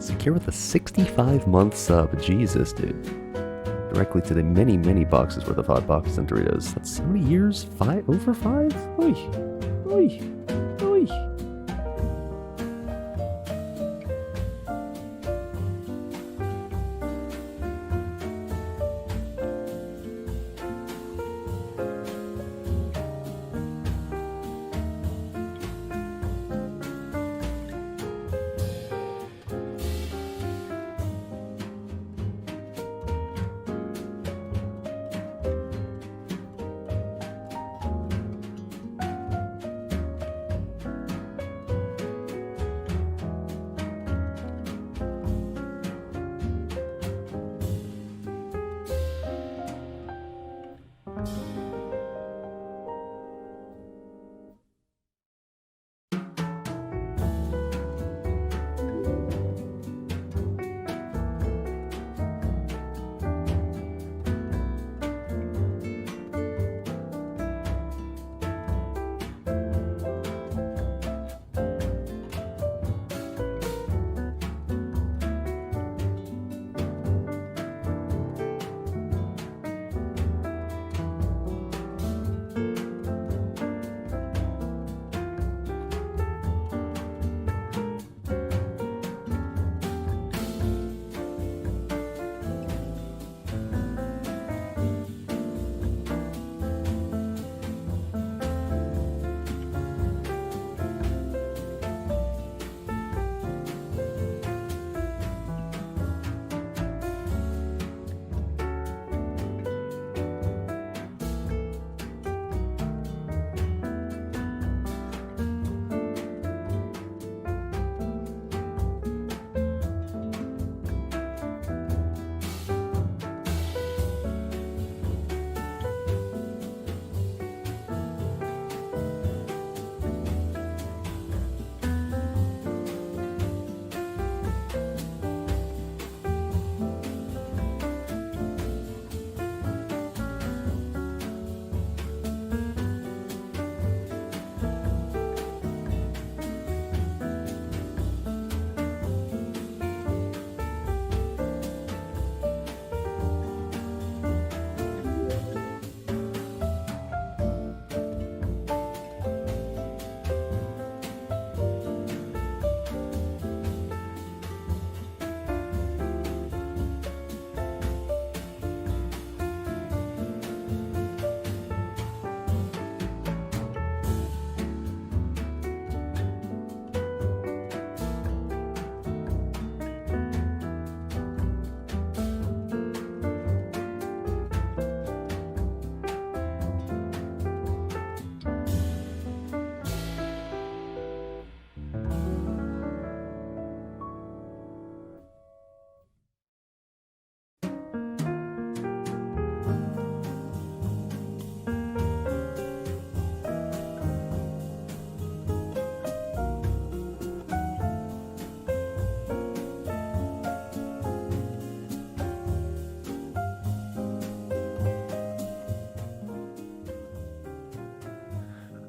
Secure with a 65-month sub. Jesus, dude. Directly to the many, many boxes worth of Hot Pockets and Doritos. That's how many years? 5? Over 5? Oy. Oy. Oy.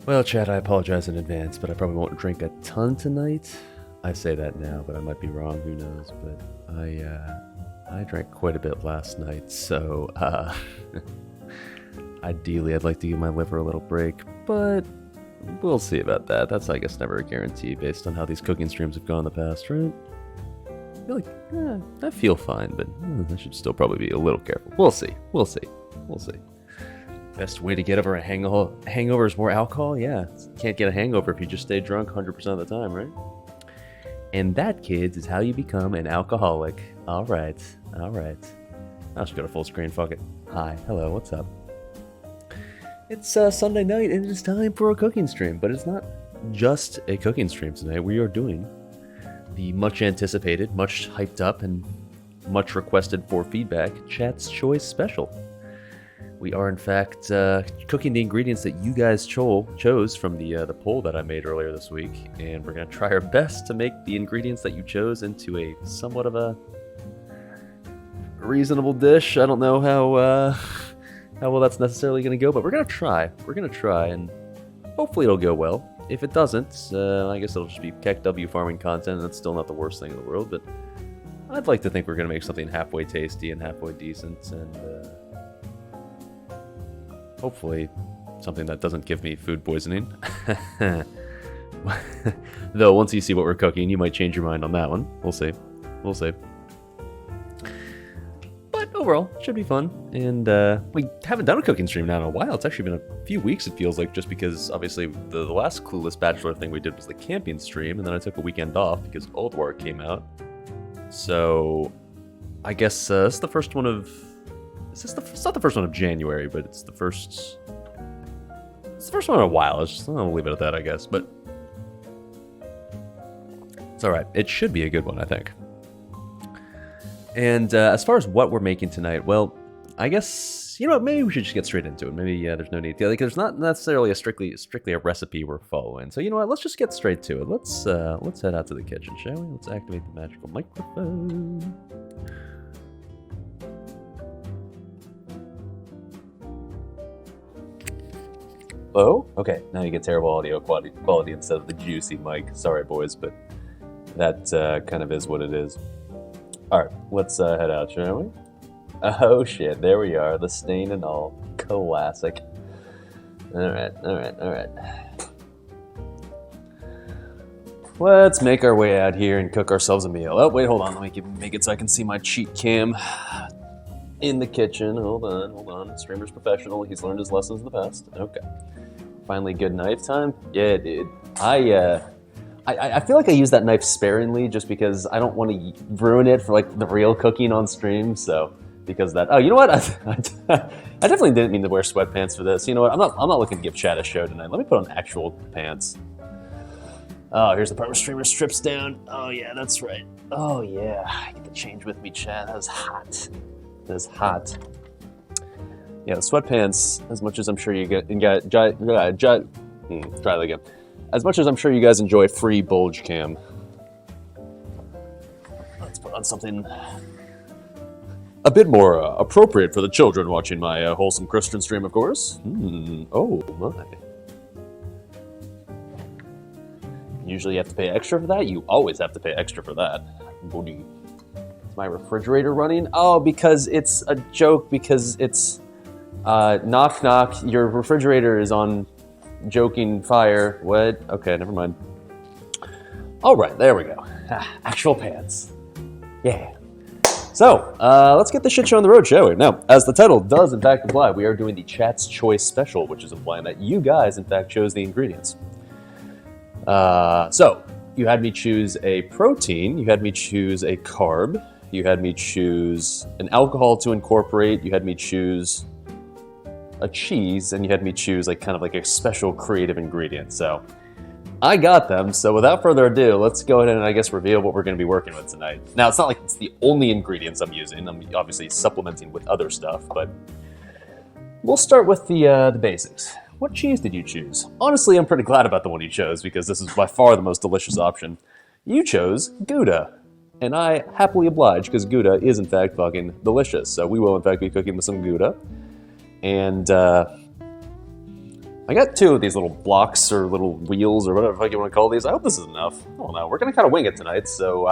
Well, Chad, I apologize in advance, but I probably won't drink a ton tonight. I say that now, but I might be wrong. Who knows? But I drank quite a bit last night, so ideally, I'd like to give my liver a little break, but we'll see about that. That's, I guess, never a guarantee based on how these cooking streams have gone in the past, right? I feel like, I feel fine, but I should still probably be a little careful. We'll see. We'll see. We'll see. Best way to get over a hangover is more alcohol? Yeah. Can't get a hangover if you just stay drunk 100% of the time, right? And that, kids, is how you become an alcoholic. All right. I'll just go to full screen. Fuck it. Hi. Hello. What's up? It's Sunday night, and it's time for a cooking stream. But it's not just a cooking stream tonight. We are doing the much anticipated, much hyped up, and much requested for feedback Chat's Choice Special. We are, in fact, cooking the ingredients that you guys chose from the poll that I made earlier this week, and we're going to try our best to make the ingredients that you chose into a somewhat of a reasonable dish. I don't know how well that's necessarily going to go, but we're going to try. We're going to try, and hopefully it'll go well. If it doesn't, I guess it'll just be KEKW farming content, and that's still not the worst thing in the world, but I'd like to think we're gonna make something halfway tasty and halfway decent, and hopefully something that doesn't give me food poisoning. Though once you see what we're cooking, you might change your mind on that one. We'll see. We'll see. But overall, it should be fun. And we haven't done a cooking stream now in a while. It's actually been a few weeks, it feels like, just because obviously the last Clueless Bachelor thing we did was the camping stream, and then I took a weekend off because Old War came out. So I guess this is the first one of... It's not the first one of January, but it's the first... It's the first one in a while. I'll leave it at that, I guess. But it's alright. It should be a good one, I think. And as far as what we're making tonight, well, I guess, you know what, maybe we should just get straight into it. Maybe there's no need. Like, there's not necessarily strictly a recipe we're following. So, you know what, let's just get straight to it. Let's head out to the kitchen, shall we? Let's activate the magical microphone. Oh, okay. Now you get terrible audio quality instead of the juicy mic. Sorry, boys, but that kind of is what it is. All right, let's head out, shall we? Oh shit, there we are. The stain and all. Classic. All right. Let's make our way out here and cook ourselves a meal. Oh, wait, hold on. Let me make it so I can see my cheat cam in the kitchen. Hold on. Streamer's professional. He's learned his lessons in the past. Okay. Finally good knife time? Yeah, dude. I feel like I use that knife sparingly just because I don't want to ruin it for like the real cooking on stream. So because that, oh, you know what? I definitely didn't mean to wear sweatpants for this. You know what? I'm not looking to give chat a show tonight. Let me put on actual pants. Oh, here's the part where streamer strips down. Oh yeah, that's right. Oh yeah, I get to change with me, chat. That was hot. That was hot. Yeah, the sweatpants. As much as I'm sure you try that again. As much as I'm sure you guys enjoy free bulge cam, let's put on something a bit more appropriate for the children watching my wholesome Christian stream, of course. Oh my. Usually you have to pay extra for that? You always have to pay extra for that. Is my refrigerator running? Oh, because it's a joke, because it's knock knock, your refrigerator is on joking fire. What? Okay, never mind. All right, there we go. Actual pants. Yeah. So, let's get the shit show on the road, shall we? Now, as the title does in fact imply, we are doing the Chat's Choice Special, which is implying that you guys, in fact, chose the ingredients. So, you had me choose a protein, you had me choose a carb, you had me choose an alcohol to incorporate, you had me choose a cheese, and you had me choose like kind of like a special creative ingredient. So I got them. So without further ado, let's go ahead and I guess reveal what we're going to be working with tonight. Now, it's not like it's the only ingredients I'm using. I'm obviously supplementing with other stuff, but we'll start with the basics. What cheese did you choose? Honestly, I'm pretty glad about the one you chose because this is by far the most delicious option. You chose Gouda, and I happily oblige because Gouda is in fact fucking delicious. So we will in fact be cooking with some Gouda. And I got two of these little blocks or little wheels or whatever the fuck you want to call these. I hope this is enough. I don't know. We're going to kind of wing it tonight, so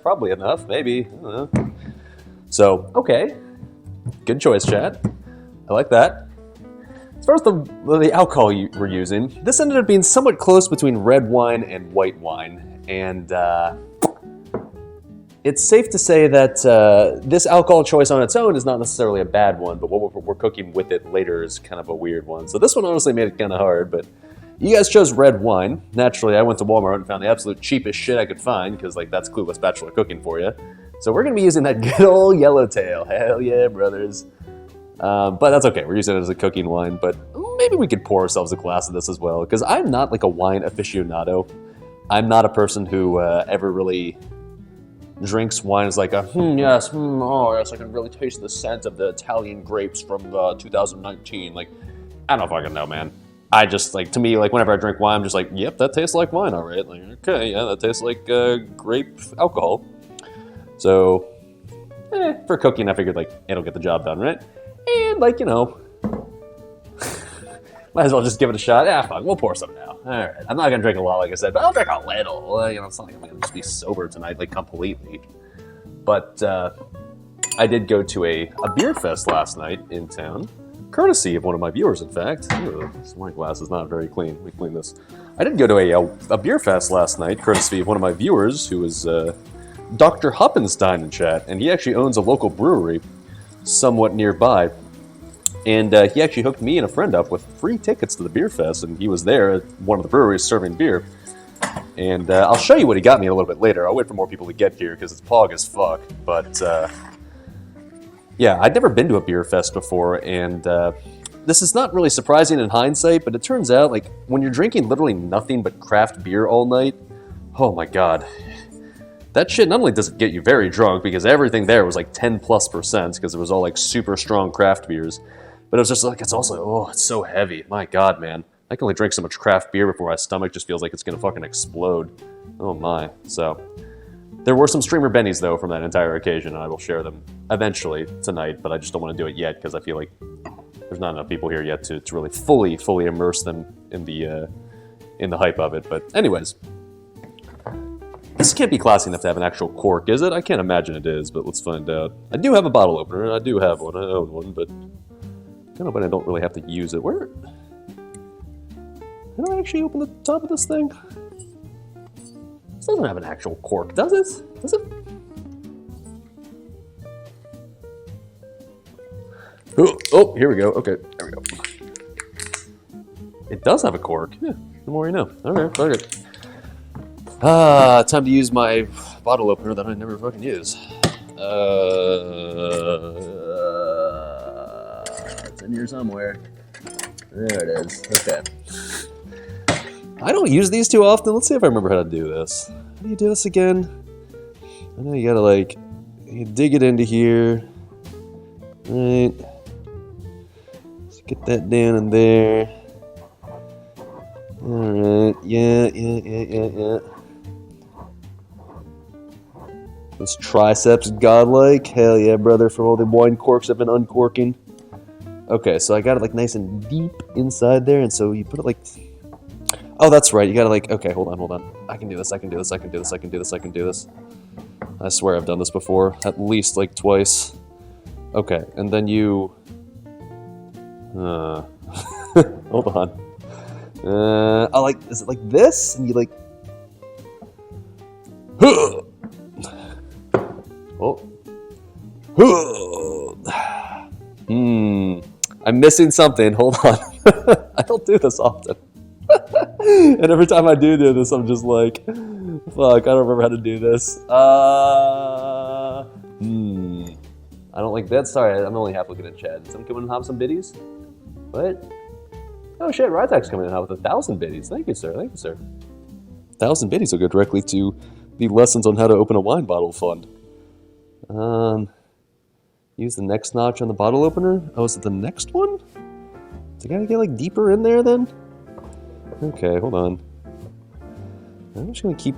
probably enough, maybe. I don't know. So, okay. Good choice, chat. I like that. As far as the alcohol we're using, this ended up being somewhat close between red wine and white wine. And it's safe to say that this alcohol choice on its own is not necessarily a bad one, but what we're cooking with it later is kind of a weird one. So this one honestly made it kind of hard, but you guys chose red wine. Naturally, I went to Walmart and found the absolute cheapest shit I could find, because like that's Clueless Bachelor cooking for you. So we're going to be using that good old Yellowtail. Hell yeah, brothers. But that's okay. We're using it as a cooking wine, but maybe we could pour ourselves a glass of this as well, because I'm not like a wine aficionado. I'm not a person who ever really drinks wine as like a, oh yes, I can really taste the scent of the Italian grapes from 2019. Like, I don't fucking know, man. I just, like, to me, like, whenever I drink wine, I'm just like, yep, that tastes like wine, all right. Like, okay, yeah, that tastes like grape alcohol. So, for cooking, I figured, like, it'll get the job done, right? And, like, you know, might as well just give it a shot. Yeah, fuck, we'll pour some now. All right, I'm not gonna drink a lot, like I said, but I'll drink a little. You know, it's not like I'm gonna just be sober tonight, like, completely. But I did go to a beer fest last night in town, courtesy of one of my viewers, in fact. Ugh, this wine glass is not very clean. Let me clean this. I did go to a beer fest last night, courtesy of one of my viewers, who is Dr. Hoppenstein in chat, and he actually owns a local brewery somewhat nearby. And he actually hooked me and a friend up with free tickets to the beer fest, and he was there at one of the breweries serving beer. And I'll show you what he got me a little bit later. I'll wait for more people to get here, because it's pog as fuck. But, yeah, I'd never been to a beer fest before, and this is not really surprising in hindsight, but it turns out, like, when you're drinking literally nothing but craft beer all night, oh my god. That shit not only does it get you very drunk, because everything there was like 10+%, because it was all like super strong craft beers, but it was just like, it's also, oh, it's so heavy. My god, man. I can only drink so much craft beer before my stomach just feels like it's gonna fucking explode. Oh my. So, there were some streamer bennies though from that entire occasion, and I will share them eventually tonight, but I just don't want to do it yet, because I feel like there's not enough people here yet to really fully immerse them in the hype of it. But anyways, this can't be classy enough to have an actual cork, is it? I can't imagine it is, but let's find out. I do have a bottle opener, I do have one, I own one, but kind of when I don't really have to use it. Where? How do I actually open the top of this thing? This doesn't have an actual cork, does it? Does it? Oh, here we go. Okay, there we go. It does have a cork. Yeah, the more you know. Alright, okay. Time to use my bottle opener that I never fucking use. It's in here somewhere. There it is. Okay. I don't use these too often. Let's see if I remember how to do this. How do you do this again? I know you gotta like, you dig it into here. Right. Let's get that down in there. Alright. Yeah. This triceps godlike. Hell yeah, brother, from all the wine corks I've been uncorking. Okay, so I got it like nice and deep inside there, and so you put it like... Oh, that's right, you gotta like... Okay, hold on. I can do this. I swear I've done this before, at least like twice. Okay, and then you... Hold on. Is it like this? And you like... I'm missing something. Hold on. I don't do this often. And every time I do this, I'm just like, fuck, I don't remember how to do this. I don't like that. Sorry, I'm only half looking at chat. Did someone come in and have some biddies? What? Oh shit, Rytek's coming in with 1,000 biddies. Thank you, sir. 1,000 biddies will go directly to the lessons on how to open a wine bottle fund. Use the next notch on the bottle opener. Oh, is it the next one? Do I gotta get like deeper in there then? Okay, hold on. I'm just gonna keep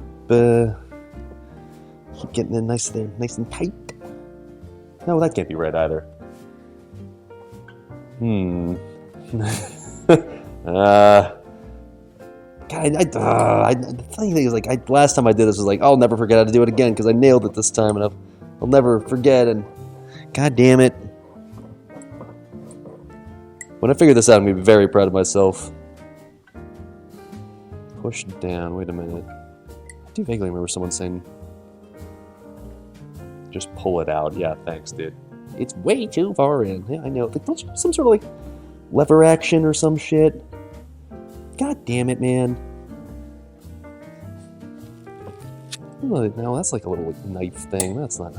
getting it nice there, nice and tight. No, that can't be right either. God, the funny thing is, like, last time I did this was like, I'll never forget how to do it again because I nailed it this time, and I'll never forget. And god damn it! When I figure this out, I'm gonna be very proud of myself. Push down. Wait a minute. I do vaguely remember someone saying, "Just pull it out." Yeah, thanks, dude. It's way too far in. Yeah, I know. Like, don't you have some sort of like lever action or some shit? God damn it, man. No, that's like a little like, knife thing. That's not...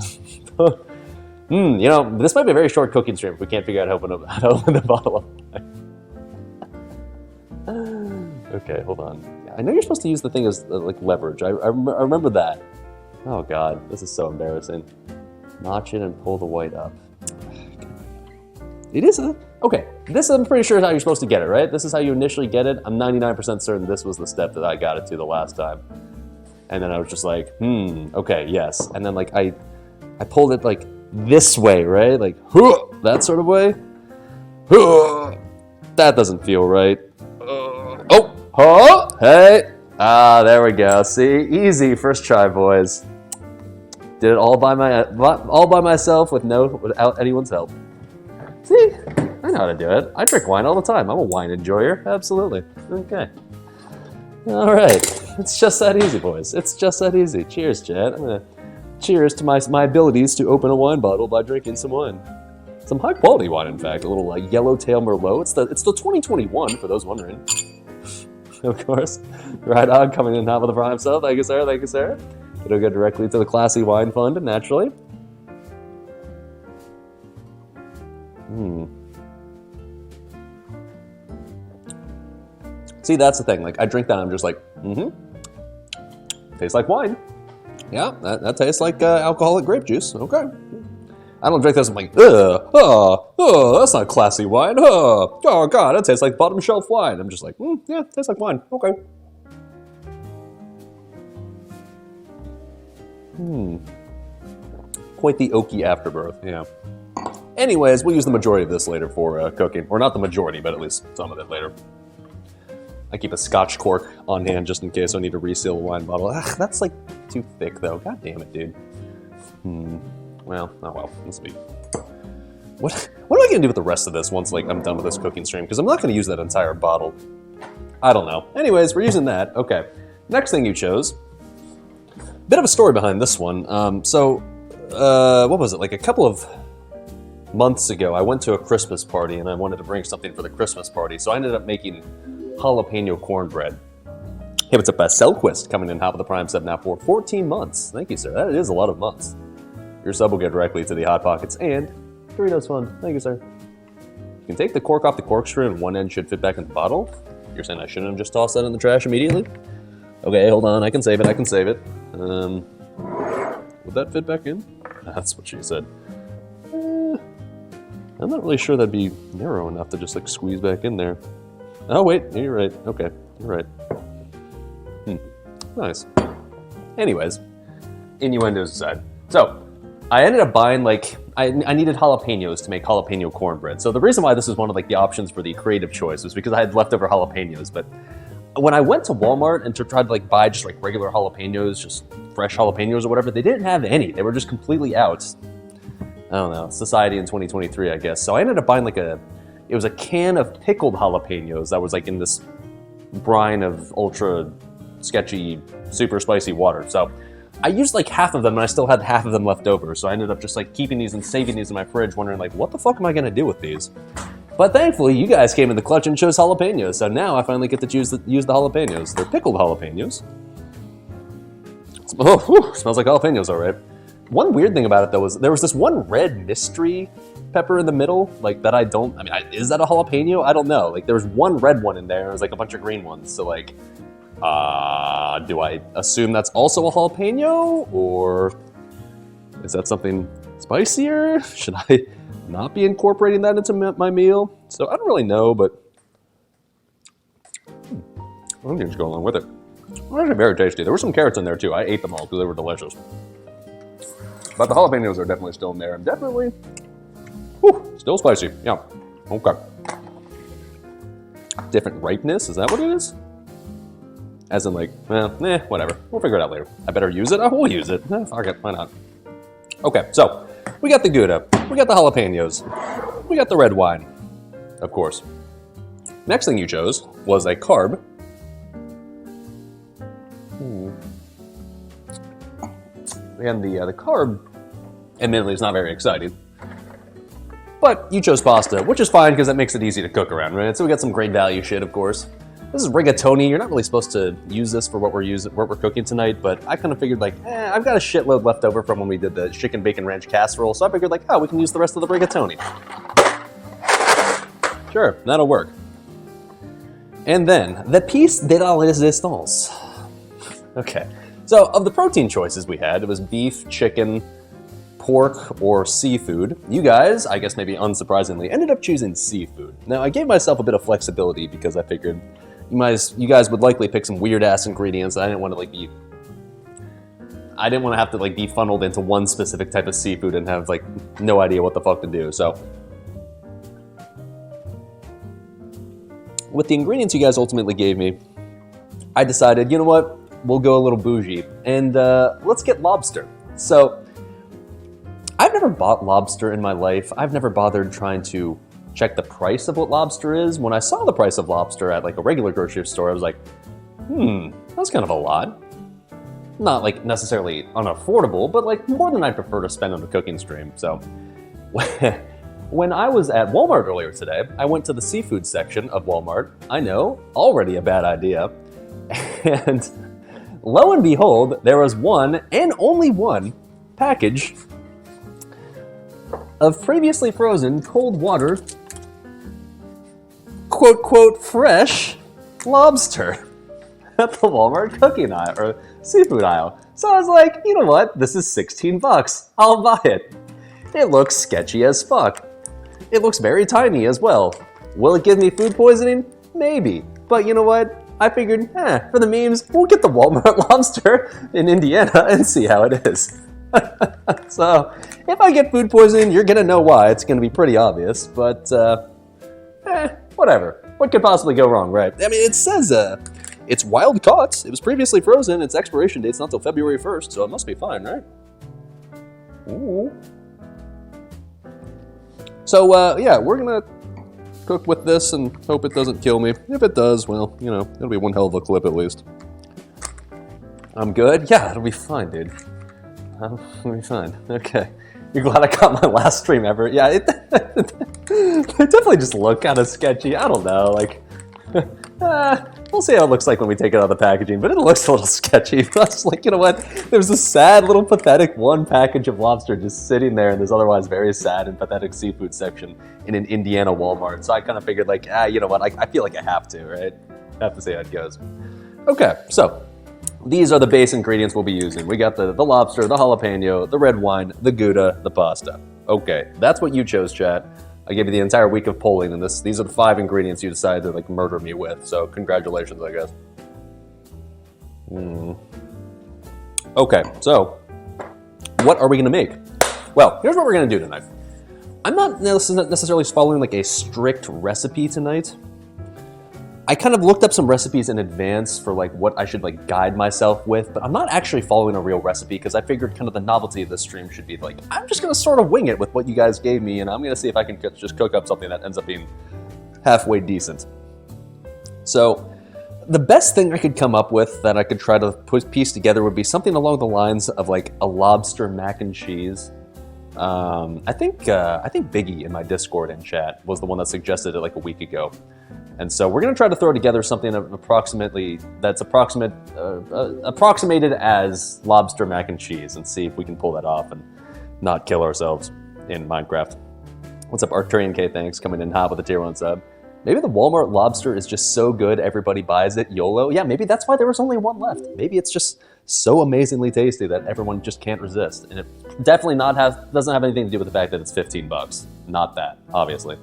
you know, this might be a very short cooking stream if we can't figure out how to open the bottle of wine. Okay, hold on. I know you're supposed to use the thing as like leverage. I remember that. Oh god, this is so embarrassing. Notch it and pull the white up. It is okay, this I'm pretty sure is how you're supposed to get it, right? This is how you initially get it. I'm 99% certain this was the step that I got it to the last time. And then I was just like, okay, yes. And then like I pulled it like this way, right? Like, that sort of way. That doesn't feel right. Hey. There we go. See? Easy, first try, boys. Did it all by myself without anyone's help. See, I know how to do it. I drink wine all the time. I'm a wine enjoyer. Absolutely. Okay. All right. It's just that easy, boys. It's just that easy. Cheers, Chad. I'm gonna cheers to my abilities to open a wine bottle by drinking some wine. Some high quality wine, in fact. A little like Yellowtail Merlot. It's the 2021 for those wondering. Of course. Right on, coming in top of the prime stuff. Thank you, sir. Thank you, sir. It'll go directly to the Classy Wine Fund, naturally. See, that's the thing. Like, I drink that, I'm just like, tastes like wine. Yeah, that tastes like alcoholic grape juice. Okay. I don't drink this, I'm like, that's not classy wine. Oh, God, that tastes like bottom shelf wine. I'm just like, yeah, it tastes like wine. Okay. Quite the oaky afterbirth, yeah. Anyways, we'll use the majority of this later for cooking. Or not the majority, but at least some of it later. I keep a Scotch cork on hand just in case I need to reseal a wine bottle. Ugh, that's like too thick though. God damn it, dude. Well, oh well. This will be... What am I gonna do with the rest of this once like I'm done with this cooking stream? Because I'm not gonna use that entire bottle. I don't know. Anyways, we're using that. Okay. Next thing you chose. Bit of a story behind this one. What was it? Like a couple of months ago, I went to a Christmas party and I wanted to bring something for the Christmas party. So I ended up making jalapeno cornbread. Hey, what's up, Selquist coming in top of the Prime sub now for 14 months. Thank you, sir. That is a lot of months. Your sub will get directly to the Hot Pockets and Doritos Fund. Thank you, sir. You can take the cork off the corkscrew and one end should fit back in the bottle. You're saying I shouldn't have just tossed that in the trash immediately? Okay, hold on. I can save it. I can save it. Would that fit back in? That's what she said. I'm not really sure that'd be narrow enough to just like squeeze back in there. Oh wait, you're right. Okay, you're right. Nice. Anyways, innuendos aside. So, I ended up buying like, I needed jalapenos to make jalapeno cornbread. So the reason why this was one of like the options for the creative choice was because I had leftover jalapenos. But when I went to Walmart and tried to like buy just like regular jalapenos, just fresh jalapenos or whatever, they didn't have any. They were just completely out. I don't know, society in 2023, I guess. So I ended up buying like it was a can of pickled jalapenos that was like in this brine of ultra sketchy, super spicy water. So I used like half of them and I still had half of them left over. So I ended up just like keeping these and saving these in my fridge, wondering like, what the fuck am I gonna do with these? But thankfully, you guys came in the clutch and chose jalapenos. So now I finally get to use the jalapenos. They're pickled jalapenos. Smells like jalapenos, all right. One weird thing about it though was there was this one red mystery pepper in the middle, like that is that a jalapeno? I don't know. Like there was one red one in there, and there was like a bunch of green ones. So like, do I assume that's also a jalapeno, or is that something spicier? Should I not be incorporating that into my meal? So I don't really know, but onions go along with it. They're actually very tasty. There were some carrots in there too. I ate them all because they were delicious. But the jalapenos are definitely still in there, and definitely, still spicy. Yeah, okay. Different ripeness, is that what it is? As in like, whatever. We'll figure it out later. I better use it? Oh, we'll use it. Fuck it, why not? Okay, so, we got the Gouda, we got the jalapenos, we got the red wine, of course. Next thing you chose was a carb. And the carb, admittedly, is not very exciting. But you chose pasta, which is fine because that makes it easy to cook around, right? So we got some great value shit, of course. This is rigatoni. You're not really supposed to use this for what we're cooking tonight, but I kind of figured like, I've got a shitload left over from when we did the chicken bacon ranch casserole, so I figured like, we can use the rest of the rigatoni. Sure, that'll work. And then, the piece de la resistance. Okay. So, of the protein choices we had, it was beef, chicken, pork, or seafood. You guys, I guess maybe unsurprisingly, ended up choosing seafood. Now, I gave myself a bit of flexibility because I figured you guys would likely pick some weird-ass ingredients. I didn't want to have to be funneled into one specific type of seafood and have no idea what the fuck to do. So, with the ingredients you guys ultimately gave me, I decided, you know what? We'll go a little bougie, and let's get lobster. So, I've never bought lobster in my life. I've never bothered trying to check the price of what lobster is. When I saw the price of lobster at like a regular grocery store, I was like, that's kind of a lot. Not like necessarily unaffordable, but like more than I'd prefer to spend on a cooking stream. So when I was at Walmart earlier today, I went to the seafood section of Walmart. I know, already a bad idea. And lo and behold, there was one and only one package of previously frozen cold water, quote, quote, fresh lobster at the Walmart cooking aisle, or seafood aisle. So I was like, you know what? This is 16 bucks. I'll buy it. It looks sketchy as fuck. It looks very tiny as well. Will it give me food poisoning? Maybe. But you know what? I figured, for the memes, we'll get the Walmart lobster in Indiana and see how it is. So, if I get food poisoning, you're gonna know why. It's gonna be pretty obvious, but, whatever. What could possibly go wrong, right? I mean, it says, it's wild caught. It was previously frozen. Its expiration date's not till February 1st, so it must be fine, right? Ooh. So, yeah, we're gonna cook with this and hope it doesn't kill me. If it does, well, you know, it'll be one hell of a clip at least. I'm good? Yeah, it'll be fine, dude. It'll be fine. Okay. You're glad I got my last stream ever? Yeah, it definitely just looked kind of sketchy. I don't know, like... we'll see how it looks like when we take it out of the packaging, but it looks a little sketchy. I was like, you know what? There's a sad little pathetic one package of lobster just sitting there in this otherwise very sad and pathetic seafood section in an Indiana Walmart. So I kind of figured like, you know what? I feel like I have to, right? I have to see how it goes. Okay, so these are the base ingredients we'll be using. We got the lobster, the jalapeno, the red wine, the Gouda, the pasta. Okay, that's what you chose, chat. I gave you the entire week of polling, and these are the 5 ingredients you decided to like murder me with. So congratulations, I guess. Okay, so what are we gonna make? Well, here's what we're gonna do tonight. I'm not necessarily following like a strict recipe tonight. I kind of looked up some recipes in advance for like what I should like guide myself with, but I'm not actually following a real recipe because I figured kind of the novelty of this stream should be like, I'm just gonna sort of wing it with what you guys gave me, and I'm gonna see if I can just cook up something that ends up being halfway decent. So the best thing I could come up with that I could try to piece together would be something along the lines of like a lobster mac and cheese. I think Biggie in my Discord and chat was the one that suggested it like a week ago. And so we're going to try to throw together something approximated as lobster mac and cheese and see if we can pull that off and not kill ourselves in Minecraft. What's up, Arcturian K? Thanks, coming in hot with a tier 1 sub. Maybe the Walmart lobster is just so good everybody buys it, YOLO. Yeah, maybe that's why there was only one left. Maybe it's just so amazingly tasty that everyone just can't resist. And it definitely doesn't have anything to do with the fact that it's 15 bucks. Not that, obviously.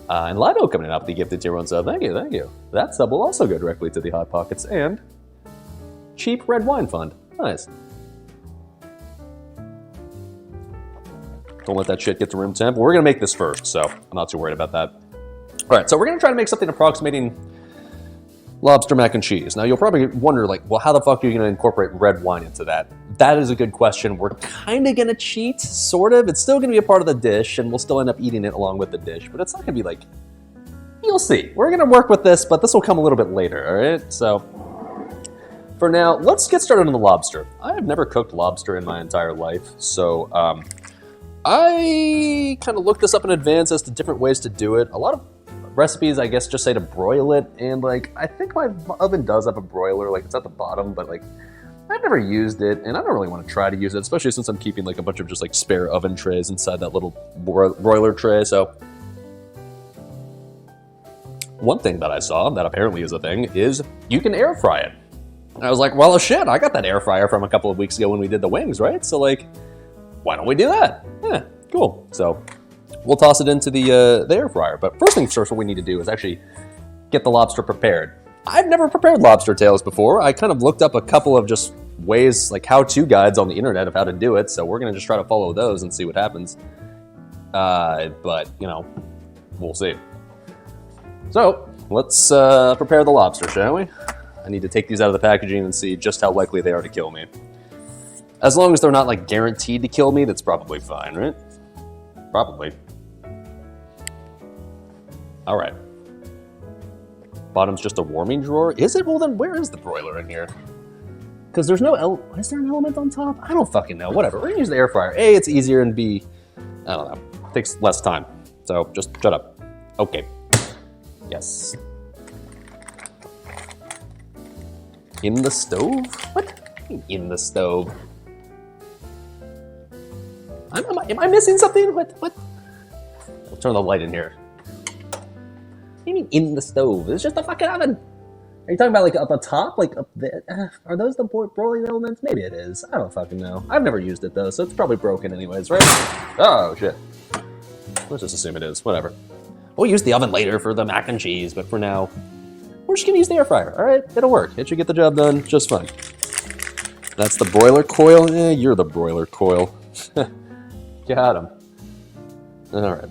And Lido coming in up with the gifted tier 1 sub. Thank you, thank you. That sub will also go directly to the Hot Pockets and Cheap Red Wine Fund. Nice. Don't let that shit get to room temp. We're going to make this first, so I'm not too worried about that. All right, so we're going to try to make something approximating lobster mac and cheese. Now, you'll probably wonder, like, well, how the fuck are you going to incorporate red wine into that? That is a good question. We're kind of going to cheat, sort of. It's still going to be a part of the dish, and we'll still end up eating it along with the dish, but it's not going to be like, you'll see. We're going to work with this, but this will come a little bit later, all right? So, for now, let's get started on the lobster. I have never cooked lobster in my entire life, so I kind of looked this up in advance as to different ways to do it. A lot of recipes, I guess, just say to broil it, and like I think my oven does have a broiler, like it's at the bottom, but like I've never used it, and I don't really want to try to use it, especially since I'm keeping like a bunch of just like spare oven trays inside that little broiler tray. So one thing that I saw that apparently is a thing is you can air fry it. And I was like, well, shit, I got that air fryer from a couple of weeks ago when we did the wings, right? So like, why don't we do that? Yeah, cool. So we'll toss it into the air fryer. But first things first, what we need to do is actually get the lobster prepared. I've never prepared lobster tails before. I kind of looked up a couple of just ways, like how-to guides on the internet of how to do it. So we're going to just try to follow those and see what happens. But, you know, we'll see. So let's prepare the lobster, shall we? I need to take these out of the packaging and see just how likely they are to kill me. As long as they're not like guaranteed to kill me, that's probably fine, right? Probably. All right. Bottom's just a warming drawer. Is it? Well, then where is the broiler in here? Because there's no is there an element on top? I don't fucking know. Whatever. We're gonna use the air fryer. A, it's easier, and B, I don't know. It takes less time. So just shut up. Okay. Yes. In the stove? What? In the stove. Am I missing something? What? I'll turn the light in here. What do you mean in the stove? It's just a fucking oven. Are you talking about like up the top? Like up there? Are those the broiling elements? Maybe it is. I don't fucking know. I've never used it though, so it's probably broken anyways, right? Oh shit. Let's just assume it is. Whatever. We'll use the oven later for the mac and cheese, but for now, we're just gonna use the air fryer. All right, it'll work. It should get the job done just fine. That's the broiler coil. You're the broiler coil. Got him. All right.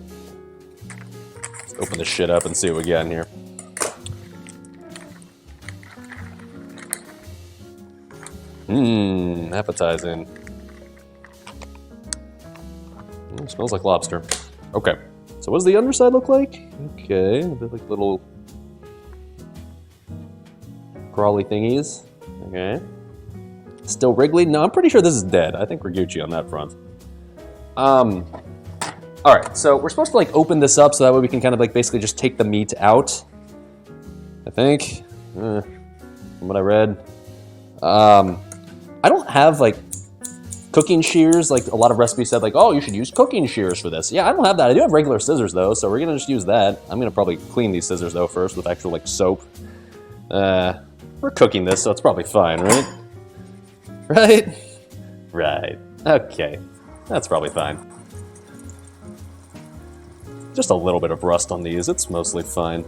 Let's open this shit up and see what we got in here. Appetizing. Smells like lobster. Okay. So what does the underside look like? Okay, a bit like little crawly thingies. Okay. Still wriggly? No, I'm pretty sure this is dead. I think we're Gucci on that front. Alright, so we're supposed to like open this up so that way we can kind of like basically just take the meat out. I think. From what I read. I don't have like cooking shears. Like a lot of recipes said like, oh, you should use cooking shears for this. Yeah, I don't have that. I do have regular scissors though, so we're gonna just use that. I'm gonna probably clean these scissors though first with actual like soap. We're cooking this, so it's probably fine, right? Right? Right. Okay. That's probably fine. Just a little bit of rust on these. It's mostly fine.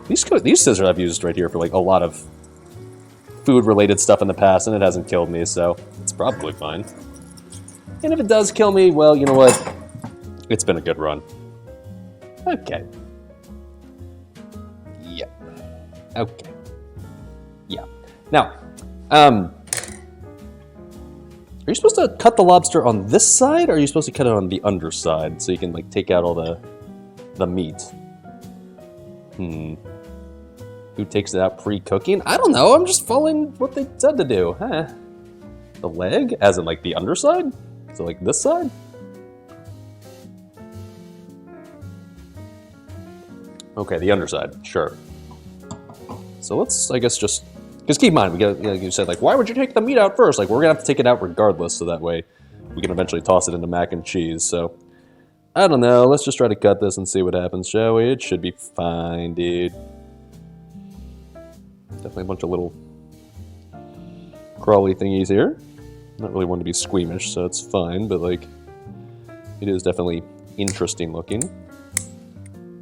These scissors I've used right here for like a lot of food-related stuff in the past, and it hasn't killed me, so it's probably fine. And if it does kill me, well, you know what? It's been a good run. Okay. Yeah. Okay. Yeah. Now, are you supposed to cut the lobster on this side, or are you supposed to cut it on the underside so you can like take out all the meat? Who takes it out pre-cooking? I don't know. I'm just following what they said to do. Huh? The leg, as in like the underside? So like this side? Okay, the underside. Sure. So let's, I guess, just because keep in mind, we got, like you said, like, why would you take the meat out first? Like, we're gonna have to take it out regardless, so that way we can eventually toss it into mac and cheese. So, I don't know. Let's just try to cut this and see what happens, shall we? It should be fine, dude. Definitely a bunch of little crawly thingies here. Not really one to be squeamish, so it's fine, but like, it is definitely interesting looking.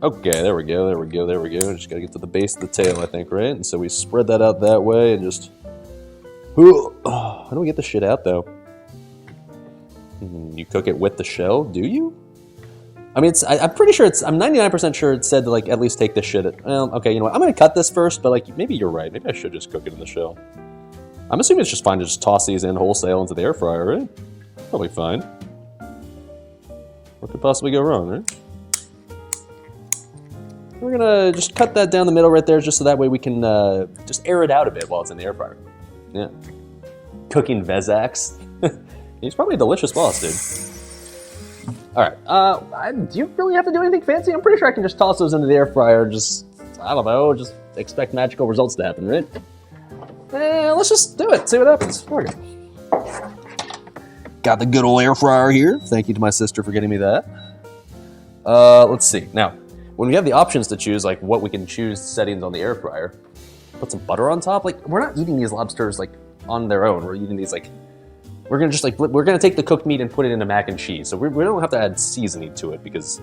Okay, there we go, there we go, there we go. Just gotta get to the base of the tail, I think, right? And so we spread that out that way and just... how do we get the shit out, though? You cook it with the shell, do you? I mean, I'm pretty sure I'm 99% sure it said to, like, at least take this shit at... Well, okay, you know what? I'm gonna cut this first, but, like, maybe you're right. Maybe I should just cook it in the shell. I'm assuming it's just fine to just toss these in wholesale into the air fryer, right? Probably fine. What could possibly go wrong, right? We're gonna just cut that down the middle right there, just so that way we can just air it out a bit while it's in the air fryer. Yeah. Cooking Vezax. He's probably a delicious boss, dude. Alright, do you really have to do anything fancy? I'm pretty sure I can just toss those into the air fryer, just, I don't know, just expect magical results to happen, right? Let's just do it, see what happens. Okay. Got the good old air fryer here. Thank you to my sister for getting me that. Let's see. Now, when we have the options to choose, like what we can choose settings on the air fryer, put some butter on top. Like, we're not eating these lobsters like on their own. We're eating these like, we're gonna take the cooked meat and put it into mac and cheese. So we don't have to add seasoning to it because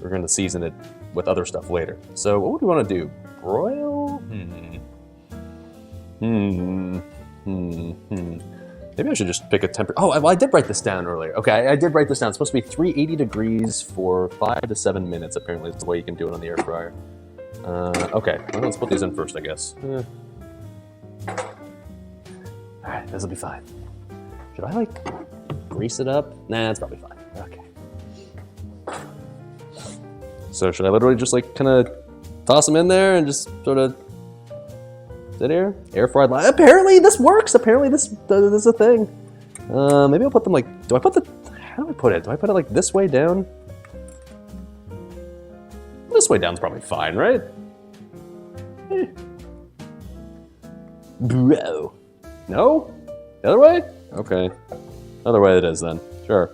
we're gonna season it with other stuff later. So what would we want to do? Broil? Maybe I should just pick a temperature. Oh, well, I did write this down earlier. Okay, I did write this down. It's supposed to be 380 degrees for 5 to 7 minutes, apparently. It's the way you can do it on the air fryer. Okay, well, let's put these in first, I guess. This'll be fine. Should I like grease it up? Nah, it's probably fine. Okay. So should I literally just like kind of toss them in there and just sort of sit here? Air fried line. Apparently this works. Apparently this is a thing. Maybe I'll put them like, how do I put it? Do I put it like this way down? This way down's probably fine, right? Bro. No? The other way? Okay. Other way it is then. Sure.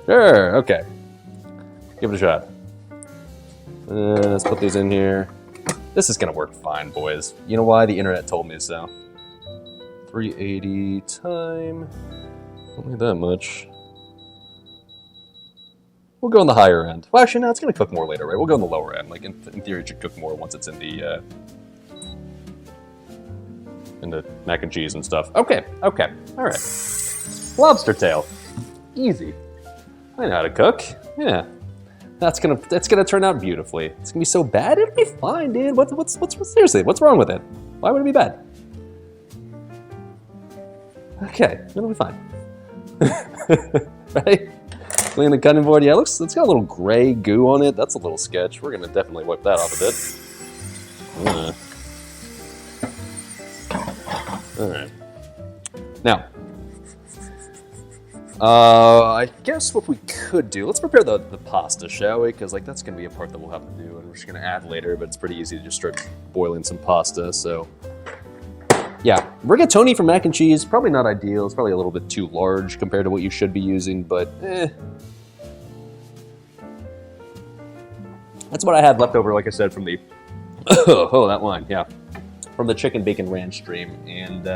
Sure, okay. Give it a shot. Let's put these in here. This is gonna work fine, boys. You know why? The internet told me so. 380 time. Don't need that much. We'll go on the higher end. Well, actually, no, it's gonna cook more later, right? We'll go on the lower end. Like, in theory, it should cook more once it's in the mac and cheese and stuff. Okay, all right. Lobster tail. Easy. I know how to cook. Yeah. That's gonna turn out beautifully. It's gonna be so bad, it'll be fine, dude. What's seriously, what's wrong with it? Why would it be bad? Okay, it'll be fine. Right? Clean the cutting board. Yeah, it's got a little gray goo on it. That's a little sketch. We're gonna definitely wipe that off a bit. All right. Now, I guess what we could do, let's prepare the pasta, shall we? Because like that's gonna be a part that we'll have to do, and we're just gonna add later. But it's pretty easy to just start boiling some pasta. So, yeah, rigatoni for mac and cheese, probably not ideal. It's probably a little bit too large compared to what you should be using, but that's what I had left over, like I said, from the that wine, yeah, from the chicken bacon ranch stream, and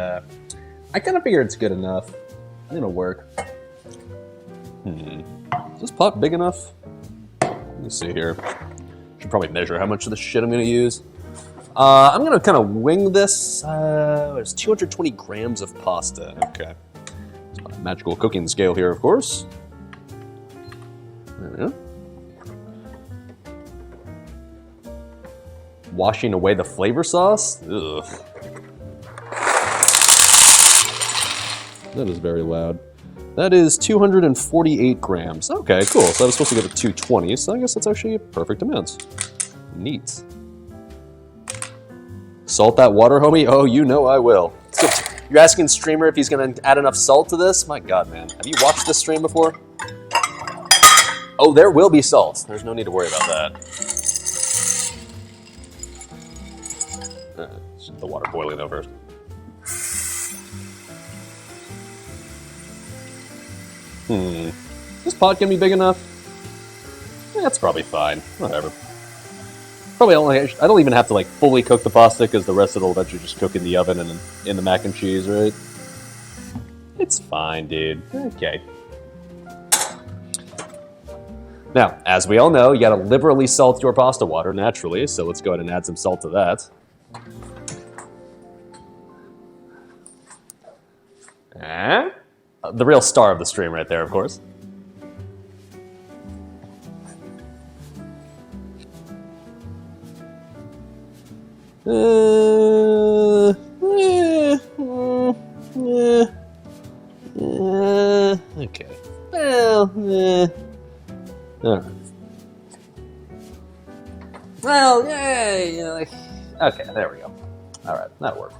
I kind of figure it's good enough. It'll work. Is this pot big enough? Let me see here. Should probably measure how much of this shit I'm gonna use. I'm gonna kind of wing this. There's 220 grams of pasta. Okay. It's not a magical cooking scale here, of course. There we go. Washing away the flavor sauce? Ugh. That is very loud. That is 248 grams. Okay, cool. So I was supposed to go to 220, so I guess that's actually a perfect amount. Neat. Salt that water, homie? Oh, you know I will. So, you're asking streamer if he's gonna add enough salt to this? My god, man. Have you watched this stream before? Oh, there will be salt. There's no need to worry about that. The water boiling over. This pot gonna be big enough? That's probably fine. Whatever. Probably only, I don't even have to like fully cook the pasta because the rest of it will eventually just cook in the oven and in the mac and cheese, right? It's fine, dude. Okay. Now, as we all know, you gotta liberally salt your pasta water naturally, so let's go ahead and add some salt to that. And the real star of the stream right there, of course. Okay. Well, all right. Well, yeah, like, okay, there we go. All right, that'll work.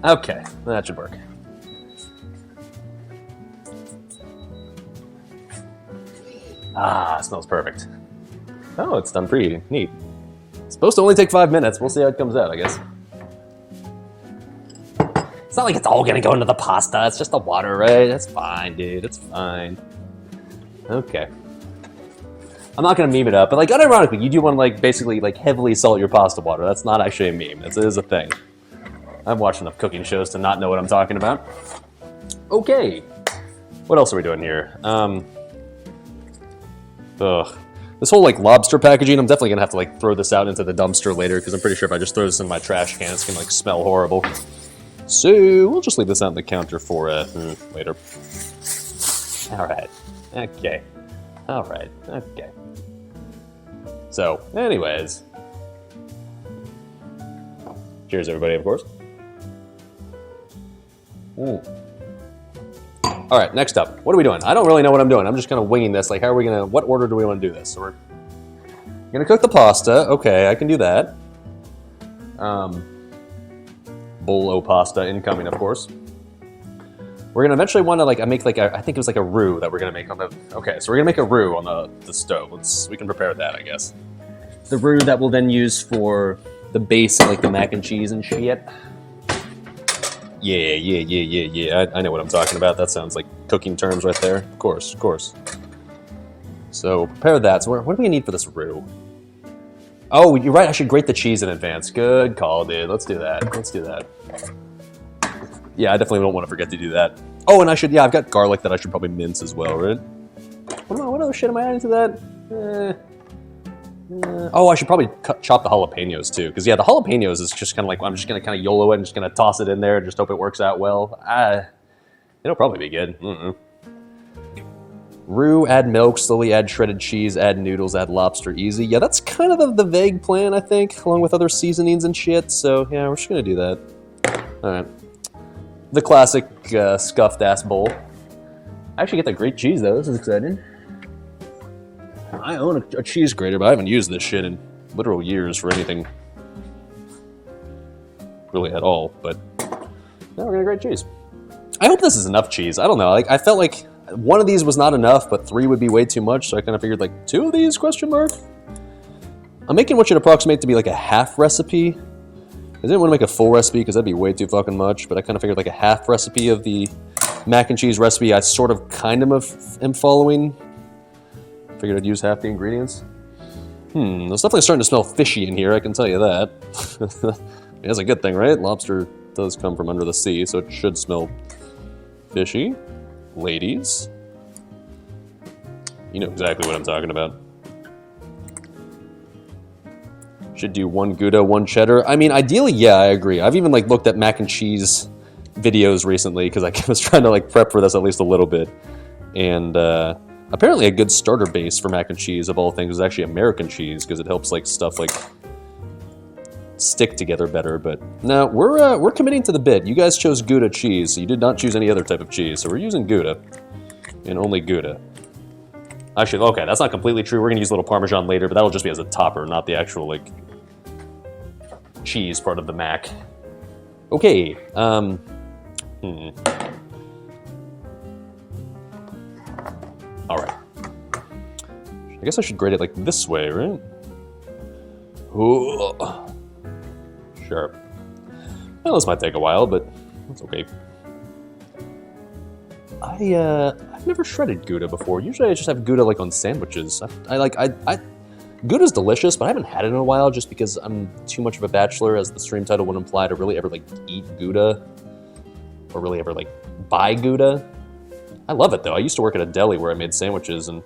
Okay, that should work. Ah, it smells perfect. Oh, it's done preheating. Neat. It's supposed to only take 5 minutes. We'll see how it comes out, I guess. It's not like it's all gonna go into the pasta. It's just the water, right? That's fine, dude. It's fine. Okay. I'm not gonna meme it up, but like unironically, you do want to like basically like heavily salt your pasta water. That's not actually a meme. It is a thing. I've watched enough cooking shows to not know what I'm talking about. Okay. What else are we doing here? This whole like lobster packaging, I'm definitely gonna have to like throw this out into the dumpster later because I'm pretty sure if I just throw this in my trash can, it's gonna like smell horrible. So we'll just leave this out on the counter for later. All right. Okay. All right. Okay. So, anyways, cheers, everybody, of course. All right, next up. What are we doing? I don't really know what I'm doing. I'm just kind of winging this. Like, how are we going to... What order do we want to do this? So we're going to cook the pasta. Okay, I can do that. Bowl o pasta incoming, of course. We're going to eventually want to, like, make, like, I think it was like a roux that we're going to make on the... Okay, so we're going to make a roux on the stove. We can prepare that, I guess. The roux that we'll then use for the base of, like, the mac and cheese and shit. Yeah. I know what I'm talking about. That sounds like cooking terms right there. Of course. So prepare that. So what do we need for this roux? Oh, you're right. I should grate the cheese in advance. Good call, dude. Let's do that. Yeah, I definitely don't want to forget to do that. Oh, and I've got garlic that I should probably mince as well, right? What other shit am I adding to that? Oh, I should probably chop the jalapenos too, because yeah, the jalapenos is just kind of like, I'm just going to kind of YOLO it and just going to toss it in there and just hope it works out well. It'll probably be good. Roux, add milk, slowly add shredded cheese, add noodles, add lobster, easy. Yeah, that's kind of the vague plan, I think, along with other seasonings and shit, so yeah, we're just going to do that. Alright. The classic scuffed-ass bowl. I actually get the great cheese, though. This is exciting. I own a cheese grater, but I haven't used this shit in literal years for anything really at all, but now we're gonna grate cheese. I hope this is enough cheese. I don't know. Like, I felt like one of these was not enough, but 3 would be way too much, so I kind of figured, like, 2 of these, question mark? I'm making what should approximate to be, like, a half recipe. I didn't want to make a full recipe, because that'd be way too fucking much, but I kind of figured, like, a half recipe of the mac and cheese recipe I sort of kind of am following. Figured I'd use half the ingredients. It's definitely starting to smell fishy in here, I can tell you that. That's a good thing, right? Lobster does come from under the sea, so it should smell fishy. Ladies. You know exactly what I'm talking about. Should do 1 Gouda, 1 cheddar. I mean, ideally, yeah, I agree. I've even, like, looked at mac and cheese videos recently, because I was trying to, like, prep for this at least a little bit. And, apparently a good starter base for mac and cheese, of all things, is actually American cheese, because it helps, like, stuff, like, stick together better. But no, we're committing to the bit. You guys chose Gouda cheese, so you did not choose any other type of cheese, so we're using Gouda, and only Gouda. Actually, okay, that's not completely true. We're gonna use a little Parmesan later, but that'll just be as a topper, not the actual, like, cheese part of the mac. Okay, Alright. I guess I should grate it like this way, right? Ooh. Sure. Well, this might take a while, but that's okay. I've never shredded Gouda before. Usually I just have Gouda, like, on sandwiches. Gouda's delicious, but I haven't had it in a while just because I'm too much of a bachelor, as the stream title would imply, to really ever, like, eat Gouda. Or really ever, like, buy Gouda. I love it, though. I used to work at a deli where I made sandwiches, and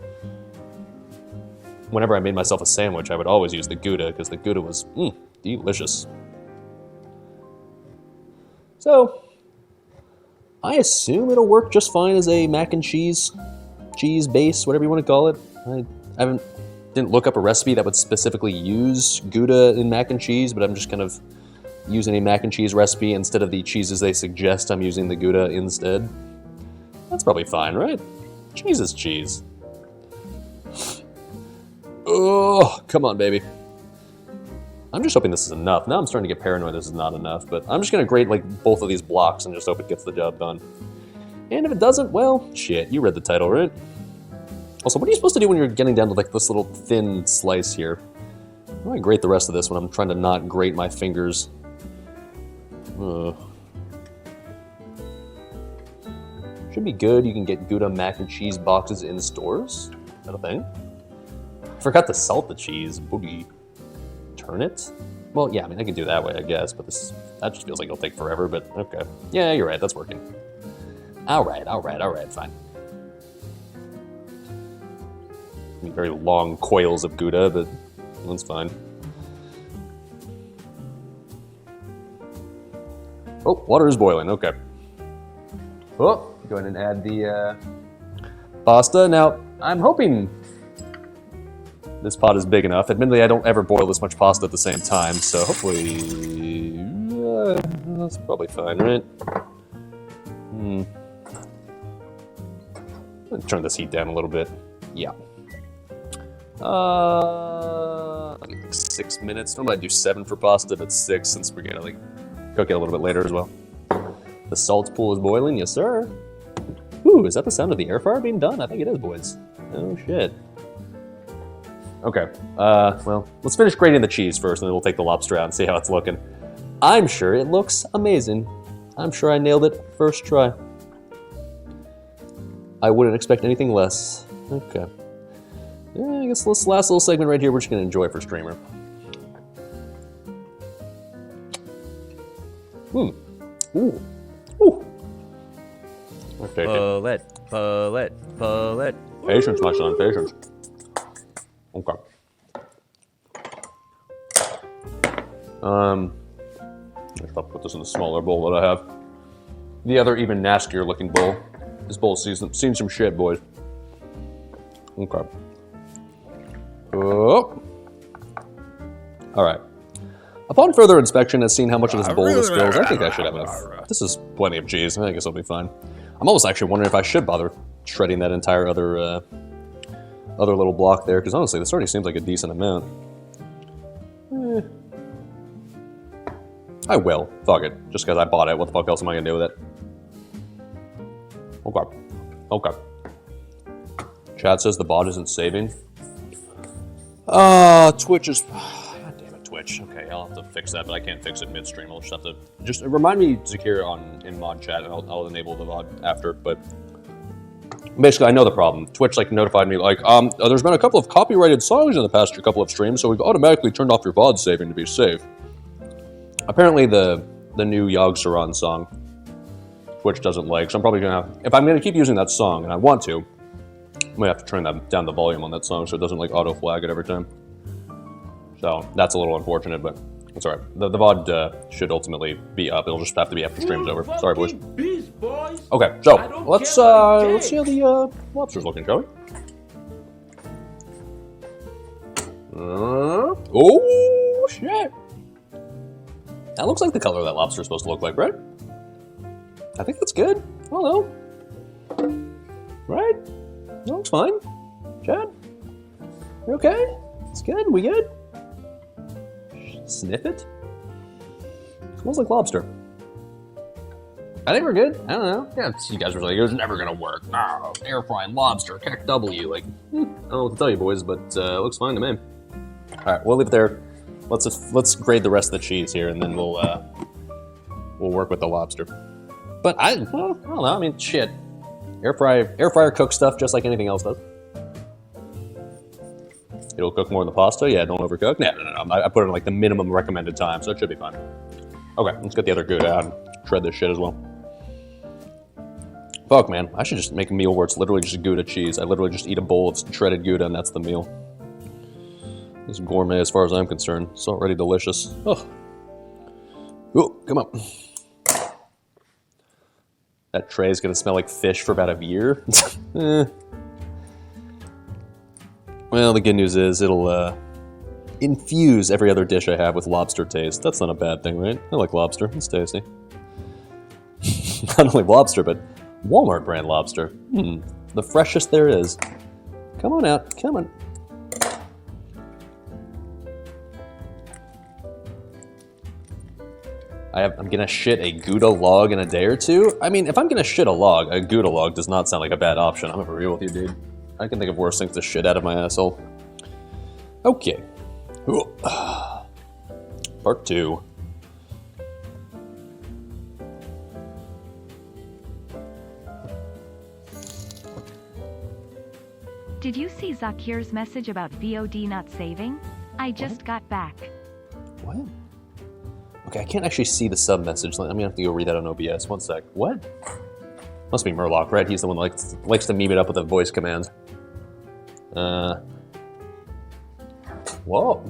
whenever I made myself a sandwich, I would always use the Gouda, because the Gouda was, delicious. So, I assume it'll work just fine as a mac and cheese base, whatever you want to call it. I didn't look up a recipe that would specifically use Gouda in mac and cheese, but I'm just kind of using a mac and cheese recipe. Instead of the cheeses they suggest, I'm using the Gouda instead. That's probably fine, right? Cheese is cheese. Oh, come on, baby. I'm just hoping this is enough. Now I'm starting to get paranoid this is not enough, but I'm just going to grate, like, both of these blocks and just hope it gets the job done. And if it doesn't, well, shit, you read the title, right? Also, what are you supposed to do when you're getting down to, like, this little thin slice here? How do I grate the rest of this when I'm trying to not grate my fingers? Should be good. You can get Gouda mac and cheese boxes in stores. Is that a thing? Forgot to salt the cheese. Boogie. Turn it? Well, yeah, I mean, I can do that way, I guess, but that just feels like it'll take forever, but okay. Yeah, you're right, that's working. Alright, fine. I mean, very long coils of Gouda, but that's fine. Oh, water is boiling, okay. Oh, go ahead and add the pasta. Now, I'm hoping this pot is big enough. Admittedly, I don't ever boil this much pasta at the same time, so hopefully that's probably fine, right? Turn this heat down a little bit. Yeah. 6 minutes. Normally I do 7 for pasta, but 6 since we're gonna like cook it a little bit later as well. The salt pool is boiling, yes sir. Ooh, is that the sound of the air fryer being done? I think it is, boys. Oh shit. Okay. Well, let's finish grating the cheese first, and then we'll take the lobster out and see how it's looking. I'm sure it looks amazing. I'm sure I nailed it first try. I wouldn't expect anything less. Okay. Yeah, I guess this last little segment right here we're just gonna enjoy for streamer. Ooh. Ooh. Okay. Paulette. Patience, my son, patience. Okay. I'll put this in the smaller bowl that I have. The other, even nastier looking bowl. This bowl's seen some shit, boys. Okay. Oh. All right. Upon further inspection and seeing how much of this bowl this fills, I think I should have enough. This is plenty of cheese. I guess I'll be fine. I'm almost actually wondering if I should bother shredding that entire other little block there, because honestly, this already seems like a decent amount. I will. Fuck it. Just because I bought it, what the fuck else am I going to do with it? Okay. Chad says the bot isn't saving. Twitch is... God damn it, Twitch. Okay, I'll have to fix that, but I can't fix it midstream. I'll just have to... Just remind me, Zakir, in mod chat, and I'll enable the VOD after, but... Basically, I know the problem. Twitch notified me there's been a couple of copyrighted songs in the past couple of streams, so we've automatically turned off your VOD saving to be safe. Apparently, the new Yog Saran song, Twitch doesn't like, so I'm probably gonna have, if I'm gonna keep using that song, and I want to, I'm gonna have to turn down the volume on that song so it doesn't auto flag it every time. So that's a little unfortunate, but it's alright. The VOD should ultimately be up. It'll just have to be after stream's over. Sorry, boys. Okay, so let's see how the lobster's looking, shall we? Oh shit! That looks like the color that lobster's supposed to look like, right? I think that's good. I don't know. Right? That looks fine. Chad? You okay? It's good? We good? Sniff it? Smells like lobster. I think we're good. I don't know. Yeah, you guys were like, it was never gonna work. Oh, air frying lobster, heck W. I don't know what to tell you, boys, but it looks fine to me. All right, we'll leave it there. Let's grade the rest of the cheese here, and then we'll work with the lobster. But I don't know. I mean, shit. Air fryer cooks stuff just like anything else does. It'll cook more than the pasta. Yeah, don't overcook. No. I put it in the minimum recommended time, so it should be fine. Okay, let's get the other Gouda out and shred this shit as well. Fuck, man. I should just make a meal where it's literally just Gouda cheese. I literally just eat a bowl of shredded Gouda, and that's the meal. It's gourmet as far as I'm concerned. It's already delicious. Oh, come on. That tray is going to smell like fish for about a year. Well, the good news is it'll infuse every other dish I have with lobster taste. That's not a bad thing, right? I like lobster. It's tasty. Not only lobster, but Walmart brand lobster. The freshest there is. Come on out. Come on. I'm gonna shit a Gouda log in a day or two. I mean, if I'm gonna shit a Gouda log does not sound like a bad option. I'm gonna be real with you, dude. I can think of worse things to shit out of my asshole. Okay. Part 2. Did you see Zakir's message about VOD not saving? I just got back. What? Okay, I can't actually see the sub message. I'm gonna have to go read that on OBS. One sec. What? Must be Murloc, right? He's the one that likes to meme it up with a voice command. Whoa.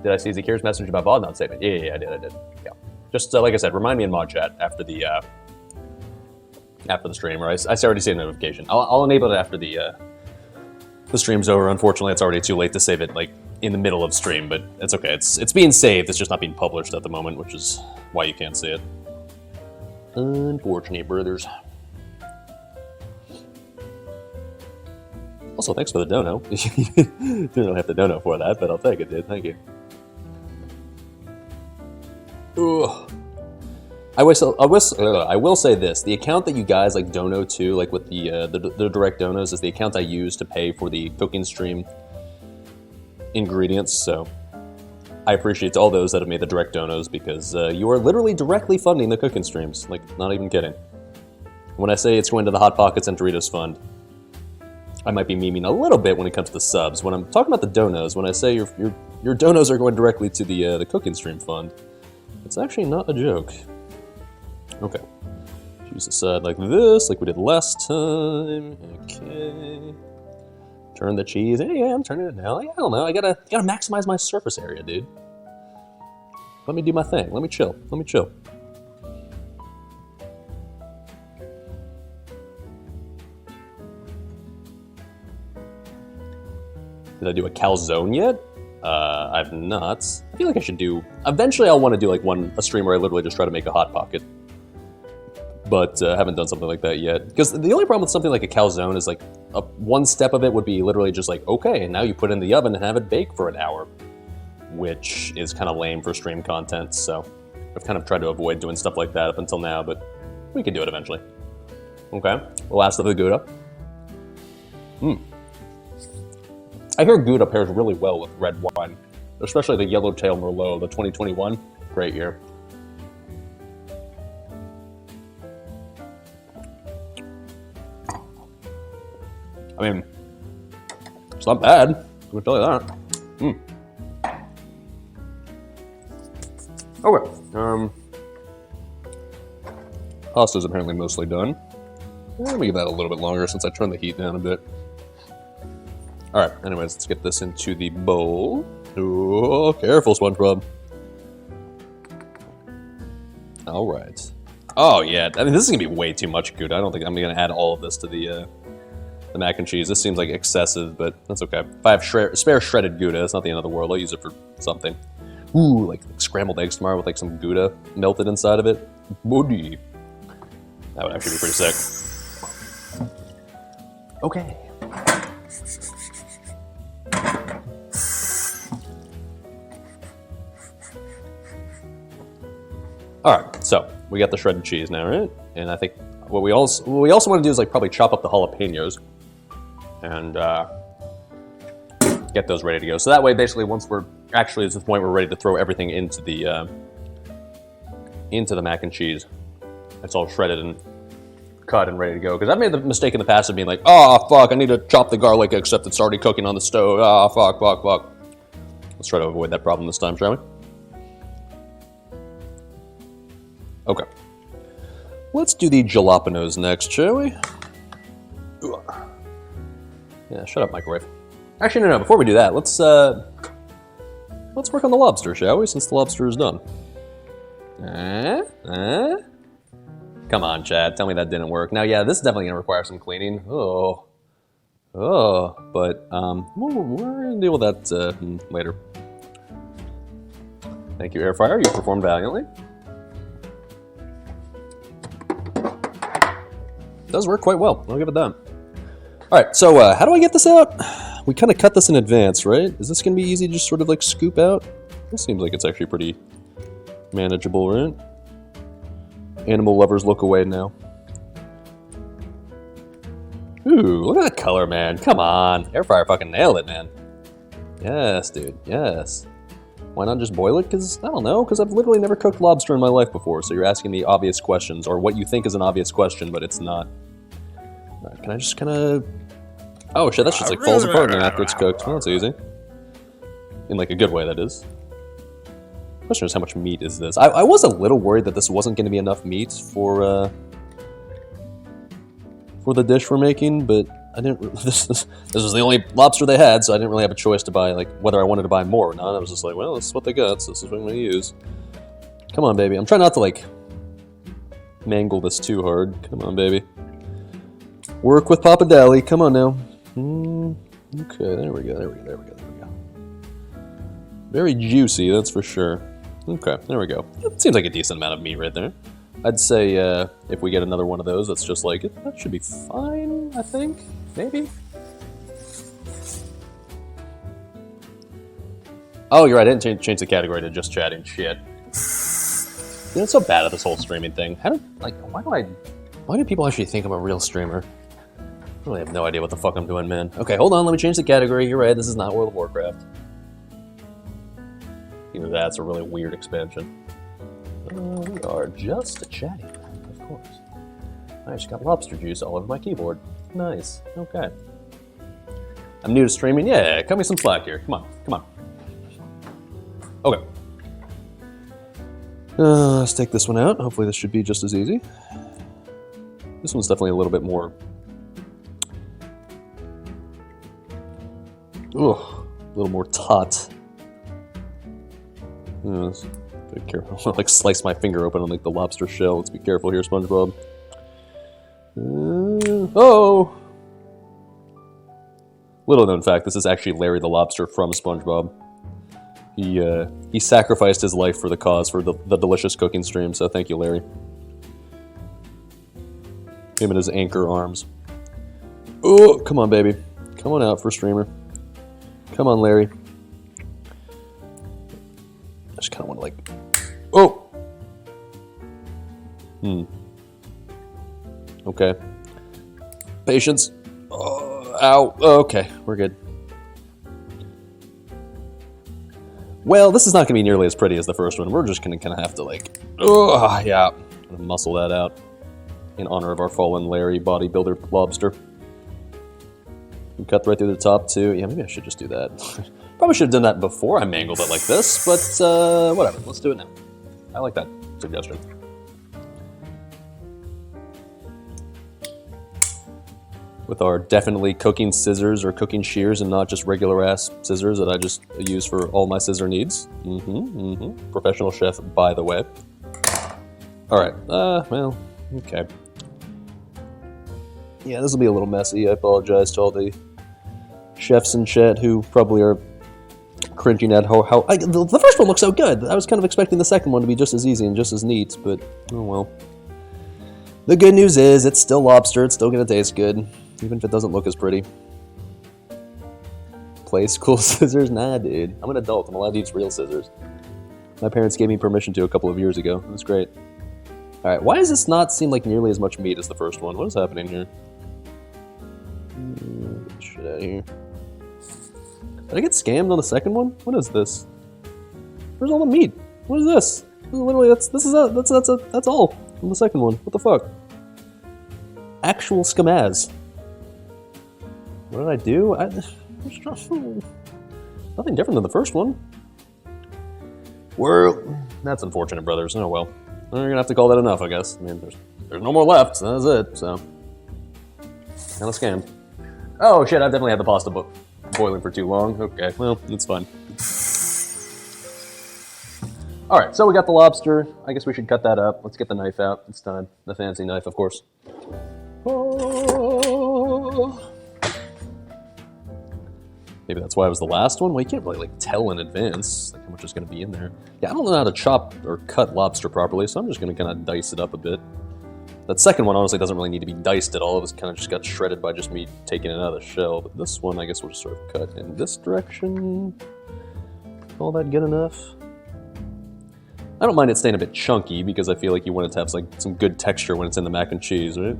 Did I see Zakir's message about VOD not saving? Yeah, I did. Yeah. Just like I said, remind me in mod chat after the stream, or I already see a notification. I'll enable it after the stream's over. Unfortunately, it's already too late to save it in the middle of stream, but it's okay. It's being saved. It's just not being published at the moment, which is why you can't see it. Unfortunate, brothers. Also, thanks for the dono. Didn't really have to dono for that, but I'll take it, dude. Thank you. Ugh. I will say this: the account that you guys like dono to, like with the direct donos, is the account I use to pay for the cooking stream ingredients. So I appreciate all those that have made the direct donos because you are literally directly funding the cooking streams. Like, not even kidding. When I say it's going to the Hot Pockets and Doritos Fund, I might be memeing a little bit when it comes to the subs. When I'm talking about the donos, when I say your donos are going directly to the cooking stream fund, it's actually not a joke. Okay. Choose a side like this, like we did last time. Okay. Turn the cheese. Yeah, I'm turning it now. I don't know. I gotta maximize my surface area, dude. Let me do my thing. Let me chill. Let me chill. Did I do a calzone yet? I've not. I feel like I should do... Eventually I'll want to do like a stream where I literally just try to make a Hot Pocket. But I haven't done something like that yet. Because the only problem with something like a calzone is like one step of it would be literally just like, okay, and now you put it in the oven and have it bake for an hour. Which is kind of lame for stream content, so I've kind of tried to avoid doing stuff like that up until now, but we can do it eventually. Okay, last of the Gouda. I hear Gouda pairs really well with red wine, especially the Yellowtail Merlot, the 2021. Great year. I mean, it's not bad. I can tell you that. Okay. Pasta's apparently mostly done. Let me give that a little bit longer since I turned the heat down a bit. Alright, anyways, let's get this into the bowl. Ooh, careful, SpongeBob. Alright. Oh, yeah. I mean, this is going to be way too much Gouda. I don't think I'm going to add all of this to the mac and cheese. This seems like excessive, but that's okay. If I have spare shredded Gouda, it's not the end of the world. I'll use it for something. Ooh, like scrambled eggs tomorrow with like some Gouda melted inside of it. Buddy. That would actually be pretty sick. Okay. Alright, so we got the shredded cheese now, right? And I think what we also want to do is like probably chop up the jalapenos and get those ready to go. So that way, basically, once we're actually at the point we're ready to throw everything into the mac and cheese, it's all shredded and cut and ready to go. Because I've made the mistake in the past of being like, oh fuck, I need to chop the garlic, except it's already cooking on the stove. Oh fuck. Let's try to avoid that problem this time, shall we? Okay. Let's do the jalapenos next, shall we? Ooh. Yeah, shut up, microwave. Actually, no. Before we do that, let's work on the lobster, shall we? Since the lobster is done. Come on, Chad. Tell me that didn't work. Now, yeah, this is definitely gonna require some cleaning. But we're gonna deal with that later. Thank you, air fryer. You performed valiantly. It does work quite well. I'll give it that. All right, so how do I get this out? We kind of cut this in advance, right? Is this going to be easy to just sort of like scoop out? This seems like it's actually pretty manageable, right? Animal lovers look away now. Ooh, look at that color, man. Come on. Air fryer fucking nailed it, man. Yes, dude. Yes. Why not just boil it? Because, I don't know, because I've literally never cooked lobster in my life before, so you're asking the obvious questions, or what you think is an obvious question, but it's not. All right, can I just kind of... Oh shit, that just like falls apart now after it's cooked. Well, that's easy. In like a good way, that is. Question is, how much meat is this? I was a little worried that this wasn't going to be enough meat for the dish we're making, but I didn't... This was the only lobster they had, so I didn't really have a choice to buy, like, whether I wanted to buy more or not. I was just like, well, this is what they got, so this is what I'm going to use. Come on, baby. I'm trying not to, like, mangle this too hard. Come on, baby. Work with Papa Dali. Come on now. Okay, there we go. Very juicy, that's for sure. Okay, there we go. It seems like a decent amount of meat right there. I'd say if we get another one of those, that's just like it. That should be fine. I think maybe. Oh, you're right. I didn't change the category to just chatting. Shit. You know, it's so bad at this whole streaming thing. Why do people actually think I'm a real streamer? I really have no idea what the fuck I'm doing, man. Okay, hold on. Let me change the category. You're right. This is not World of Warcraft. Even that's a really weird expansion. We are just chatting, of course. I just got lobster juice all over my keyboard. Nice. Okay. I'm new to streaming. Yeah, cut me some slack here. Come on. Okay. Let's take this one out. Hopefully this should be just as easy. This one's definitely a little bit more... Ugh, a little more taut. Be careful. I'll like slice my finger open on like the lobster shell. Let's be careful here, SpongeBob. Oh! Little known fact, this is actually Larry the Lobster from SpongeBob. He sacrificed his life for the cause, for the delicious cooking stream, so thank you, Larry. Him and his anchor arms. Oh, come on, baby. Come on out for streamer. Come on, Larry. I just kind of want to like... Oh! Okay. Patience. Oh, ow. Okay, we're good. Well, this is not going to be nearly as pretty as the first one. We're just going to kind of have to like... Oh, yeah. Gonna muscle that out in honor of our fallen Larry bodybuilder lobster. And cut right through the top too. Yeah, maybe I should just do that. Probably should have done that before I mangled it like this, but whatever. Let's do it now. I like that suggestion. With our definitely cooking scissors or cooking shears and not just regular ass scissors that I just use for all my scissor needs. Professional chef, by the way. All right. Well, okay. Yeah, this will be a little messy. I apologize to all the chefs in chat who probably are cringing at how the first one looks so good. I was kind of expecting the second one to be just as easy and just as neat, but oh well. The good news is it's still lobster. It's still gonna taste good, even if it doesn't look as pretty. Play school scissors? Nah, dude. I'm an adult. I'm allowed to use real scissors. My parents gave me permission to a couple of years ago. It was great. All right, why does this not seem like nearly as much meat as the first one? What is happening here? Get shit out of here. Did I get scammed on the second one? What is this? Where's all the meat? What is this? This is literally that's all from the second one. What the fuck? Actual scamaz. What did I do? Nothing different than the first one. Well, that's unfortunate, brothers. Oh well. You're gonna have to call that enough, I guess. I mean, there's no more left, so that's it, so. Kind of scammed. Oh shit, I've definitely had the pasta boiling for too long. Okay, well, it's fine. Alright, so we got the lobster. I guess we should cut that up. Let's get the knife out. It's time. The fancy knife, of course. Oh. Maybe that's why it was the last one? Well, you can't really like tell in advance like how much is going to be in there. Yeah, I don't know how to chop or cut lobster properly, so I'm just going to kind of dice it up a bit. That second one honestly doesn't really need to be diced at all. It was kind of just got shredded by just me taking it out of the shell. But this one, I guess we'll just sort of cut in this direction. All that good enough? I don't mind it staying a bit chunky because I feel like you want it to have like some good texture when it's in the mac and cheese, right?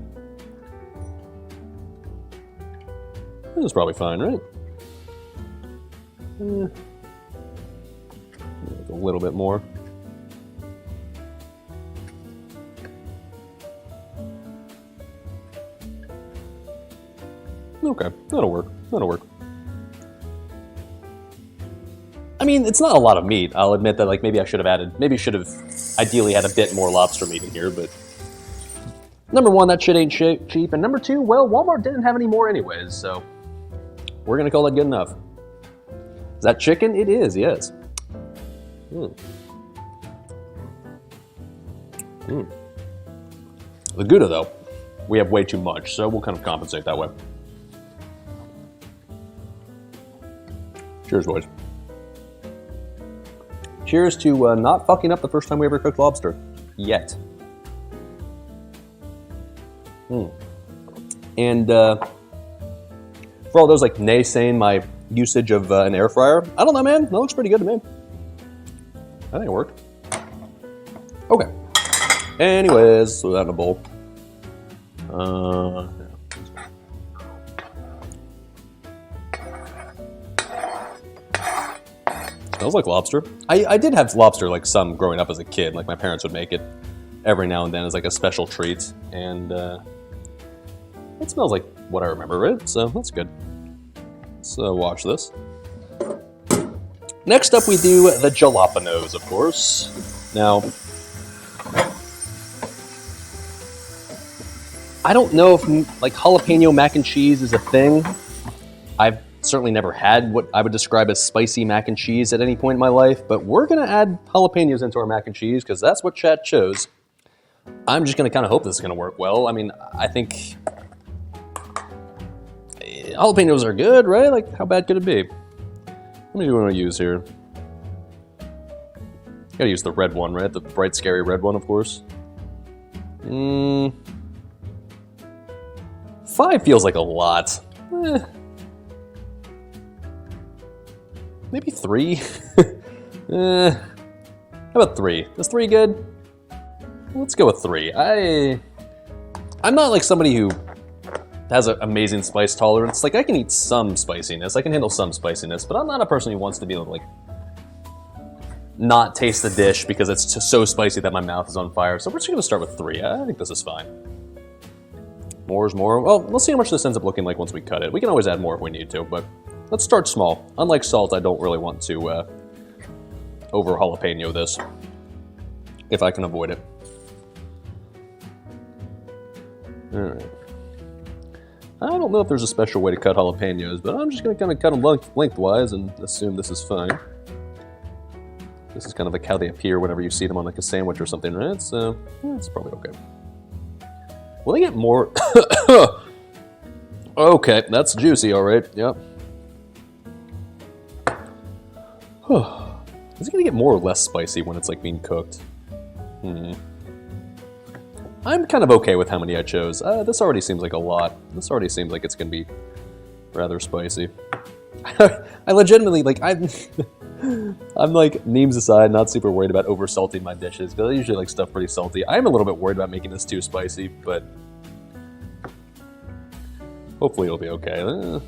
This is probably fine, right? A little bit more. Okay, that'll work. That'll work. I mean, it's not a lot of meat. I'll admit that, like, maybe should have ideally had a bit more lobster meat in here, but number one, that shit ain't cheap, and number two, well, Walmart didn't have any more anyways, so we're gonna call that good enough. Is that chicken? It is, yes. The Gouda, though, we have way too much, so we'll kind of compensate that way. Cheers, boys. Cheers to not fucking up the first time we ever cooked lobster. Yet. And for all those like naysaying my usage of an air fryer, I don't know, man. That looks pretty good to me. I think it worked. Okay. Anyways, throw that in a bowl. Yeah. Smells like lobster. I did have lobster like some growing up as a kid. Like my parents would make it every now and then as like a special treat, and it smells like what I remember, right? So that's good. Let's watch this. Next up, we do the jalapenos, of course. Now, I don't know if like jalapeno mac and cheese is a thing. I've certainly never had what I would describe as spicy mac and cheese at any point in my life, but we're gonna add jalapenos into our mac and cheese because that's what chat chose. I'm just gonna kind of hope this is gonna work well. I mean, I think jalapenos are good, right? Like, how bad could it be? How many do we want to use here? Gotta use the red one, right? The bright, scary red one, of course. 5 feels like a lot. Maybe 3? How about 3? Is 3 good? Let's go with 3. I'm not like somebody who has an amazing spice tolerance. Like, I can eat some spiciness. I can handle some spiciness, but I'm not a person who wants to be able to, like, not taste the dish because it's just so spicy that my mouth is on fire. So we're just gonna start with 3. I think this is fine. More is more. Well, let's see how much this ends up looking like once we cut it. We can always add more if we need to, but let's start small. Unlike salt, I don't really want to over jalapeno this, if I can avoid it. All right. I don't know if there's a special way to cut jalapenos, but I'm just going to kind of cut them lengthwise and assume this is fine. This is kind of like how they appear whenever you see them on like a sandwich or something, right? So, yeah, it's probably okay. Will they get more? Okay, that's juicy, all right. Yep. Is it going to get more or less spicy when it's like being cooked? I'm kind of okay with how many I chose. This already seems like a lot. This already seems like it's going to be rather spicy. I legitimately, like, I'm like, memes aside, not super worried about over-salting my dishes, because I usually like stuff pretty salty. I am a little bit worried about making this too spicy, but hopefully it'll be okay.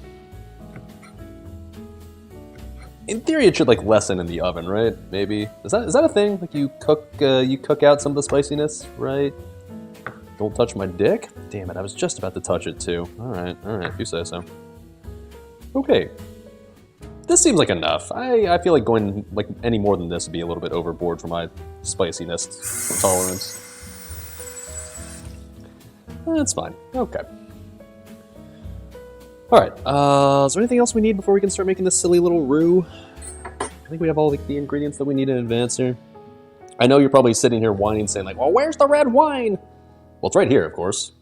In theory, it should like lessen in the oven, right? Maybe. Is that a thing? Like you cook out some of the spiciness, right? Don't touch my dick? Damn it, I was just about to touch it too. Alright, if you say so. Okay. This seems like enough. I feel like going like any more than this would be a little bit overboard for my spiciness tolerance. That's fine. Okay. Alright, is there anything else we need before we can start making this silly little roux? I think we have all like, the ingredients that we need in advance here. I know you're probably sitting here whining, saying like, well, where's the red wine? Well, it's right here, of course.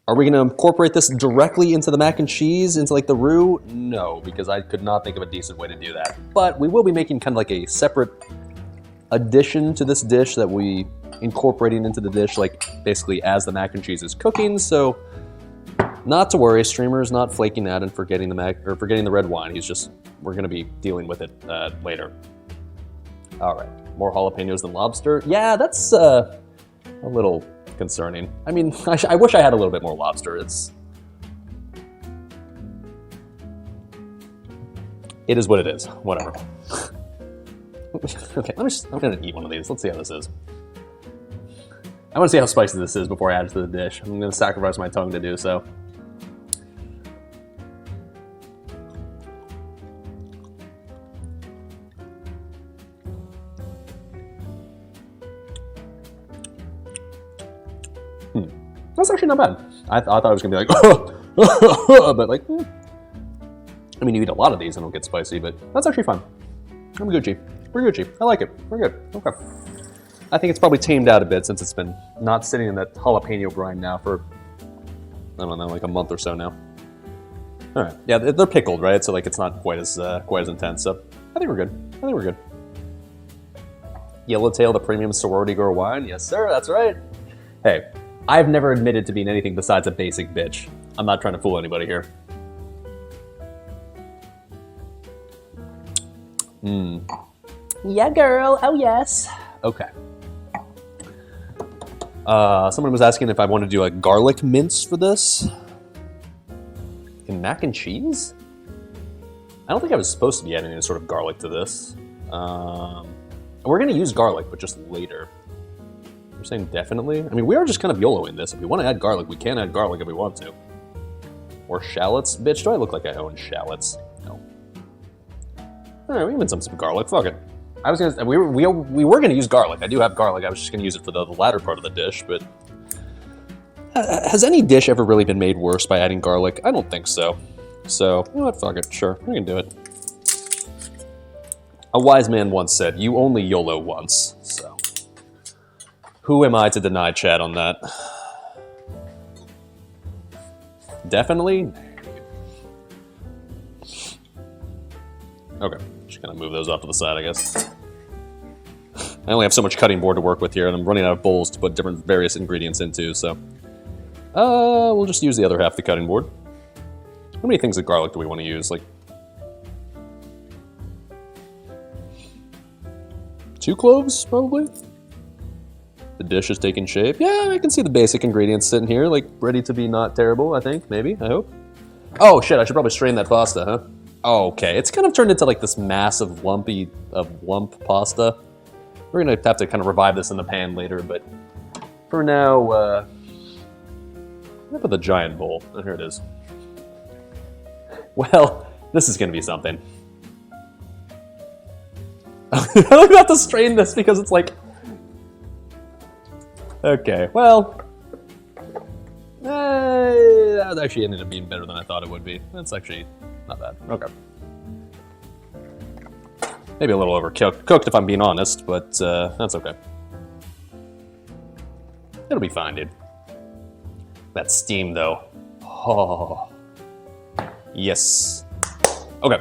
Are we going to incorporate this directly into the mac and cheese, into like the roux? No, because I could not think of a decent way to do that. But we will be making kind of like a separate addition to this dish that we incorporating into the dish, like basically as the mac and cheese is cooking. So not to worry, streamer's not flaking out and forgetting the red wine. We're going to be dealing with it later. All right, more jalapenos than lobster. Yeah, that's a little concerning. I mean, I wish I had a little bit more lobster. It is what it is. Whatever. Okay, I'm gonna eat one of these. Let's see how this is. I want to see how spicy this is before I add it to the dish. I'm gonna sacrifice my tongue to do so. That's actually not bad. I thought I was gonna be like, but like, I mean, you eat a lot of these and it'll get spicy, but that's actually fun. I'm Gucci. We're Gucci. I like it. We're good. Okay. I think it's probably tamed out a bit since it's been not sitting in that jalapeno brine now for, I don't know, like a month or so now. All right. Yeah, they're pickled, right? So like, it's not quite as intense. So I think we're good. Yellowtail, the premium sorority girl wine. Yes, sir. That's right. Hey. I've never admitted to being anything besides a basic bitch. I'm not trying to fool anybody here. Yeah, girl. Oh, yes. Okay. Someone was asking if I want to do a garlic mince for this. And mac and cheese? I don't think I was supposed to be adding any sort of garlic to this. We're going to use garlic, but just later. You're saying definitely? I mean, we are just kind of YOLOing this. If we want to add garlic, we can add garlic if we want to. Or shallots? Bitch, do I look like I own shallots? No. Alright, we can mince some garlic. Fuck it. I was gonna. We were gonna use garlic. I do have garlic. I was just gonna use it for the latter part of the dish. But has any dish ever really been made worse by adding garlic? I don't think so. So, you know what? Fuck it. Sure, we can do it. A wise man once said, "You only YOLO once." So, who am I to deny Chad on that? Definitely. Okay, just gonna move those off to the side, I guess. I only have so much cutting board to work with here, and I'm running out of bowls to put different various ingredients into, so... we'll just use the other half of the cutting board. How many things of garlic do we want to use? Like... 2 cloves, probably? The dish is taking shape. Yeah, I can see the basic ingredients sitting here, like, ready to be not terrible, I think, maybe, I hope. Oh, shit, I should probably strain that pasta, huh? Oh, okay, it's kind of turned into, like, this massive lump pasta. We're gonna have to kind of revive this in the pan later, but for now, I'm gonna put the giant bowl. Oh, here it is. Well, this is gonna be something. I'm about to strain this because it's like... Okay, well... that actually ended up being better than I thought it would be. That's actually not bad. Okay. Maybe a little overcooked if I'm being honest, but that's okay. It'll be fine, dude. That steam, though. Oh. Yes. Okay.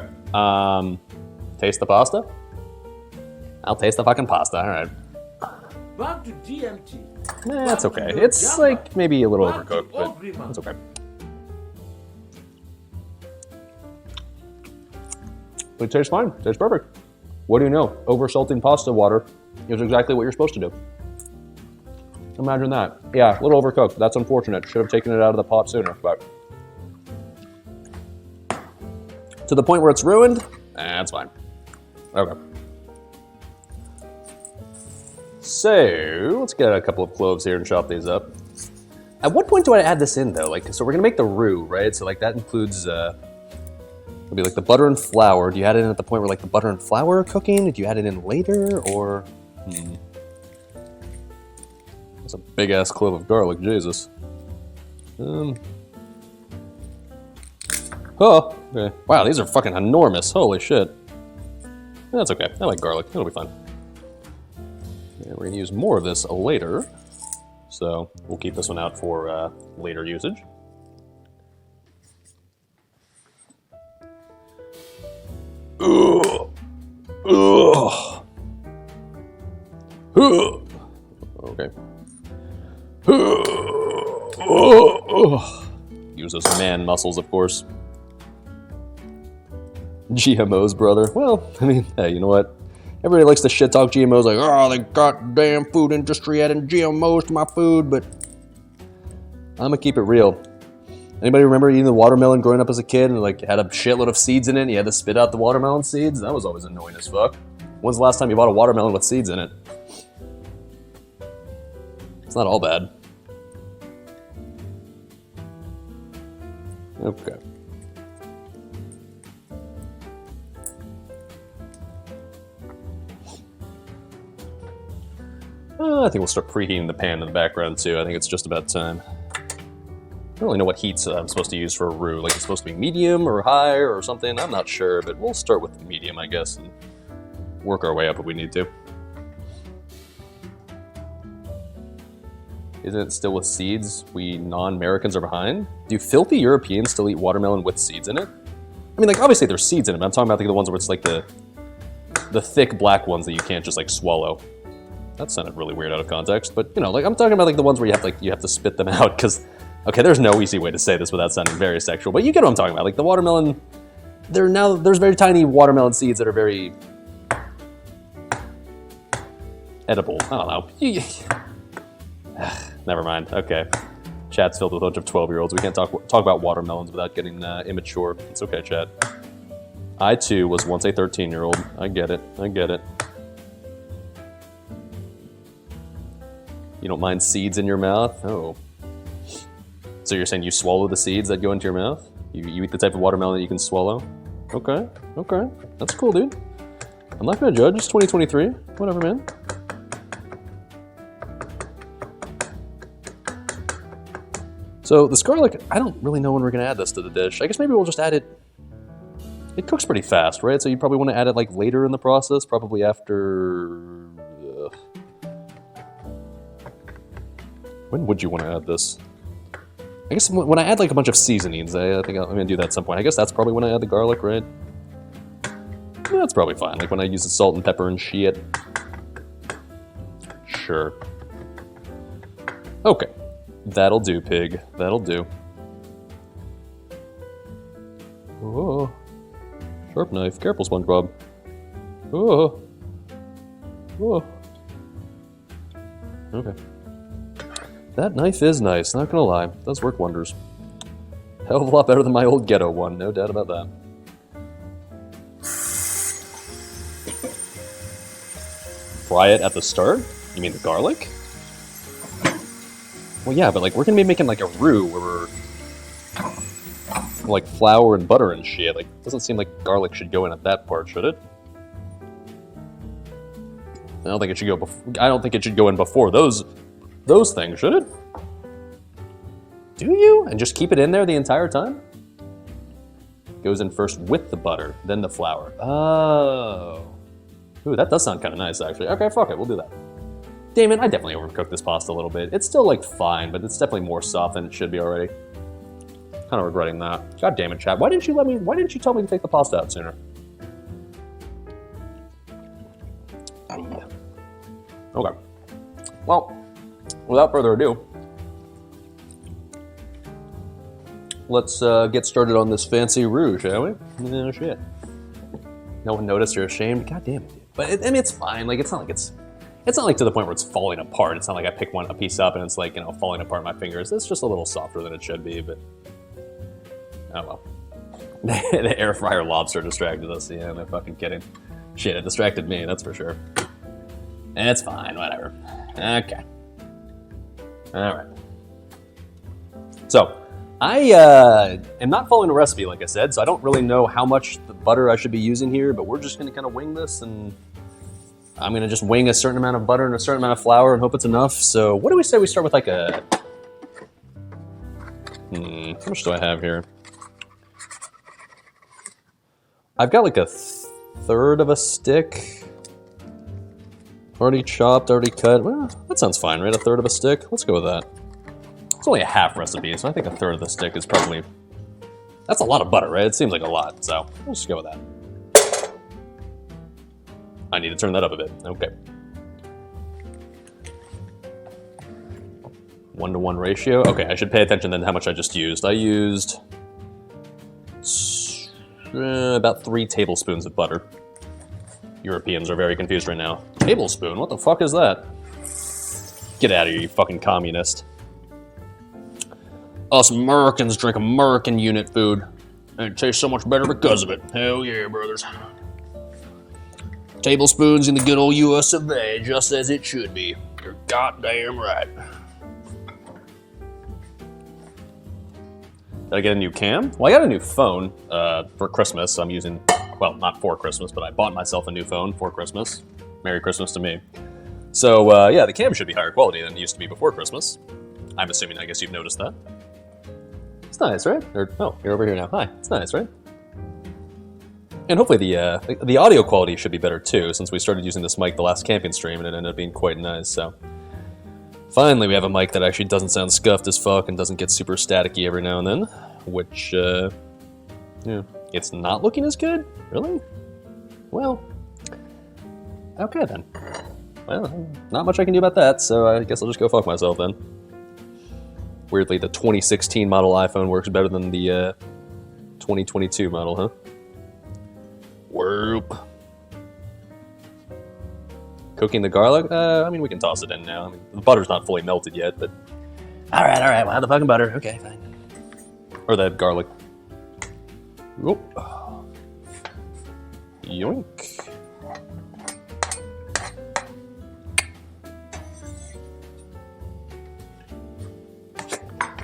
Taste the pasta? I'll taste the fucking pasta, alright. Back to DMT. That's okay. It's like maybe a little overcooked, but it's okay. It tastes fine. It tastes perfect. What do you know? Over-salting pasta water is exactly what you're supposed to do. Imagine that. Yeah, a little overcooked. That's unfortunate. Should have taken it out of the pot sooner, but... To the point where it's ruined? That's fine. Okay. So, let's get a couple of cloves here and chop these up. At what point do I add this in, though? Like, so we're gonna make the roux, right? So, like, that includes, it'll be like the butter and flour. Do you add it in at the point where, like, the butter and flour are cooking? Do you add it in later, or... That's a big-ass clove of garlic, Jesus. Oh, okay. Wow, these are fucking enormous. Holy shit. That's okay. I like garlic. It'll be fine. And we're gonna use more of this later. So we'll keep this one out for later usage. Ugh. Ugh. Ugh. Okay. Use those man muscles, of course. GMOs, brother. Well, I mean, hey, you know what? Everybody likes to shit talk GMOs, like, oh, the goddamn food industry adding GMOs to my food, but I'm gonna keep it real. Anybody remember eating the watermelon growing up as a kid and like had a shitload of seeds in it and you had to spit out the watermelon seeds? That was always annoying as fuck. When's the last time you bought a watermelon with seeds in it? It's not all bad. Okay. I think we'll start preheating the pan in the background too. I think it's just about time. I don't really know what heats I'm supposed to use for a roux. Like, it's supposed to be medium or high or something. I'm not sure, but we'll start with medium, I guess, and work our way up if we need to. Isn't it still with seeds? We non-Americans are behind? Do filthy Europeans still eat watermelon with seeds in it? I mean, like, obviously there's seeds in it, but I'm talking about like, the ones where it's like the thick black ones that you can't just like swallow. That sounded really weird out of context, but you know, like I'm talking about like the ones where you have to spit them out because, okay, there's no easy way to say this without sounding very sexual, but you get what I'm talking about. Like the watermelon, there's very tiny watermelon seeds that are very edible. I don't know. Never mind. Okay, chat's filled with a bunch of 12-year-olds. We can't talk about watermelons without getting immature. It's okay, chat. I too was once a 13-year-old. I get it. I get it. You don't mind seeds in your mouth? Oh. So you're saying you swallow the seeds that go into your mouth? You eat the type of watermelon that you can swallow? Okay, okay. That's cool, dude. I'm not gonna judge. It's 2023. Whatever, man. So this garlic, I don't really know when we're gonna add this to the dish. I guess maybe we'll just add it. It cooks pretty fast, right? So you probably want to add it like later in the process, probably after. When would you want to add this? I guess when I add like a bunch of seasonings, I think I'm gonna do that at some point. I guess that's probably when I add the garlic, right? Yeah, that's probably fine. Like when I use the salt and pepper and shit. Sure. Okay. That'll do, pig. That'll do. Oh. Sharp knife. Careful, SpongeBob. Oh. Oh. Okay. That knife is nice, not gonna lie. It does work wonders. Hell of a lot better than my old ghetto one, no doubt about that. Fry it at the start? You mean the garlic? Well, yeah, but like we're gonna be making like a roux where we're like flour and butter and shit. Like, doesn't seem like garlic should go in at that part, should it? I don't think it should go. I don't think it should go in before those things, should it? Do you? And just keep it in there the entire time? Goes in first with the butter, then the flour. Oh. Ooh, that does sound kind of nice, actually. Okay, fuck it, we'll do that. Damn it, I definitely overcooked this pasta a little bit. It's still, like, fine, but it's definitely more soft than it should be already. Kind of regretting that. God damn it, chat. Why didn't you tell me to take the pasta out sooner? Okay. Well, without further ado, let's get started on this fancy roux, shall we? No shit. No one noticed you're ashamed? God damn it, dude. But I mean, it's fine. Like, it's not like to the point where it's falling apart. It's not like I pick a piece up and it's like, you know, falling apart in my fingers. It's just a little softer than it should be, but oh well. The air fryer lobster distracted us. Yeah, no fucking kidding. Shit, it distracted me, that's for sure. It's fine, whatever. Okay. Alright. So, I am not following a recipe, like I said, so I don't really know how much the butter I should be using here, but we're just going to kind of wing this, and I'm going to just wing a certain amount of butter and a certain amount of flour and hope it's enough. So what do we say we start with like a... how much do I have here? I've got like a third of a stick. Already chopped, already cut. Well, that sounds fine, right? A third of a stick? Let's go with that. It's only a half recipe, so I think a third of the stick is probably... That's a lot of butter, right? It seems like a lot, so let's just go with that. I need to turn that up a bit. Okay. 1-to-1 ratio. Okay, I should pay attention then to how much I just used. I used about 3 tablespoons of butter. Europeans are very confused right now. Tablespoon? What the fuck is that? Get out of here, you fucking communist. Us Americans drink American unit food, and it tastes so much better because of it. Hell yeah, brothers. Tablespoons in the good old US of A, just as it should be. You're goddamn right. Did I get a new cam? Well, I got a new phone for Christmas. I'm using, well, not for Christmas, but I bought myself a new phone for Christmas. Merry Christmas to me. So, yeah, the cam should be higher quality than it used to be before Christmas. I'm assuming, I guess you've noticed that. It's nice, right? Or, oh, you're over here now. Hi, it's nice, right? And hopefully the audio quality should be better too, since we started using this mic the last camping stream and it ended up being quite nice, so. Finally, we have a mic that actually doesn't sound scuffed as fuck and doesn't get super staticky every now and then, which, yeah, it's not looking as good? Really? Well, okay then. Well, not much I can do about that, so I guess I'll just go fuck myself then. Weirdly, the 2016 model iPhone works better than the 2022 model, huh? Whoop. Cooking the garlic? I mean, we can toss it in now. I mean, the butter's not fully melted yet, but... Alright, we'll have the fucking butter. Okay, fine. Or the garlic. Whoop. Yoink.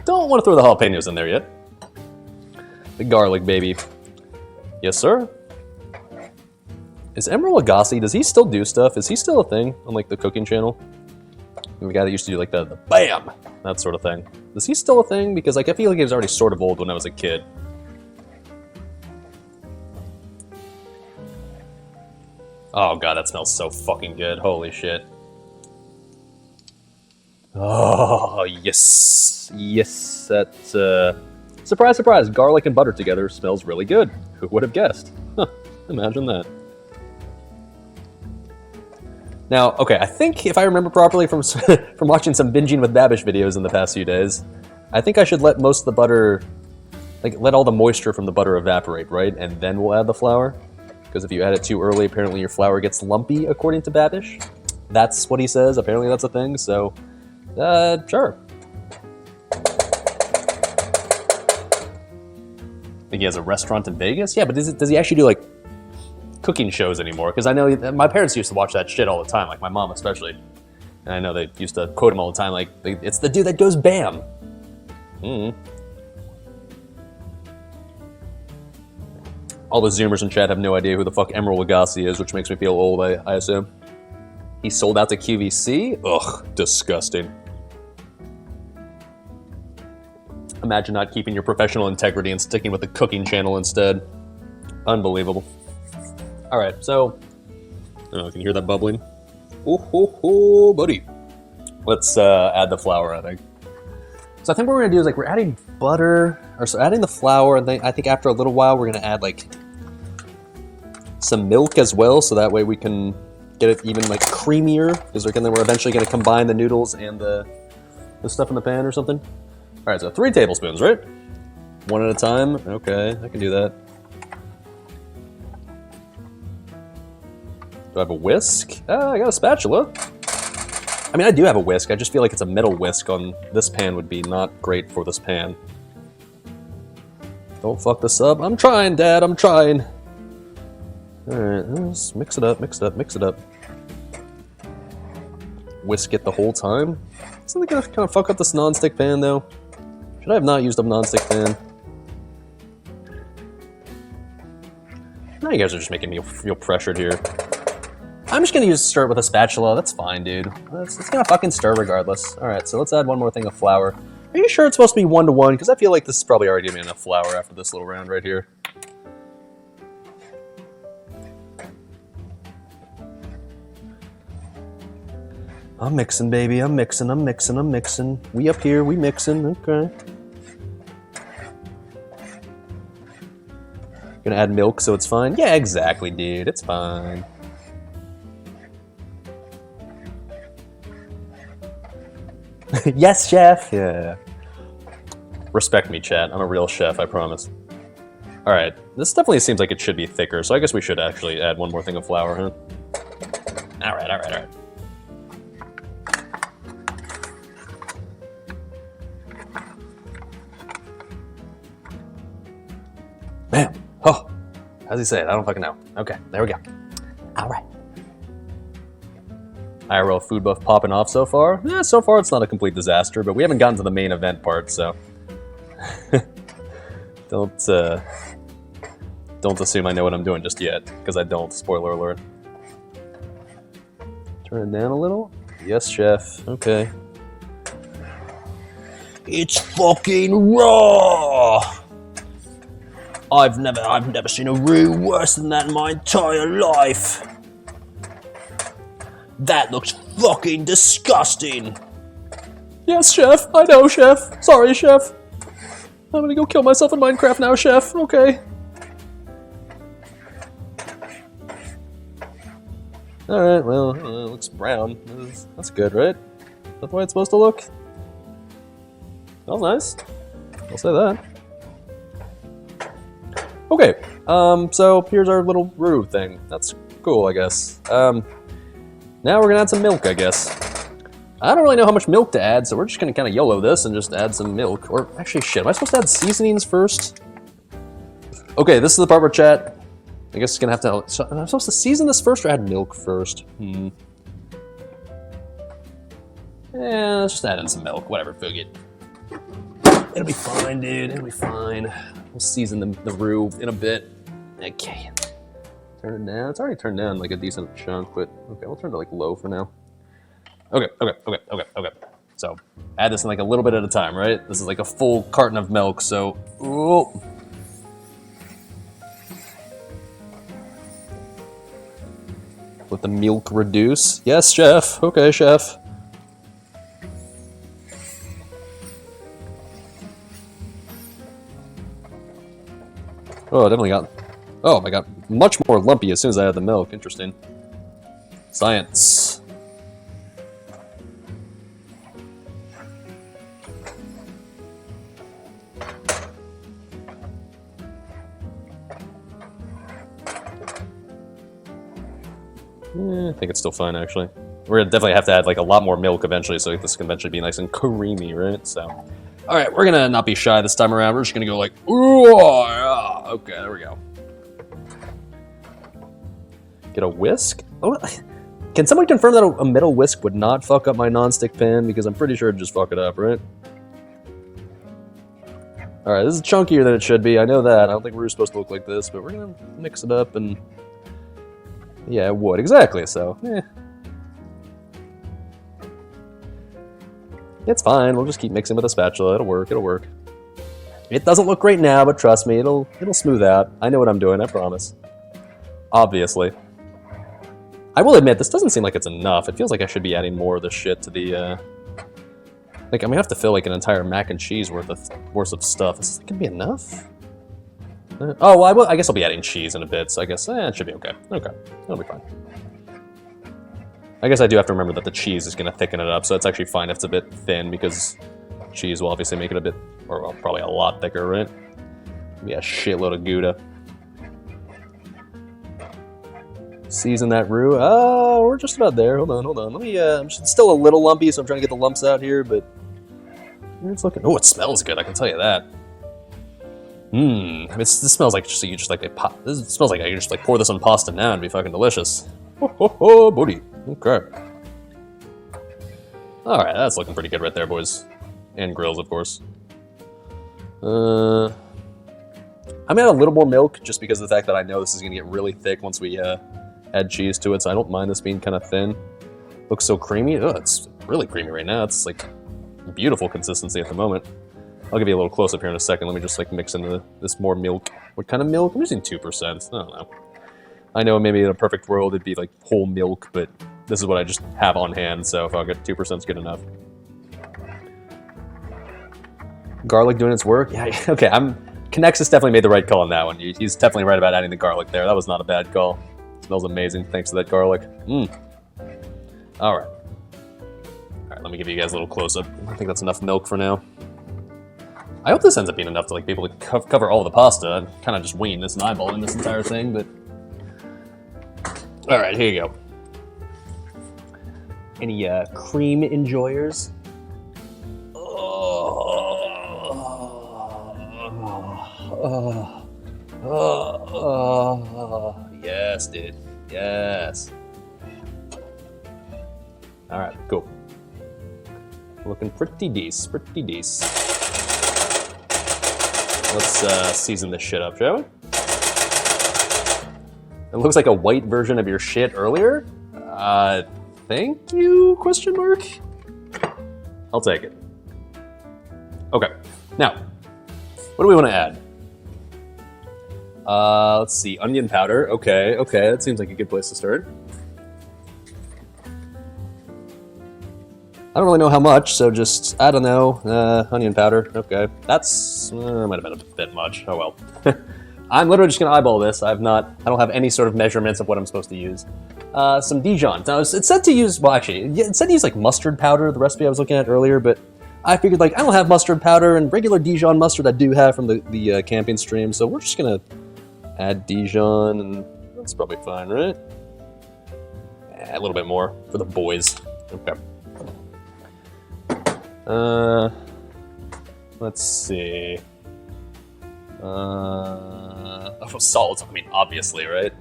Don't want to throw the jalapenos in there yet. The garlic, baby. Yes, sir? Is Emerald Lagasse, does he still do stuff? Is he still a thing on, like, the cooking channel? The guy that used to do, like, the BAM! That sort of thing. Is he still a thing? Because, like, I feel like he was already sort of old when I was a kid. Oh, God, that smells so fucking good. Holy shit. Oh, yes. Yes, that's, surprise, surprise, garlic and butter together smells really good. Who would have guessed? Huh, imagine that. Now, okay, I think if I remember properly from from watching some binging with Babish videos in the past few days, I think I should let most of the butter, like, let all the moisture from the butter evaporate, right? And then we'll add the flour. Because if you add it too early, apparently your flour gets lumpy, according to Babish. That's what he says. Apparently that's a thing, so... sure. I think he has a restaurant in Vegas? Yeah, but does he actually do, like, cooking shows anymore? Because I know my parents used to watch that shit all the time, like my mom especially. And I know they used to quote him all the time, like, it's the dude that goes BAM! All the Zoomers in chat have no idea who the fuck Emerald Lagasse is, which makes me feel old, I assume. He sold out to QVC? Ugh, disgusting. Imagine not keeping your professional integrity and sticking with the cooking channel instead. Unbelievable. Alright, so... Oh, can you hear that bubbling? Oh, ho, ho, buddy. Let's add the flour, I think. So I think what we're gonna do is, like, we're adding butter, or so adding the flour, and then I think after a little while we're gonna add, like, some milk as well, so that way we can get it even, like, creamier, because we're eventually gonna combine the noodles and the stuff in the pan or something. Alright, so 3 tablespoons, right? One at a time? Okay, I can do that. Do I have a whisk? I got a spatula. I mean, I do have a whisk. I just feel like it's a metal whisk on this pan would be not great for this pan. Don't fuck this up. I'm trying, Dad. I'm trying. Alright, let's mix it up, mix it up, mix it up. Whisk it the whole time. Isn't it gonna kind of fuck up this non-stick pan, though? Should I have not used a non-stick pan? Now you guys are just making me feel pressured here. I'm just gonna stir it with a spatula. That's fine, dude. It's gonna fucking stir regardless. Alright, so let's add one more thing of flour. Are you sure it's supposed to be 1-to-1? Because I feel like this is probably already gonna be enough flour after this little round right here. I'm mixing, baby. I'm mixing, I'm mixing, I'm mixing. We up here, we mixing. Okay. Gonna add milk so it's fine? Yeah, exactly, dude. It's fine. Yes, chef. Yeah. Respect me, chat. I'm a real chef, I promise. Alright, this definitely seems like it should be thicker, so I guess we should actually add one more thing of flour, huh? Alright, alright, alright. Bam! Oh! How's he say it? I don't fucking know. Okay, there we go. Alright. IRL food buff popping off so far? Yeah, so far it's not a complete disaster, but we haven't gotten to the main event part, so... Don't assume I know what I'm doing just yet, because I don't, spoiler alert. Turn it down a little? Yes, chef. Okay. It's fucking raw! I've never seen a roux worse than that in my entire life! That looks fucking disgusting! Yes, chef. I know, chef. Sorry, chef. I'm gonna go kill myself in Minecraft now, chef. Okay. Alright, well, it looks brown. That's good, right? Is that the way it's supposed to look? Smells nice. I'll say that. Okay, so here's our little roux thing. That's cool, I guess. Now we're gonna add some milk, I guess. I don't really know how much milk to add, so we're just gonna kind of YOLO this and just add some milk. Or actually, shit, am I supposed to add seasonings first? Okay, this is the part where chat. I guess it's gonna have to. So, am I supposed to season this first or add milk first? Yeah, let's just add in some milk. Whatever, fuck it. It'll be fine, dude. It'll be fine. We'll season the roux in a bit. Okay. Turn it down. It's already turned down like a decent chunk, but okay, we'll turn it like low for now. Okay. So add this in like a little bit at a time, right? This is like a full carton of milk, so ooh. Let the milk reduce. Yes, chef. Okay, chef. Oh, it definitely got. Oh my god, much more lumpy as soon as I add the milk. Interesting. Science. I think it's still fine, actually. We're gonna definitely have to add like a lot more milk eventually, so this can eventually be nice and creamy, right? So, all right, we're gonna not be shy this time around. We're just gonna go like, ooh, yeah. Okay, there we go. Get a whisk? Oh, can someone confirm that a metal whisk would not fuck up my non-stick pan? Because I'm pretty sure it'd just fuck it up, right? All right, this is chunkier than it should be. I know that. I don't think roux's supposed to look like this, but we're gonna mix it up and. Yeah, it would, exactly, so, It's fine, we'll just keep mixing with a spatula, it'll work. It doesn't look great now, but trust me, it'll smooth out. I know what I'm doing, I promise. Obviously. I will admit, this doesn't seem like it's enough. It feels like I should be adding more of this shit to the, Like, I'm gonna have to fill, like, an entire mac and cheese worth of stuff. Is this gonna be enough? Oh, well, I guess I'll be adding cheese in a bit, so I guess it should be okay. Okay, it'll be fine. I guess I do have to remember that the cheese is going to thicken it up, so it's actually fine if it's a bit thin, because cheese will obviously make it a bit, or well, probably a lot thicker, right? Maybe a shitload of Gouda. Season that roux. Oh, we're just about there. Hold on. Let me, it's still a little lumpy, so I'm trying to get the lumps out here, but it's looking, oh, it smells good, I can tell you that. This smells like just like this smells like I just like pour this on pasta now and be fucking delicious. Oh, booty. Okay. All right, that's looking pretty good right there, boys, and grills, of course. I'm gonna add a little more milk just because of the fact that I know this is gonna get really thick once we add cheese to it, so I don't mind this being kind of thin. Looks so creamy. Oh, it's really creamy right now. It's like beautiful consistency at the moment. I'll give you a little close-up here in a second. Let me just like mix into this more milk. What kind of milk? I'm using 2%. I don't know. I know maybe in a perfect world it'd be like whole milk, but this is what I just have on hand, so if I'll get 2% is good enough. Garlic doing its work? Yeah, okay, Connexus definitely made the right call on that one. He's definitely right about adding the garlic there. That was not a bad call. It smells amazing thanks to that garlic. Alright. Alright, let me give you guys a little close-up. I think that's enough milk for now. I hope this ends up being enough to like be able to cover all the pasta. I'm kind of just winging this and eyeballing this entire thing, but... Alright, here you go. Any cream enjoyers? Yes, dude. Yes. Alright, cool. Looking pretty decent, Let's season this shit up, shall we? It looks like a white version of your shit earlier. Thank you, question mark? I'll take it. Okay, now, what do we want to add? Let's see, onion powder. Okay, that seems like a good place to start. I don't really know how much, so just, I don't know, onion powder. Okay, that's, might have been a bit much. Oh well. I'm literally just gonna eyeball this. I don't have any sort of measurements of what I'm supposed to use. Some Dijon. Now, it said to use, well, actually, it said to use like mustard powder, the recipe I was looking at earlier, but I figured like I don't have mustard powder, and regular Dijon mustard I do have from the camping stream, so we're just gonna add Dijon, and that's probably fine, right? A little bit more for the boys. Okay. Let's see. Salt. I mean, obviously, right?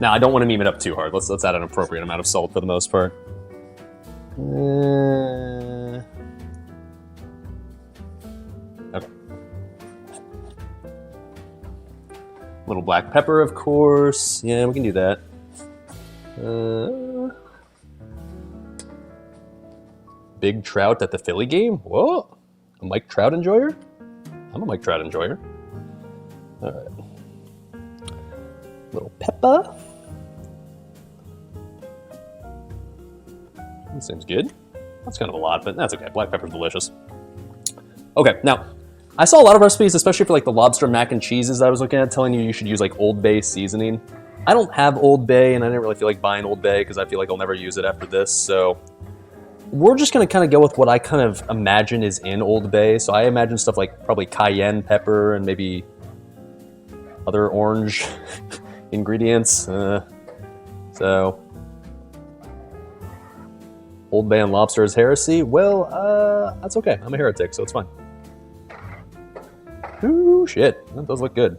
Now, I don't want to meme it up too hard. Let's add an appropriate amount of salt for the most part. Okay. Little black pepper, of course. Yeah, we can do that. Big Trout at the Philly game? Whoa! A Mike Trout enjoyer? I'm a Mike Trout enjoyer. Alright. Little pepper. That seems good. That's kind of a lot, but that's okay. Black pepper's delicious. Okay, now, I saw a lot of recipes, especially for like the lobster mac and cheeses that I was looking at, telling you should use like Old Bay seasoning. I don't have Old Bay, and I didn't really feel like buying Old Bay because I feel like I'll never use it after this, so we're just going to kind of go with what I kind of imagine is in Old Bay. So I imagine stuff like probably cayenne pepper and maybe other orange ingredients. So Old Bay and lobster is heresy? Well, that's okay. I'm a heretic, so it's fine. Ooh, shit. That does look good.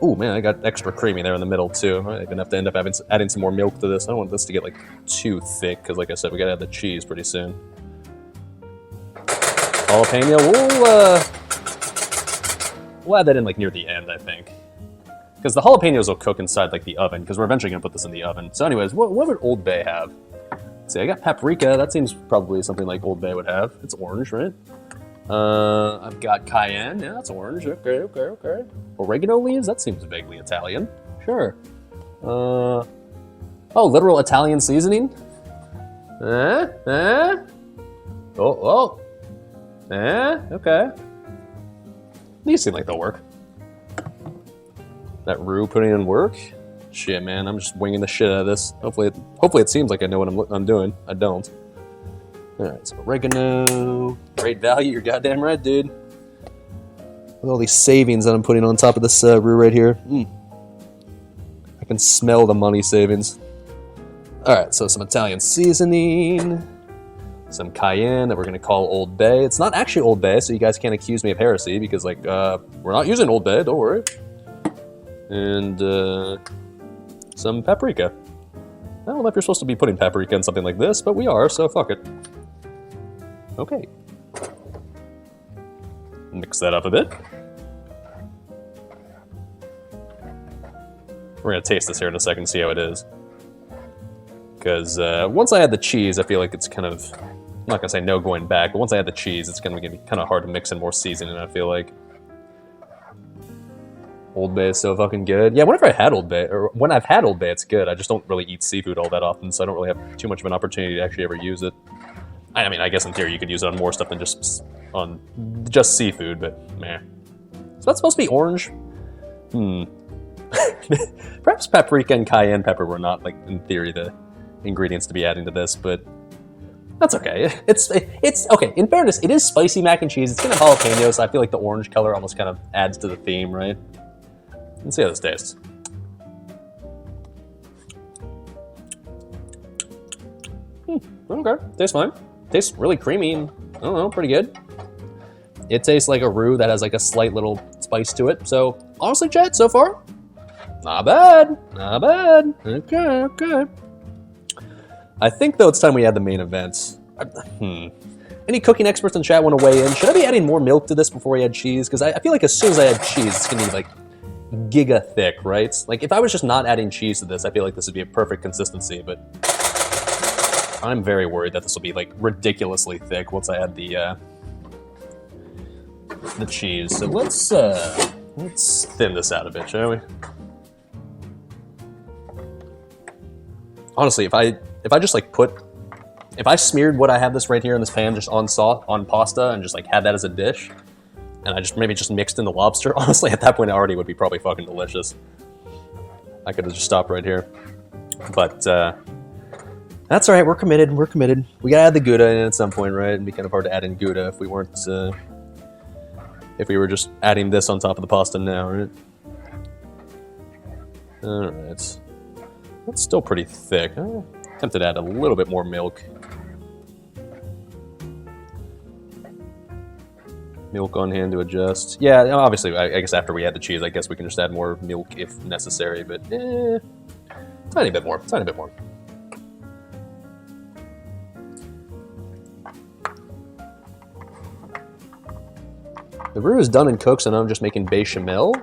Ooh, man, I got extra creamy there in the middle, too. I'm gonna have to end up adding some more milk to this. I don't want this to get, like, too thick, because, like I said, we gotta add the cheese pretty soon. Jalapeno, we'll add that in, like, near the end, I think. Because the jalapenos will cook inside, like, the oven, because we're eventually gonna put this in the oven. So anyways, what would Old Bay have? Let's see, I got paprika. That seems probably something like Old Bay would have. It's orange, right? I've got cayenne. Yeah, that's orange. Okay. Oregano leaves? That seems vaguely Italian. Sure. Oh, literal Italian seasoning? Okay. These seem like they'll work. That roux putting in work? Shit, man, I'm just winging the shit out of this. Hopefully it seems like I know what I'm doing. I don't. Alright, so oregano. Great value, you're goddamn right, dude. With all these savings that I'm putting on top of this roux right here. I can smell the money savings. Alright, so some Italian seasoning. Some cayenne that we're going to call Old Bay. It's not actually Old Bay, so you guys can't accuse me of heresy, because, like, we're not using Old Bay, don't worry. And, some paprika. I don't know if you're supposed to be putting paprika in something like this, but we are, so fuck it. Okay. Mix that up a bit. We're going to taste this here in a second, see how it is. Because once I add the cheese, I feel like it's kind of, I'm not going to say no going back, but once I add the cheese, it's going to be kind of hard to mix in more seasoning, I feel like. Old Bay is so fucking good. Yeah, whenever I had Old Bay, or when I've had Old Bay, it's good. I just don't really eat seafood all that often, so I don't really have too much of an opportunity to actually ever use it. I mean, I guess in theory you could use it on more stuff than just seafood, but meh. So that's supposed to be orange? Perhaps paprika and cayenne pepper were not, like, in theory, the ingredients to be adding to this, but that's okay. It's okay. In fairness, it is spicy mac and cheese. It's gonna have jalapenos, so I feel like the orange color almost kind of adds to the theme, right? Let's see how this tastes. Okay, tastes fine. Tastes really creamy and, I don't know, pretty good. It tastes like a roux that has like a slight little spice to it. So, honestly, chat, so far, not bad. Not bad. Okay. I think, though, it's time we add the main event. Any cooking experts in chat want to weigh in? Should I be adding more milk to this before we add cheese? Because I feel like as soon as I add cheese, it's going to be, like, giga thick, right? Like, if I was just not adding cheese to this, I feel like this would be a perfect consistency, but I'm very worried that this will be, like, ridiculously thick once I add the cheese. So let's thin this out a bit, shall we? Honestly, if I just, like, if I smeared what I have this right here in this pan just on pasta and just, like, had that as a dish, and I just maybe just mixed in the lobster. Honestly, at that point, it already would be probably fucking delicious. I could have just stopped right here. But that's all right. We're committed. We're committed. We gotta add the Gouda in at some point, right? It'd be kind of hard to add in Gouda if we weren't, if we were just adding this on top of the pasta now, right? All right. That's still pretty thick. I'm tempted to add a little bit more milk. Milk on hand to adjust. Yeah, obviously, I guess after we add the cheese, I guess we can just add more milk if necessary, but tiny bit more, tiny bit more. The roux is done and cooked, so now I'm just making bechamel.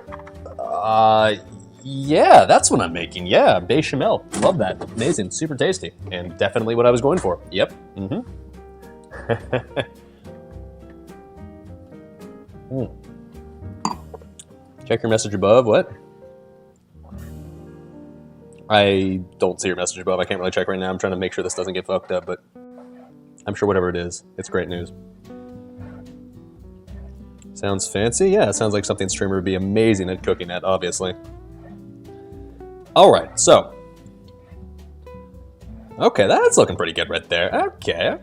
Yeah, that's what I'm making. Yeah, bechamel. Love that. Amazing. Super tasty. And definitely what I was going for. Yep. Check your message above. What? I don't see your message above. I can't really check right now. I'm trying to make sure this doesn't get fucked up, but I'm sure whatever it is, it's great news. Sounds fancy? Yeah, it sounds like something streamer would be amazing at cooking at, obviously. Alright, so. Okay, that's looking pretty good right there. Okay.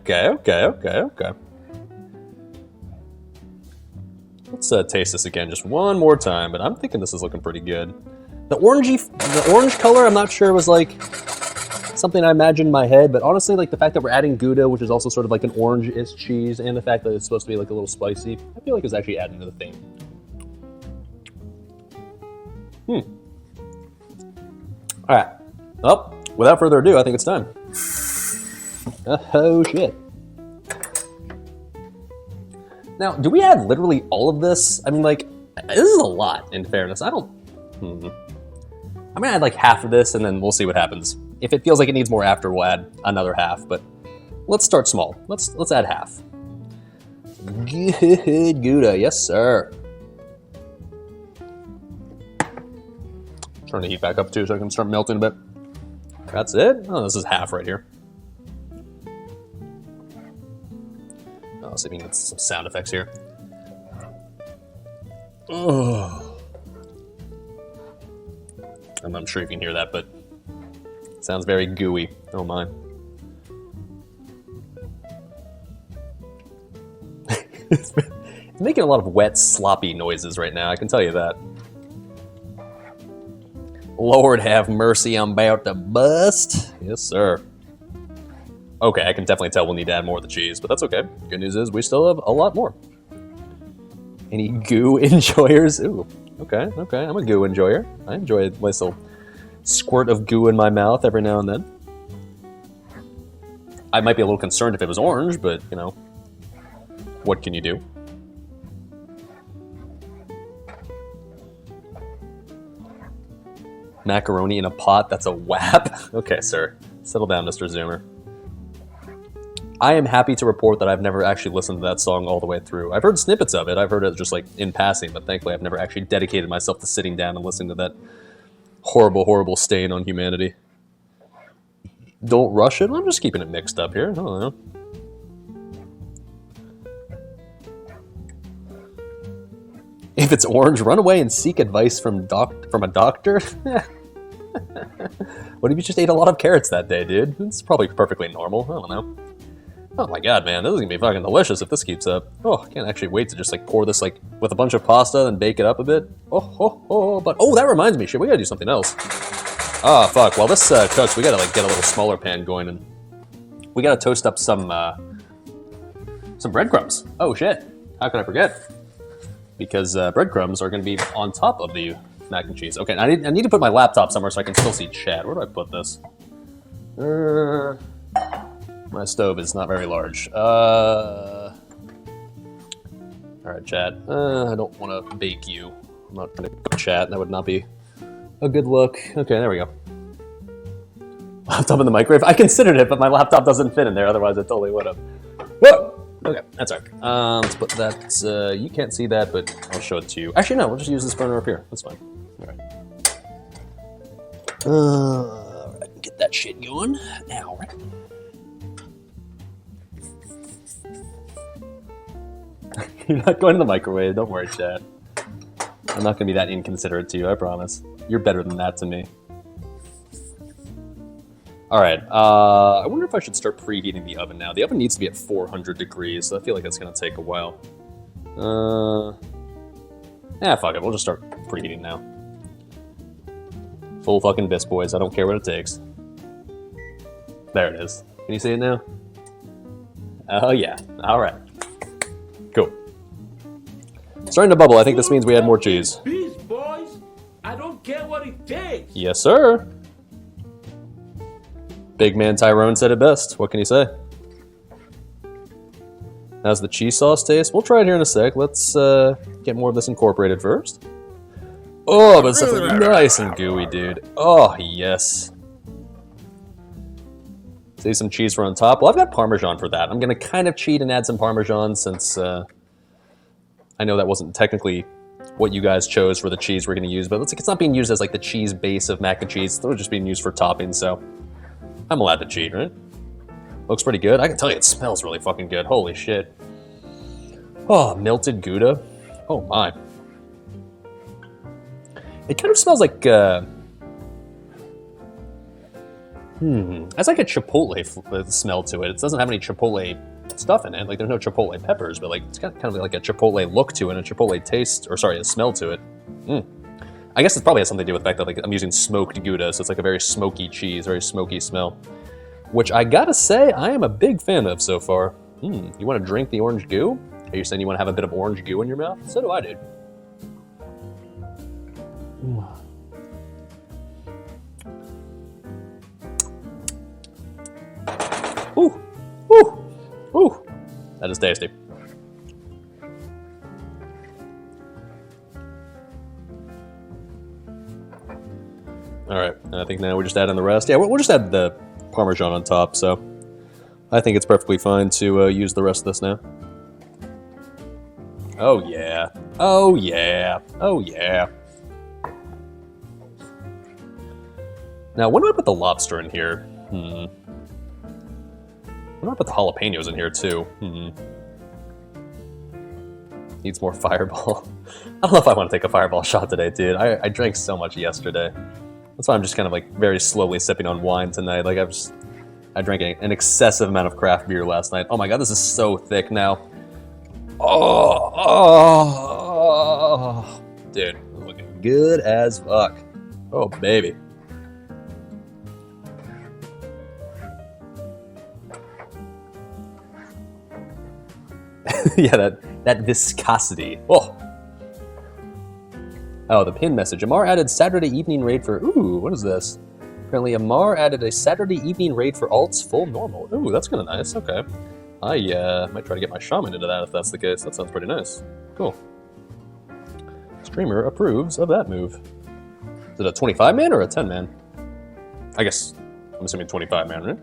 Let's taste this again just one more time, but I'm thinking this is looking pretty good. The orange color, I'm not sure was like something I imagined in my head, but honestly, like the fact that we're adding Gouda, which is also sort of like an orange-ish cheese, and the fact that it's supposed to be like a little spicy, I feel like it's actually adding to the theme. Alright. Well, without further ado, I think it's time. Oh, shit. Now, do we add literally all of this? I mean, like, this is a lot, in fairness. I don't... I'm gonna add like half of this, and then we'll see what happens. If it feels like it needs more after, we'll add another half, but let's start small. Let's add half. Good Gouda, yes sir. Turn the heat back up too so I can start melting a bit. That's it? Oh, this is half right here. Oh, let's see if we can get some sound effects here. Oh. I'm not sure if you can hear that, but it sounds very gooey. Oh my. It's making a lot of wet, sloppy noises right now, I can tell you that. Lord have mercy, I'm about to bust. Yes, sir. Okay, I can definitely tell we'll need to add more of the cheese, but that's okay. Good news is we still have a lot more. Any goo enjoyers? Ooh, okay. I'm a goo enjoyer. I enjoy a nice little squirt of goo in my mouth every now and then. I might be a little concerned if it was orange, but, you know, what can you do? Macaroni in a pot, that's a whap. Okay, sir. Settle down, Mr. Zoomer. I am happy to report that I've never actually listened to that song all the way through. I've heard snippets of it. I've heard it just like in passing, but thankfully I've never actually dedicated myself to sitting down and listening to that horrible, horrible stain on humanity. Don't rush it. I'm just keeping it mixed up here. I don't know. If it's orange, run away and seek advice from a doctor. What if you just ate a lot of carrots that day, dude? It's probably perfectly normal. I don't know. Oh my god, man, this is gonna be fucking delicious if this keeps up. Oh, I can't actually wait to just like pour this like with a bunch of pasta and bake it up a bit. But that reminds me, shit, we gotta do something else. Ah, fuck, while this cooks, we gotta like get a little smaller pan going and we gotta toast up some breadcrumbs. Oh shit, how could I forget? Because breadcrumbs are gonna be on top of the mac and cheese. Okay, I need to put my laptop somewhere so I can still see chat. Where do I put this? My stove is not very large. Alright, chat. I don't want to bake you. I'm not going to chat. That would not be a good look. Okay, there we go. Laptop in the microwave? I considered it, but my laptop doesn't fit in there. Otherwise, I totally would have. Whoa! Okay, that's all right. Let's put that. You can't see that, but I'll show it to you. Actually, no. We'll just use this burner up here. That's fine. All right. Get that shit going. All right. You're not going to the microwave. Don't worry, Chad. I'm not going to be that inconsiderate to you, I promise. You're better than that to me. All right. I wonder if I should start preheating the oven now. The oven needs to be at 400 degrees, so I feel like it's going to take a while. Fuck it. We'll just start preheating now. Full fucking bis, boys. I don't care what it takes. There it is. Can you see it now? Oh, yeah. All right. Cool. Starting to bubble. I think this means we add more cheese. Peace, boys. I don't care what it takes. Yes, sir. Big man Tyrone said it best. What can you say? How's the cheese sauce taste? We'll try it here in a sec. Let's get more of this incorporated first. Oh, but it's nice and gooey, dude. Oh, yes. See some cheese for on top. Well, I've got Parmesan for that. I'm going to kind of cheat and add some Parmesan since I know that wasn't technically what you guys chose for the cheese we're going to use, but it's not being used as like the cheese base of mac and cheese. It's just being used for toppings, so I'm allowed to cheat, right? Looks pretty good. I can tell you it smells really fucking good. Holy shit. Oh, melted Gouda. Oh my. It kind of smells like That's like a chipotle smell to it. It doesn't have any chipotle stuff in it. Like there's no chipotle peppers, but like it's got kind of like a chipotle look to it, and a chipotle taste, or sorry, a smell to it. I guess it probably has something to do with the fact that like I'm using smoked Gouda, so it's like a very smoky cheese, very smoky smell. Which I gotta say, I am a big fan of so far. You want to drink the orange goo? Are you saying you want to have a bit of orange goo in your mouth? So do I, dude. Ooh, ooh, ooh. That is tasty. All right, and I think now we just add in the rest. Yeah, we'll just add the Parmesan on top, so I think it's perfectly fine to use the rest of this now. Oh yeah, oh yeah, oh yeah. Now, when do I put the lobster in here? When do I put the jalapenos in here too? Needs more Fireball. I don't know if I want to take a Fireball shot today, dude. I drank so much yesterday. That's why I'm just kind of like very slowly sipping on wine tonight. Like I drank an excessive amount of craft beer last night. Oh my god, this is so thick now. Oh, dude, looking good as fuck. Oh baby. Yeah, that viscosity. Oh, the pin message. Amar added Saturday evening raid for... Ooh, what is this? Apparently, Amar added a Saturday evening raid for alts full normal. Ooh, that's kind of nice. Okay. I might try to get my shaman into that if that's the case. That sounds pretty nice. Cool. Streamer approves of that move. Is it a 25-man or a 10-man? I guess I'm assuming 25-man, right?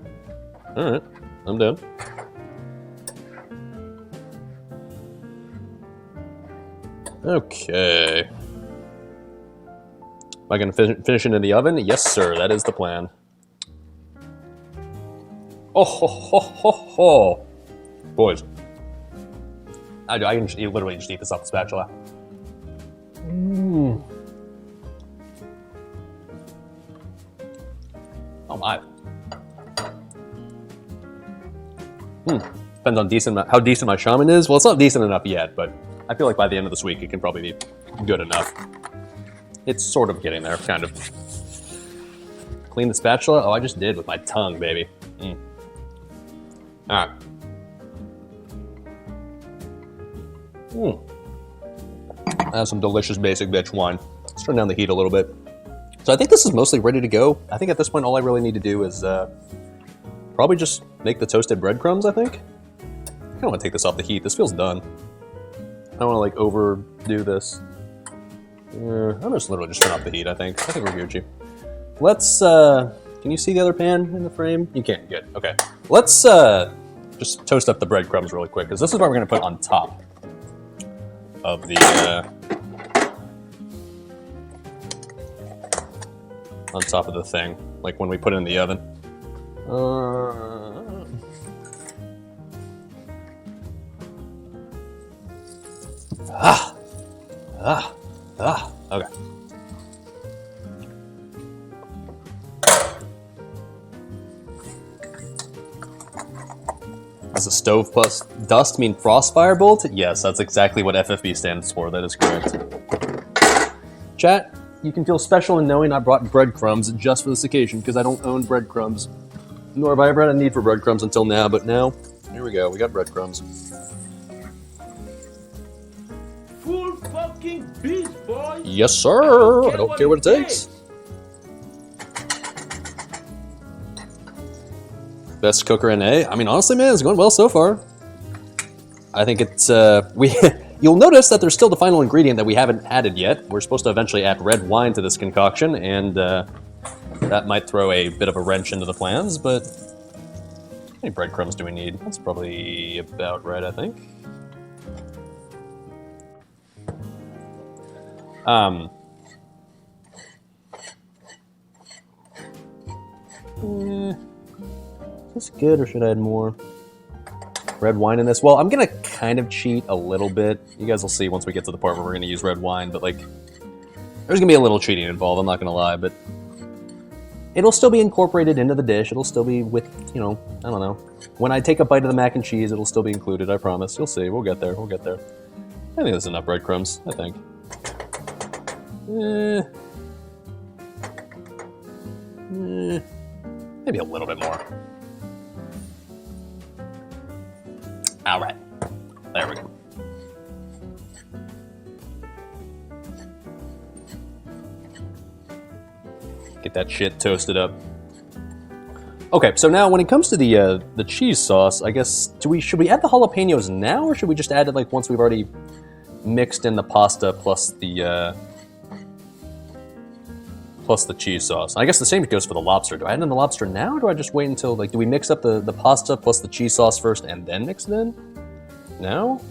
All right. I'm done. Okay. Am I going to finish it in the oven? Yes, sir. That is the plan. Oh, ho, ho, ho, ho. Boys. I can literally just eat this off the spatula. Oh, my. Depends on how decent my shaman is. Well, it's not decent enough yet, but I feel like by the end of this week, it can probably be good enough. It's sort of getting there, kind of. Clean the spatula? Oh, I just did with my tongue, baby. All right. That's some delicious basic bitch wine. Let's turn down the heat a little bit. So I think this is mostly ready to go. I think at this point, all I really need to do is probably just make the toasted breadcrumbs, I think. I kind of want to take this off the heat. This feels done. I don't want to like overdo this. I'm just literally just turn off the heat, I think. I think we're Gucci. Let's, can you see the other pan in the frame? You can't, good, okay. Let's just toast up the breadcrumbs really quick, because this is what we're gonna put on top of the, on top of the thing, like when we put it in the oven. Okay. Does a stove plus dust mean frostfire bolt? Yes, that's exactly what FFB stands for. That is correct. Chat, you can feel special in knowing I brought breadcrumbs just for this occasion because I don't own breadcrumbs. Nor have I ever had a need for breadcrumbs until now, but now, here we go. We got breadcrumbs. Full fucking beast, boy. Yes, sir. I don't care what it takes. Best cooker in A. I mean, honestly, man, it's going well so far. I think it's You'll notice that there's still the final ingredient that we haven't added yet. We're supposed to eventually add red wine to this concoction, and that might throw a bit of a wrench into the plans. But how many breadcrumbs do we need? That's probably about right, I think. Is this good, or should I add more red wine in this? Well, I'm gonna kind of cheat a little bit. You guys will see once we get to the part where we're gonna use red wine, but like, there's gonna be a little cheating involved, I'm not gonna lie, but it'll still be incorporated into the dish. It'll still be with, you know, I don't know. When I take a bite of the mac and cheese, it'll still be included, I promise. You'll see, we'll get there, we'll get there. I think there's enough breadcrumbs, I think. Maybe a little bit more. All right, there we go. Get that shit toasted up. Okay, so now when it comes to the cheese sauce, I guess should we add the jalapenos now, or should we just add it like once we've already mixed in the pasta plus the cheese sauce? I guess the same goes for the lobster. Do I add in the lobster now, or do I just wait until, like, do we mix up the pasta plus the cheese sauce first and then mix it in? Now?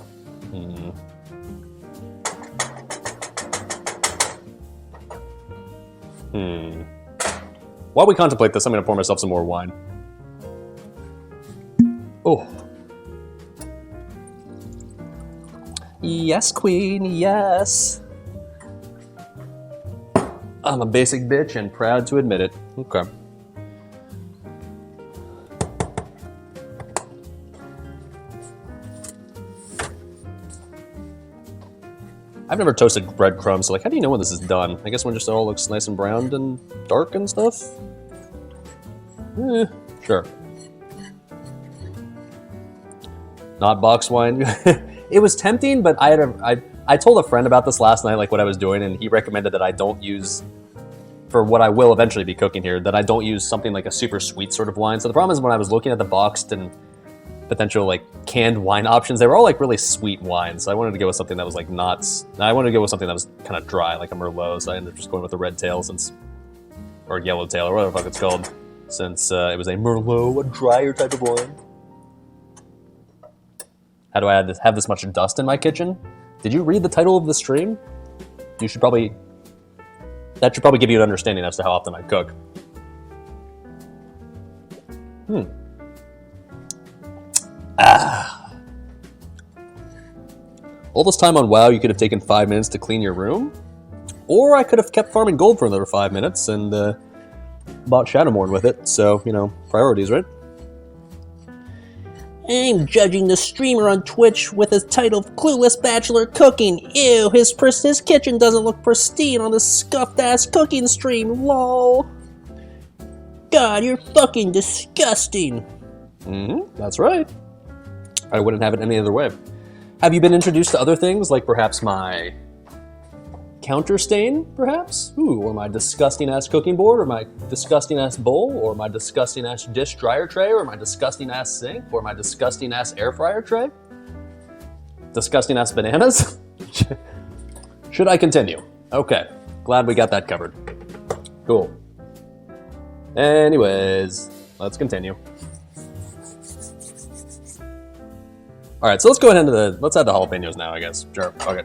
While we contemplate this, I'm going to pour myself some more wine. Oh. Yes, queen, yes. I'm a basic bitch and proud to admit it. Okay. I've never toasted breadcrumbs, so like, how do you know when this is done? I guess when just it all looks nice and browned and dark and stuff? Sure. Not box wine. It was tempting, but I told a friend about this last night, like what I was doing, and he recommended that I don't use, for what I will eventually be cooking here, that I don't use something like a super sweet sort of wine. So the problem is when I was looking at the boxed and potential like canned wine options, they were all like really sweet wines. So I wanted to go with something that was like I wanted to go with something that was kind of dry, like a Merlot. So I ended up just going with the red tail or yellow tail, or whatever the fuck it's called, since it was a Merlot, a drier type of wine. How do I have this much dust in my kitchen? Did you read the title of the stream? That should probably give you an understanding as to how often I cook. All this time on WoW, you could have taken 5 minutes to clean your room, or I could have kept farming gold for another 5 minutes and bought Shadowmourne with it. So, you know, priorities, right? I'm judging the streamer on Twitch with his title of Clueless Bachelor Cooking. Ew, his kitchen doesn't look pristine on this scuffed-ass cooking stream, lol. God, you're fucking disgusting. That's right. I wouldn't have it any other way. Have you been introduced to other things, like perhaps my counter stain, perhaps? Ooh, or my disgusting-ass cooking board, or my disgusting-ass bowl, or my disgusting-ass dish dryer tray, or my disgusting-ass sink, or my disgusting-ass air fryer tray? Disgusting-ass bananas? Should I continue? Okay, glad we got that covered. Cool. Anyways, let's continue. All right, so let's go ahead and let's add the jalapenos now, I guess. Sure, okay.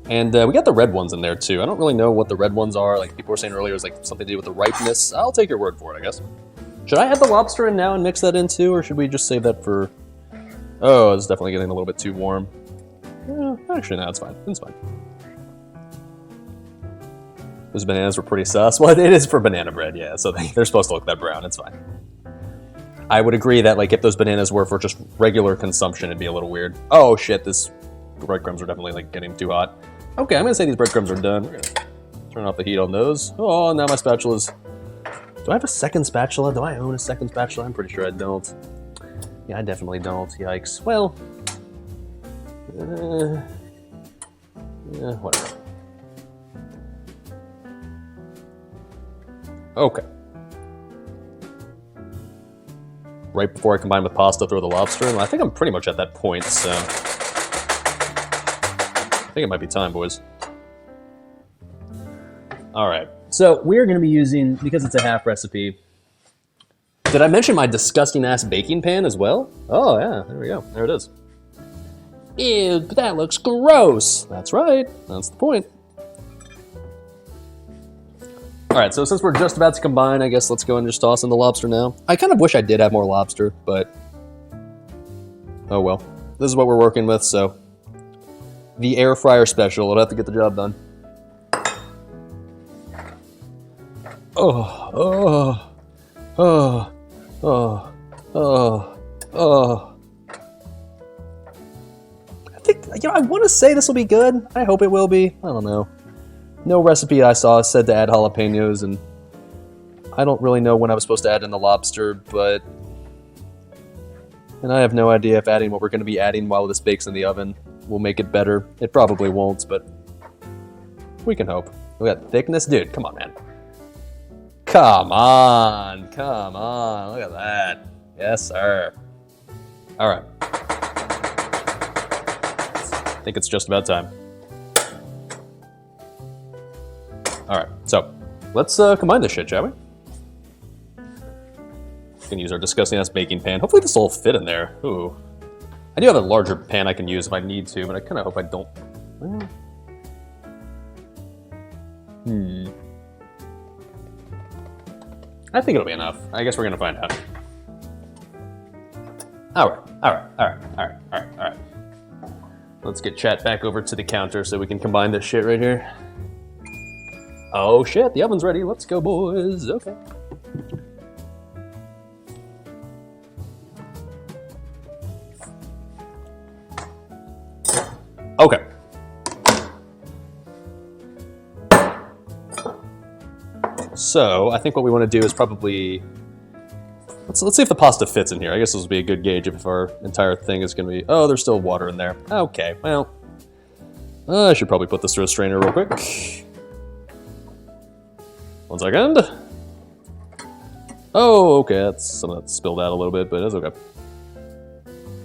And we got the red ones in there too. I don't really know what the red ones are. Like people were saying earlier, it was like something to do with the ripeness. I'll take your word for it, I guess. Should I add the lobster in now and mix that in too, or should we just save that for Oh, it's definitely getting a little bit too warm. Actually, no, it's fine. It's fine. Those bananas were pretty sus. Well, it is for banana bread, yeah. So they're supposed to look that brown. It's fine. I would agree that like if those bananas were for just regular consumption, it'd be a little weird. Oh shit, this breadcrumbs are definitely like getting too hot. Okay, I'm gonna say these breadcrumbs are done. We're gonna turn off the heat on those. Oh, now my spatula's... Do I have a second spatula? Do I own a second spatula? I'm pretty sure I don't. Yeah, I definitely don't. Yikes. Well... yeah, whatever. Okay. Right before I combine with pasta, throw the lobster in. I think I'm pretty much at that point, so... I think it might be time, boys. Alright, so we're going to be using, because it's a half recipe... Did I mention my disgusting-ass baking pan as well? Oh, yeah, there we go. There it is. Ew, that looks gross! That's right, that's the point. Alright, so since we're just about to combine, I guess let's go and just toss in the lobster now. I kind of wish I did have more lobster, but... oh well. This is what we're working with, so... The air fryer special, it'll have to get the job done. Oh. I think, I want to say this will be good. I hope it will be. I don't know. No recipe I saw said to add jalapenos, and I don't really know when I was supposed to add in the lobster, but... And I have no idea if adding what we're going to be adding while this bakes in the oven will make it better. It probably won't, but we can hope. Look at that thickness. Dude, come on, man. Come on. Look at that. Yes, sir. All right. I think it's just about time. All right, so let's combine this shit, shall we? We can use our disgusting-ass baking pan. Hopefully this will fit in there. Ooh. I do have a larger pan I can use if I need to, but I kind of hope I don't. I think it'll be enough. I guess we're gonna find out. All right. Let's get chat back over to the counter so we can combine this shit right here. Oh shit, the oven's ready. Let's go, boys. Okay. Okay. So, I think what we want to do is probably... Let's see if the pasta fits in here. I guess this will be a good gauge if our entire thing is going to be... Oh, there's still water in there. Okay, well... I should probably put this through a strainer real quick. 1 second. Oh, okay, some of that spilled out a little bit, but it's okay.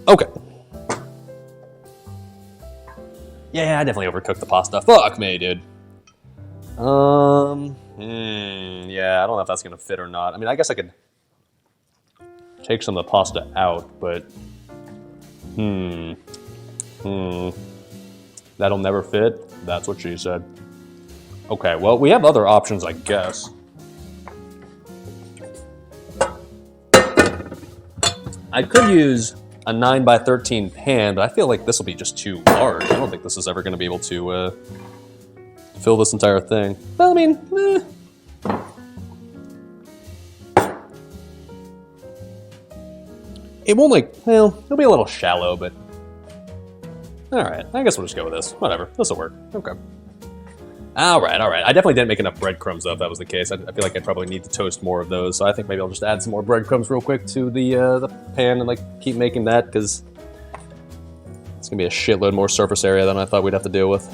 Okay. Yeah, I definitely overcooked the pasta. Fuck me, dude. Yeah, I don't know if that's gonna fit or not. I mean, I guess I could take some of the pasta out, but... That'll never fit? That's what she said. Okay, well, we have other options, I guess. I could use a 9x13 pan, but I feel like this will be just too large. I don't think this is ever going to be able to fill this entire thing. Well, I mean, It won't well, it'll be a little shallow, but... Alright, I guess we'll just go with this. Whatever, this'll work. Okay. Alright. I definitely didn't make enough breadcrumbs, though, if that was the case. I feel like I probably need to toast more of those, so I think maybe I'll just add some more breadcrumbs real quick to the pan and, keep making that, because it's going to be a shitload more surface area than I thought we'd have to deal with.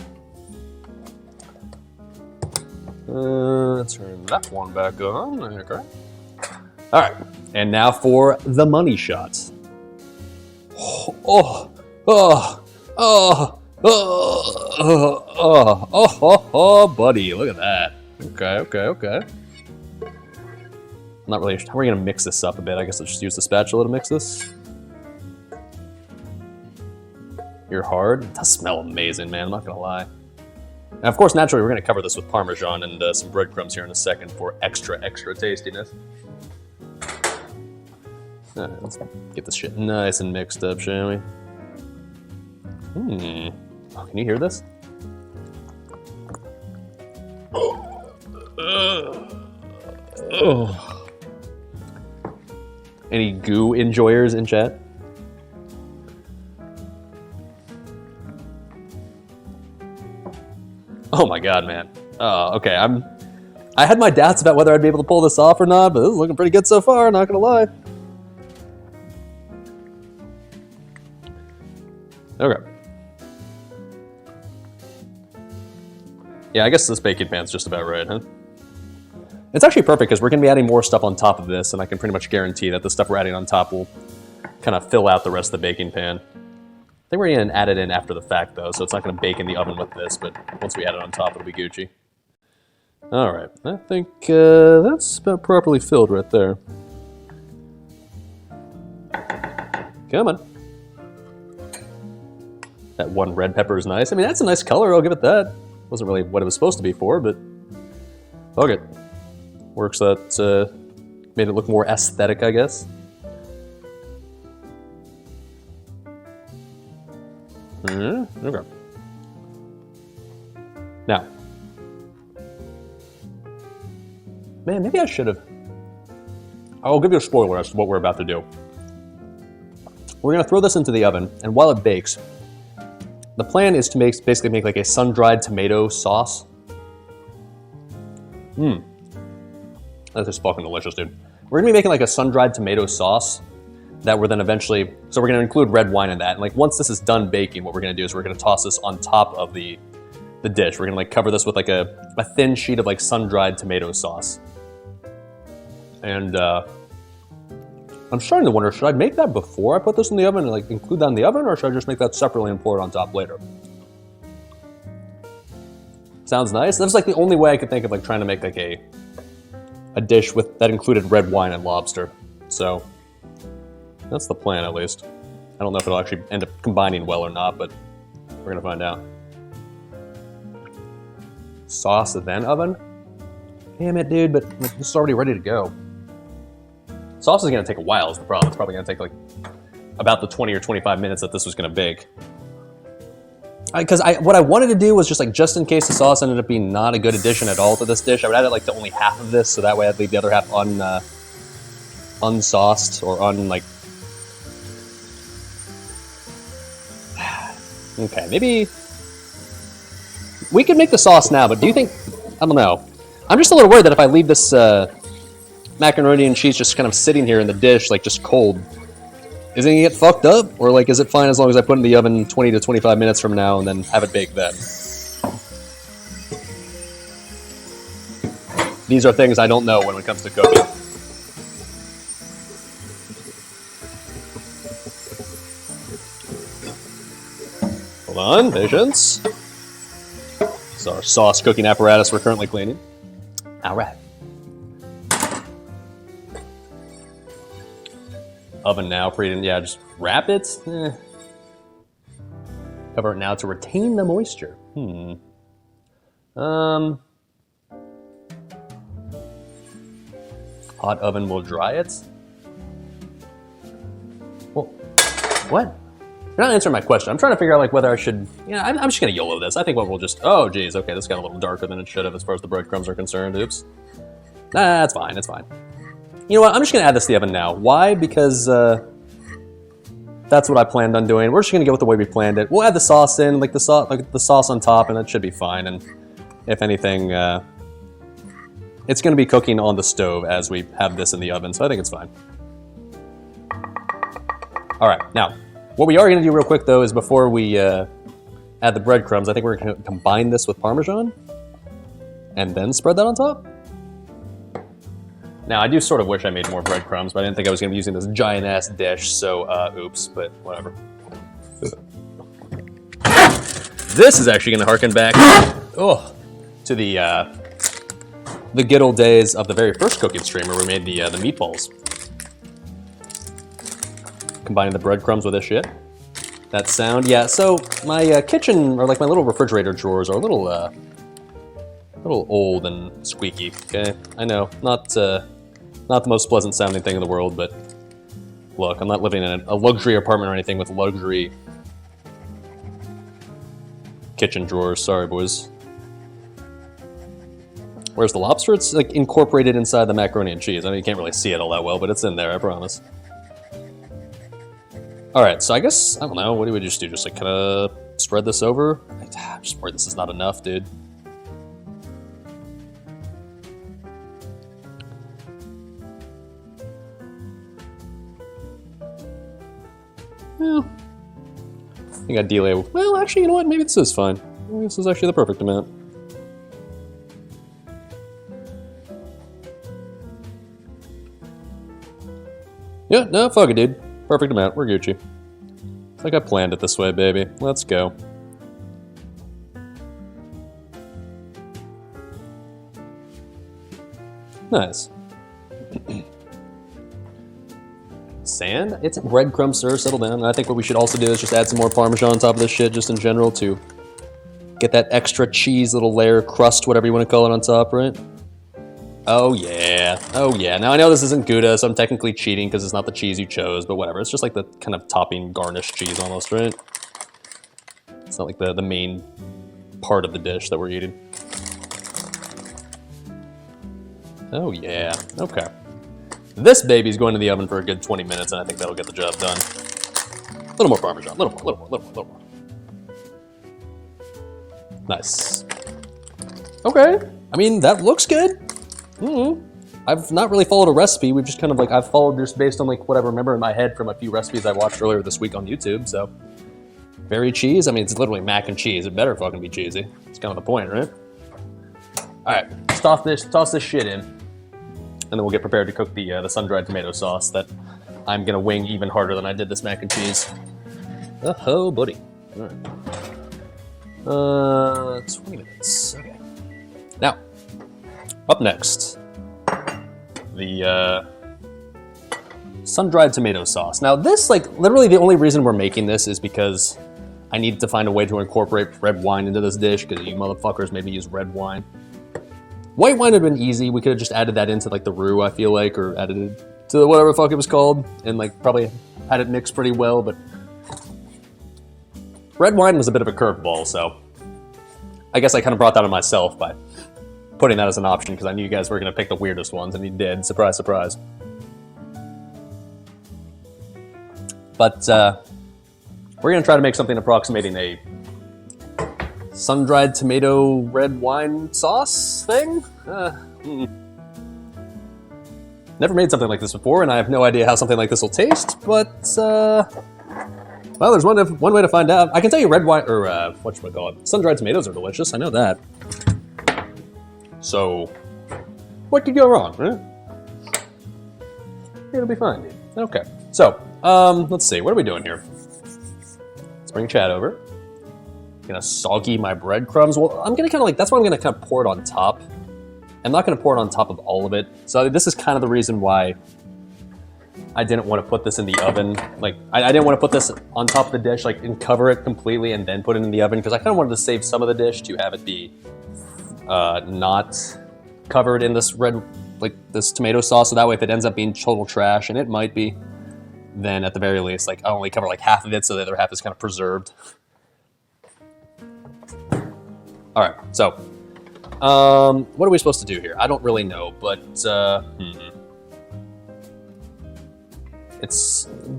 Turn that one back on. Okay. Alright, and now for the money shots. Oh, buddy, look at that. Okay. Not really sure. How are we gonna mix this up a bit? I guess I'll just use the spatula to mix this. You're hard. It does smell amazing, man. I'm not gonna lie. And of course, naturally, we're gonna cover this with Parmesan and some breadcrumbs here in a second for extra tastiness. Alright, let's get this shit nice and mixed up, shall we? Oh, can you hear this? Oh. Any goo enjoyers in chat? Oh my god, man. Okay, I had my doubts about whether I'd be able to pull this off or not, but this is looking pretty good so far, not gonna lie. Okay. Yeah, I guess this baking pan's just about right, huh? It's actually perfect because we're going to be adding more stuff on top of this, and I can pretty much guarantee that the stuff we're adding on top will kind of fill out the rest of the baking pan. I think we're going to add it in after the fact, though, so it's not going to bake in the oven with this, but once we add it on top, it'll be Gucci. Alright, I think that's about properly filled right there. Come on. That one red pepper is nice. I mean, that's a nice color, I'll give it that. Wasn't really what it was supposed to be for, but okay. Works that made it look more aesthetic, I guess. Okay. Now, man, maybe I should have. I'll give you a spoiler as to what we're about to do. We're gonna throw this into the oven, and while it bakes, the plan is to basically make like a sun-dried tomato sauce. That's just fucking delicious, dude. We're gonna be making like a sun-dried tomato sauce that we're then eventually, so we're gonna include red wine in that. And like once this is done baking, what we're gonna do is we're gonna toss this on top of the dish. We're gonna like cover this with like a thin sheet of like sun-dried tomato sauce. And I'm starting to wonder, should I make that before I put this in the oven and like include that in the oven, or should I just make that separately and pour it on top later? Sounds nice. That's like the only way I could think of like trying to make like a dish with that included red wine and lobster. So that's the plan, at least. I don't know if it'll actually end up combining well or not, but we're gonna find out. Sauce then oven? Damn it, dude, but like, this is already ready to go. Sauce is gonna take a while is the problem. It's probably gonna take like about the 20 or 25 minutes that this was gonna bake. Because what I wanted to do was just in case the sauce ended up being not a good addition at all to this dish, I would add it like to only half of this, so that way I'd leave the other half unsauced or Okay, maybe we could make the sauce now, but do you think, I don't know. I'm just a little worried that if I leave this macaroni and cheese just kind of sitting here in the dish, like just cold, is it gonna get fucked up? Or like, is it fine as long as I put it in the oven 20 to 25 minutes from now and then have it baked then? These are things I don't know when it comes to cooking. Hold on, patience. This is our sauce cooking apparatus we're currently cleaning. All right. Oven now, preheating. Yeah, just wrap it. Cover it now to retain the moisture. Hot oven will dry it. Well, what? You're not answering my question. I'm trying to figure out like whether I should. Yeah, I'm just gonna YOLO this. I think what we'll just. Oh, geez. Okay, this got a little darker than it should have as far as the breadcrumbs are concerned. Oops. Nah, it's fine. It's fine. You know what? I'm just gonna add this to the oven now. Why? Because that's what I planned on doing. We're just gonna go with the way we planned it. We'll add the sauce in, like the sauce on top, and that should be fine. And if anything, it's gonna be cooking on the stove as we have this in the oven, so I think it's fine. All right, now what we are gonna do real quick though is before we add the breadcrumbs, I think we're gonna combine this with Parmesan and then spread that on top. Now, I do sort of wish I made more breadcrumbs, but I didn't think I was going to be using this giant-ass dish, so oops, but whatever. This is actually going to harken back to the good old days of the very first cooking stream where we made the meatballs. Combining the breadcrumbs with this shit. That sound, yeah, so my kitchen, or like my little refrigerator drawers are a little old and squeaky, okay? I know, not the most pleasant sounding thing in the world, but look. I'm not living in a luxury apartment or anything with luxury kitchen drawers. Sorry, boys. Where's the lobster? It's like incorporated inside the macaroni and cheese. I mean, you can't really see it all that well, but it's in there, I promise. Alright, so I guess, I don't know, what do we just do? Just like kind of spread this over? I'm just worried this is not enough, dude. Well, I think ideally, well, actually, you know what? Maybe this is fine. Maybe this is actually the perfect amount. Yeah, no, fuck it, dude. Perfect amount. We're Gucci. It's like I planned it this way, baby. Let's go. Nice. Sand? It's breadcrumb, sir. Settle down. And I think what we should also do is just add some more Parmesan on top of this shit, just in general, to get that extra cheese little layer, crust, whatever you want to call it, on top, right? Oh yeah, oh yeah. Now I know this isn't Gouda, so I'm technically cheating because it's not the cheese you chose, but whatever. It's just like the kind of topping garnish cheese almost, right? It's not like the main part of the dish that we're eating. Oh yeah, okay. This baby's going to the oven for a good 20 minutes, and I think that'll get the job done. A little more Parmesan, a little more. Nice. Okay, I mean, that looks good. I've not really followed a recipe. We've just kind of like, I've followed just based on like what I remember in my head from a few recipes I watched earlier this week on YouTube, so. Very cheese? I mean, it's literally mac and cheese. It better fucking be cheesy. It's kind of the point, right? Alright, let's toss this shit in. And then we'll get prepared to cook the sun-dried tomato sauce that I'm gonna wing even harder than I did this mac and cheese. Oh, buddy. Alright. 20 minutes. Okay. Now, up next, the sun-dried tomato sauce. Now this, like, literally the only reason we're making this is because I needed to find a way to incorporate red wine into this dish because you motherfuckers made me use red wine. White wine would have been easy. We could have just added that into like the roux, I feel like, or added it to whatever the fuck it was called, and like probably had it mixed pretty well, but red wine was a bit of a curveball, so I guess I kind of brought that on myself by putting that as an option because I knew you guys were going to pick the weirdest ones, and you did. Surprise, surprise. But we're going to try to make something approximating a sun-dried tomato red wine sauce thing? Never made something like this before, and I have no idea how something like this will taste, but, well, there's one way to find out. I can tell you red wine, or, whatchamacallit, sun-dried tomatoes are delicious, I know that. So, what could go wrong, right? It'll be fine, dude. Okay, so, let's see, what are we doing here? Let's bring Chad over. Gonna soggy my breadcrumbs. Well, I'm gonna kind of like, that's why I'm gonna kind of pour it on top. I'm not gonna pour it on top of all of it. So this is kind of the reason why I didn't want to put this in the oven. Like, I didn't want to put this on top of the dish, like, and cover it completely and then put it in the oven, because I kind of wanted to save some of the dish to have it be not covered in this red, like, this tomato sauce, so that way if it ends up being total trash, and it might be, then at the very least, like, I'll only cover like half of it, so the other half is kind of preserved. Alright, so, what are we supposed to do here? I don't really know, but,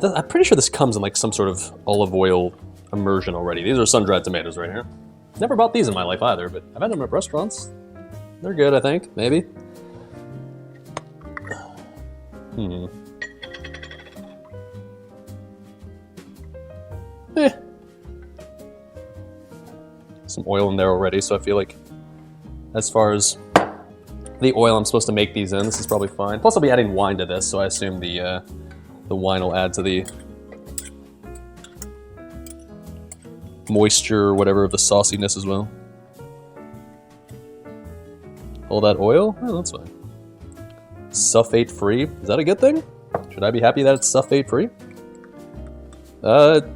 I'm pretty sure this comes in like some sort of olive oil immersion already. These are sun-dried tomatoes right here. Never bought these in my life either, but I've had them at restaurants. They're good, I think, maybe. Some oil in there already, so I feel like as far as the oil I'm supposed to make these in, this is probably fine. Plus I'll be adding wine to this, so I assume the wine will add to the moisture or whatever of the sauciness as well. All that oil? Oh, that's fine. Sulfate free? Is that a good thing? Should I be happy that it's sulfate free?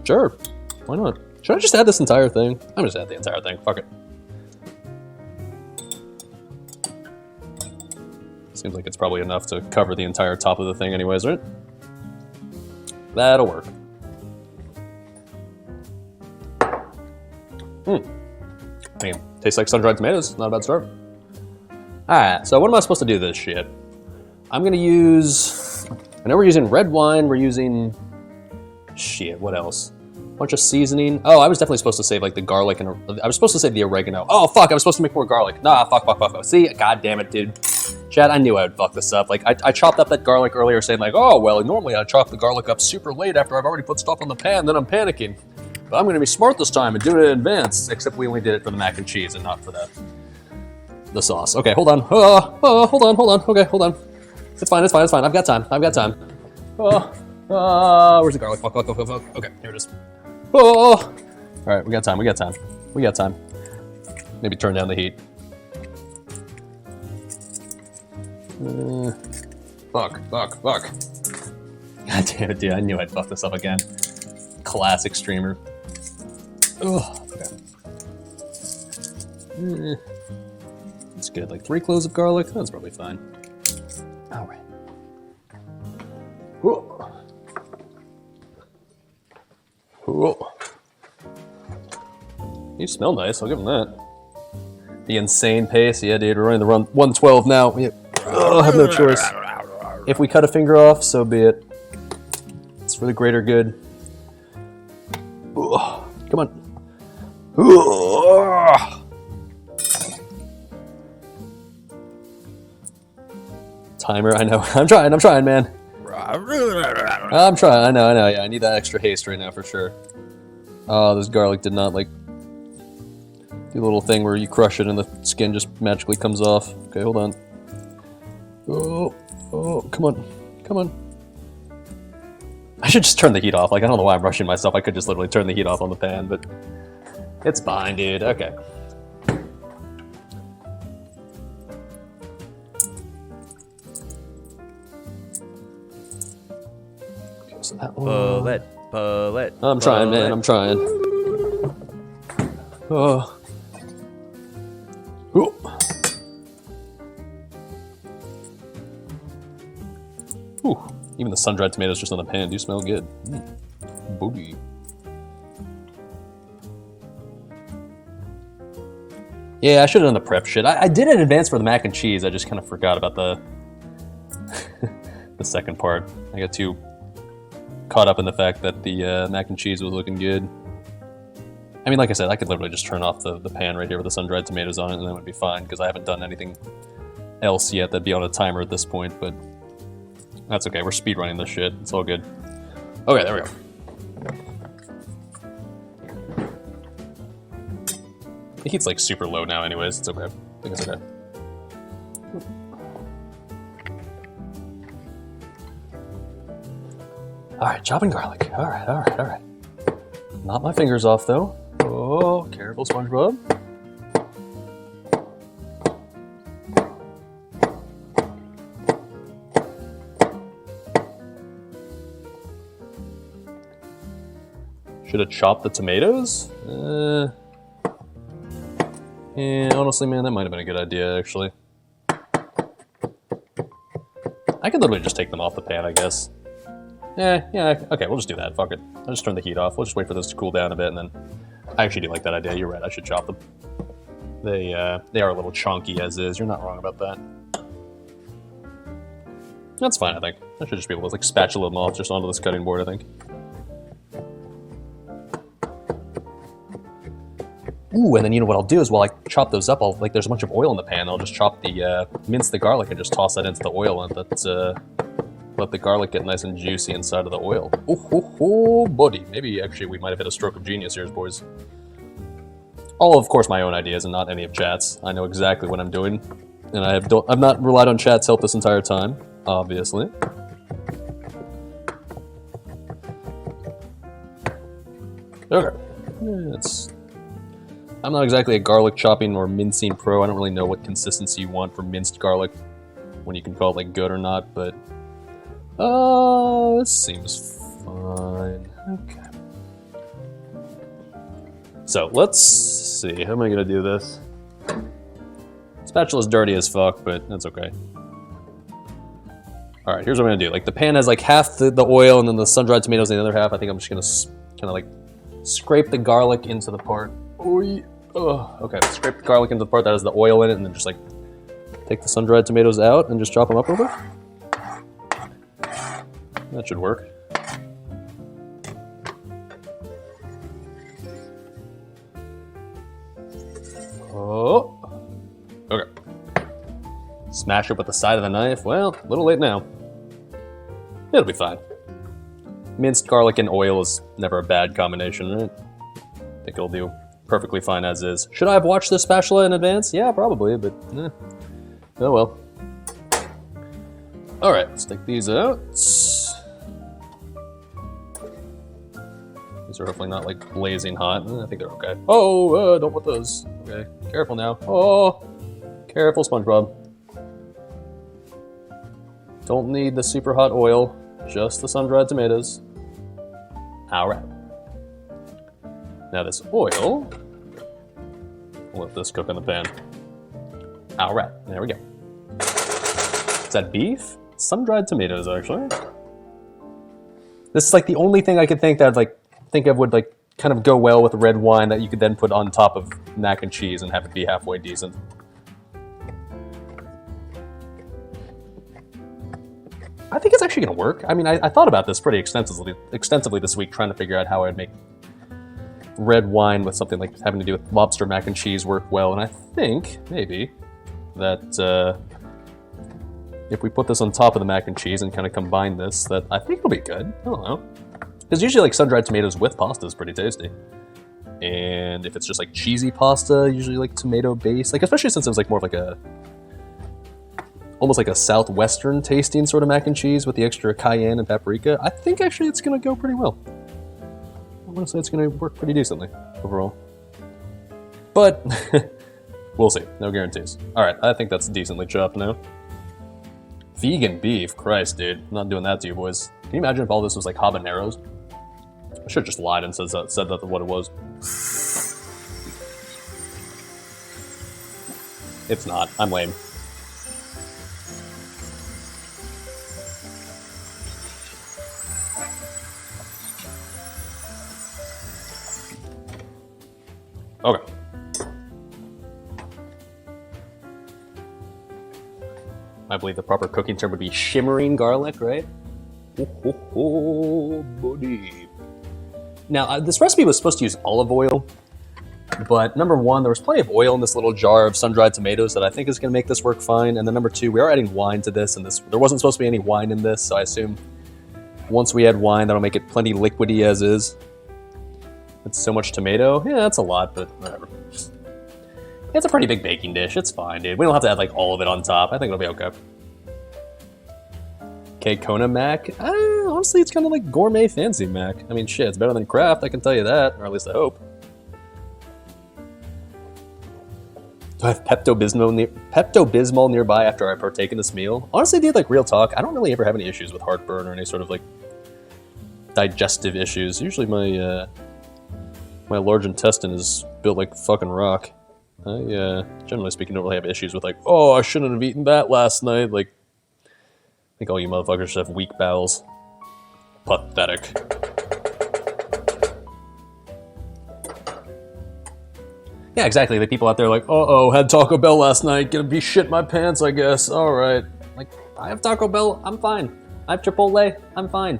Sure. Why not? Should I just add this entire thing? I'm just add the entire thing. Fuck it. Seems like it's probably enough to cover the entire top of the thing anyways, right? That'll work. Damn, tastes like sun-dried tomatoes. Not a bad start. Alright, so what am I supposed to do with this shit? I'm gonna use... I know we're using red wine, we're using... Shit, what else? Bunch of seasoning. Oh, I was definitely supposed to save like the garlic and... I was supposed to save the oregano. Oh, fuck, I was supposed to make more garlic. Nah, fuck. See, god damn it, dude. Chad, I knew I would fuck this up. Like, I chopped up that garlic earlier saying like, oh, well, normally I chop the garlic up super late after I've already put stuff on the pan, then I'm panicking. But I'm gonna be smart this time and do it in advance. Except we only did it for the mac and cheese and not for the sauce. Okay, hold on. Hold on. Okay, hold on. It's fine. I've got time. Where's the garlic? Fuck. Okay, here it is. All right, we got time. Maybe turn down the heat. Fuck. God damn it, dude. I knew I'd fuck this up again. Classic streamer. Okay. That's good. Like 3 cloves of garlic. That's probably fine. All right. You smell nice. I'll give him that. The insane pace. Yeah, dude. We're running the run 112 now. I have no choice. If we cut a finger off, so be it. It's for the greater good. Come on. Timer, I know. I'm trying, man. I'm trying, I know, yeah. I need that extra haste right now for sure. Oh, this garlic did not, like, do the little thing where you crush it and the skin just magically comes off. Okay, hold on. Oh, come on. I should just turn the heat off. Like, I don't know why I'm rushing myself. I could just literally turn the heat off on the pan, but it's fine, dude. Okay. So that one. Bullet. I'm trying, man. I'm trying. Oh. Ooh. Ooh. Even the sun-dried tomatoes just on the pan do smell good. Booty. Yeah, I should have done the prep shit. I did it in advance for the mac and cheese. I just kind of forgot about the the second part. I got too caught up in the fact that the mac and cheese was looking good. I mean, like I said, I could literally just turn off the pan right here with the sun-dried tomatoes on it, and then it would be fine, because I haven't done anything else yet that'd be on a timer at this point, but that's okay. We're speedrunning this shit. It's all good. Okay, there we go. The heat's like super low now anyways. It's okay. I think it's okay. Alright, chopping garlic. Alright. Not my fingers off though. Oh, careful, SpongeBob. Should have chopped the tomatoes? Yeah, honestly, man, that might have been a good idea, actually. I could literally just take them off the pan, I guess. Yeah, okay, we'll just do that, fuck it. I'll just turn the heat off, we'll just wait for this to cool down a bit, and then... I actually do like that idea, you're right, I should chop them. They are a little chunky as is, you're not wrong about that. That's fine, I think. I should just be able to, like, spatula them off just onto this cutting board, I think. Ooh, and then you know what I'll do is while I chop those up, like there's a bunch of oil in the pan, I'll just chop the, mince the garlic and just toss that into the oil and let the garlic get nice and juicy inside of the oil. Oh, buddy. Maybe actually we might have hit a stroke of genius here, boys. All of course my own ideas and not any of chat's. I know exactly what I'm doing. And I've not relied on chat's help this entire time, obviously. Okay. I'm not exactly a garlic chopping or mincing pro. I don't really know what consistency you want for minced garlic, when you can call it like good or not, but this seems fine. Okay. So let's see. How am I gonna do this? Spatula's dirty as fuck, but that's okay. All right, here's what I'm gonna do. Like the pan has like half the oil and then the sun-dried tomatoes in the other half. I think I'm just gonna kind of like scrape the garlic into the part. Okay, scrape the garlic into the part that has the oil in it, and then just like take the sun-dried tomatoes out and just chop them up real quick. That should work. Oh, okay. Smash it with the side of the knife. Well, a little late now. It'll be fine. Minced garlic and oil is never a bad combination, right? I think it'll do perfectly fine as is. Should I have watched this spatula in advance? Yeah, probably, but oh well. All right, let's take these out. These are hopefully not like blazing hot. I think they're okay. Oh, don't want those. Okay, careful now. Oh, careful, SpongeBob. Don't need the super hot oil, just the sun-dried tomatoes. All right. Now this oil, we'll let this cook in the pan. All right, there we go. Is that beef? Sun-dried tomatoes, actually. This is like the only thing I could think that I'd like think of would like kind of go well with red wine that you could then put on top of mac and cheese and have it be halfway decent. I think it's actually gonna work. I mean, I thought about this pretty extensively this week, trying to figure out how I'd make red wine with something like having to do with lobster mac and cheese work well, and I think maybe that if we put this on top of the mac and cheese and kind of combine this, that I think it'll be good. I don't know. Because usually like sun-dried tomatoes with pasta is pretty tasty. And if it's just like cheesy pasta, usually like tomato based, like especially since it was like more of like a, almost like a southwestern tasting sort of mac and cheese with the extra cayenne and paprika, I think actually it's gonna go pretty well. I want to say it's gonna work pretty decently overall. But we'll see, no guarantees. All right, I think that's decently chopped now. Vegan beef, Christ, dude. I'm not doing that to you boys. Can you imagine if all this was like habaneros? I should have just lied and said that's what it was. It's not. I'm lame. Okay. I believe the proper cooking term would be shimmering garlic, right? Oh, buddy. Now, this recipe was supposed to use olive oil, but number one, there was plenty of oil in this little jar of sun-dried tomatoes that I think is going to make this work fine. And then number two, we are adding wine to this, and there wasn't supposed to be any wine in this, so I assume once we add wine, that'll make it plenty liquidy as is. It's so much tomato. Yeah, that's a lot, but whatever. It's a pretty big baking dish. It's fine, dude. We don't have to add like all of it on top. I think it'll be okay. Okay, Kona mac. Honestly, it's kind of like gourmet fancy mac. I mean, shit, it's better than Kraft, I can tell you that, or at least I hope. Do I have Pepto-Bismol nearby after I partake in this meal? Honestly, dude, like real talk, I don't really ever have any issues with heartburn or any sort of like digestive issues. Usually my my large intestine is built like fucking rock. I generally speaking don't really have issues with like, oh, I shouldn't have eaten that last night. Like, I think all you motherfuckers should have weak bowels. Pathetic. Yeah, exactly. The people out there like, uh-oh, had Taco Bell last night, gonna be shit my pants, I guess. Alright. Like, I have Taco Bell, I'm fine. I have Chipotle, I'm fine.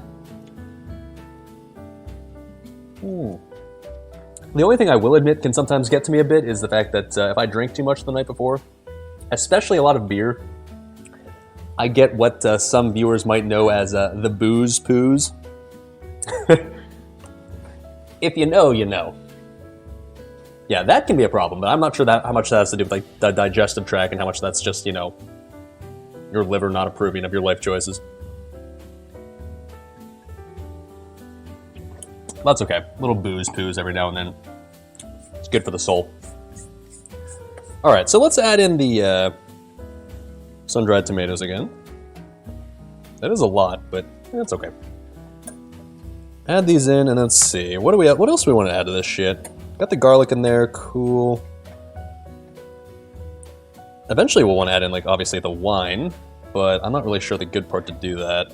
The only thing I will admit can sometimes get to me a bit is the fact that if I drink too much the night before, especially a lot of beer, I get what some viewers might know as the booze poos. If you know, you know. Yeah, that can be a problem, but I'm not sure how much that has to do with like the digestive tract and how much that's just, you know, your liver not approving of your life choices. That's okay. Little booze poos every now and then. It's good for the soul. All right, so let's add in the sun-dried tomatoes again. That is a lot, but that's okay. Add these in, and let's see. What else do we want to add to this shit? Got the garlic in there, cool. Eventually we'll want to add in, like, obviously the wine. but I'm not really sure the good part to do that.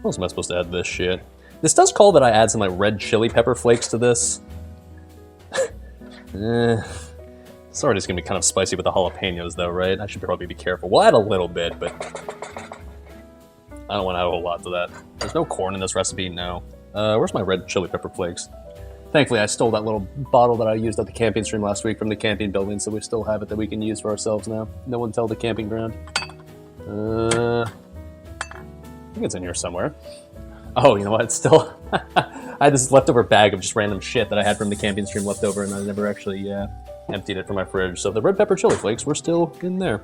What else am I supposed to add to this shit? This does call that I add some like red chili pepper flakes to this. It's already just gonna be kind of spicy with the jalapenos though, right? I should probably be careful. We'll add a little bit, but I don't want to add a whole lot to that. There's no corn in this recipe, no. Where's my red chili pepper flakes? Thankfully, I stole that little bottle that I used at the camping stream last week from the camping building, so we still have it that we can use for ourselves now. No one tell the camping ground. I think it's in here somewhere. Oh, you know what? It's still... I had this leftover bag of just random shit that I had from the camping stream left over, and I never actually emptied it from my fridge. So the red pepper chili flakes were still in there.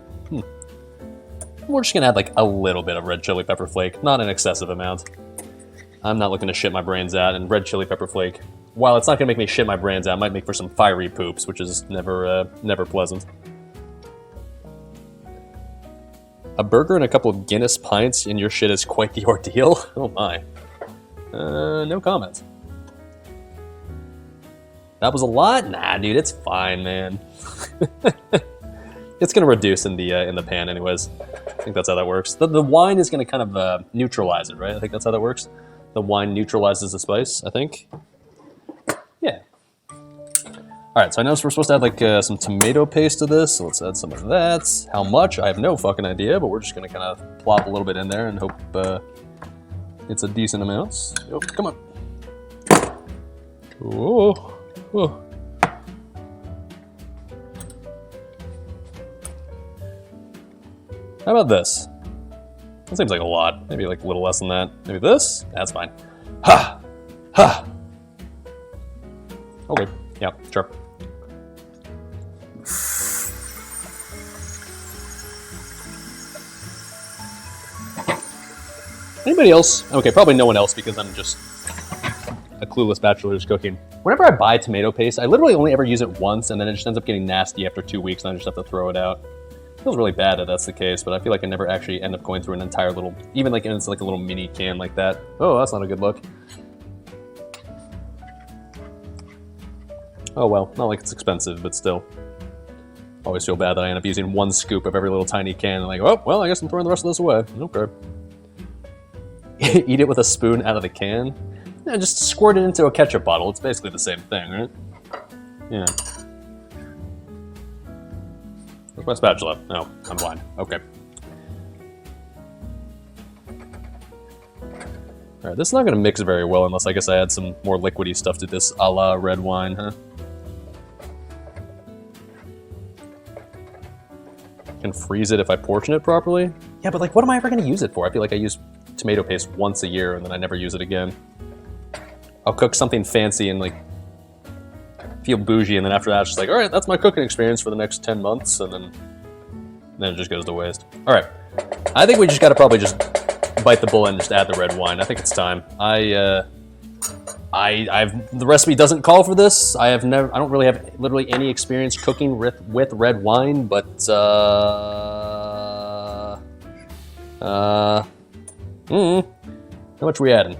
We're just going to add like a little bit of red chili pepper flake, not an excessive amount. I'm not looking to shit my brains out, and red chili pepper flake, while it's not going to make me shit my brains out, it might make for some fiery poops, which is never pleasant. A burger and a couple of Guinness pints in your shit is quite the ordeal? Oh my. No comment. That was a lot? Nah, dude, it's fine, man. It's gonna reduce in the pan anyways. I think that's how that works. The wine is gonna kind of neutralize it, right? I think that's how that works. The wine neutralizes the spice, I think. Yeah. Alright, so I know we're supposed to add like some tomato paste to this, so let's add some of that. How much? I have no fucking idea, but we're just gonna kind of plop a little bit in there and hope it's a decent amount. Oh, come on. Whoa. Whoa. How about this? That seems like a lot. Maybe like a little less than that. Maybe this? That's fine. Ha! Ha! Okay. Yeah, sure. Anybody else? Okay, probably no one else because I'm just a clueless bachelor who's cooking. Whenever I buy tomato paste, I literally only ever use it once, and then it just ends up getting nasty after 2 weeks, and I just have to throw it out. It feels really bad that that's the case, but I feel like I never actually end up going through an entire little, even like it's like a little mini can like that. Oh, that's not a good look. Oh well, not like it's expensive, but still. Always feel bad that I end up using 1 scoop of every little tiny can, and like, oh, well, I guess I'm throwing the rest of this away. Okay. Eat it with a spoon out of the can? Yeah, just squirt it into a ketchup bottle. It's basically the same thing, right? Yeah. Where's my spatula? No, I'm blind. Okay. Alright, this is not going to mix very well unless I guess I add some more liquidy stuff to this a la red wine, huh? Can freeze it if I portion it properly? Yeah, but like, what am I ever going to use it for? I feel like I use tomato paste once a year and then I never use it again. I'll cook something fancy and like feel bougie, and then after that it's just like, all right, that's my cooking experience for the next 10 months, and then it just goes to waste. All right, I think we just got to probably just bite the bullet and just add the red wine. I think it's time. The recipe doesn't call for this. I don't really have literally any experience cooking with red wine, but how much are we adding?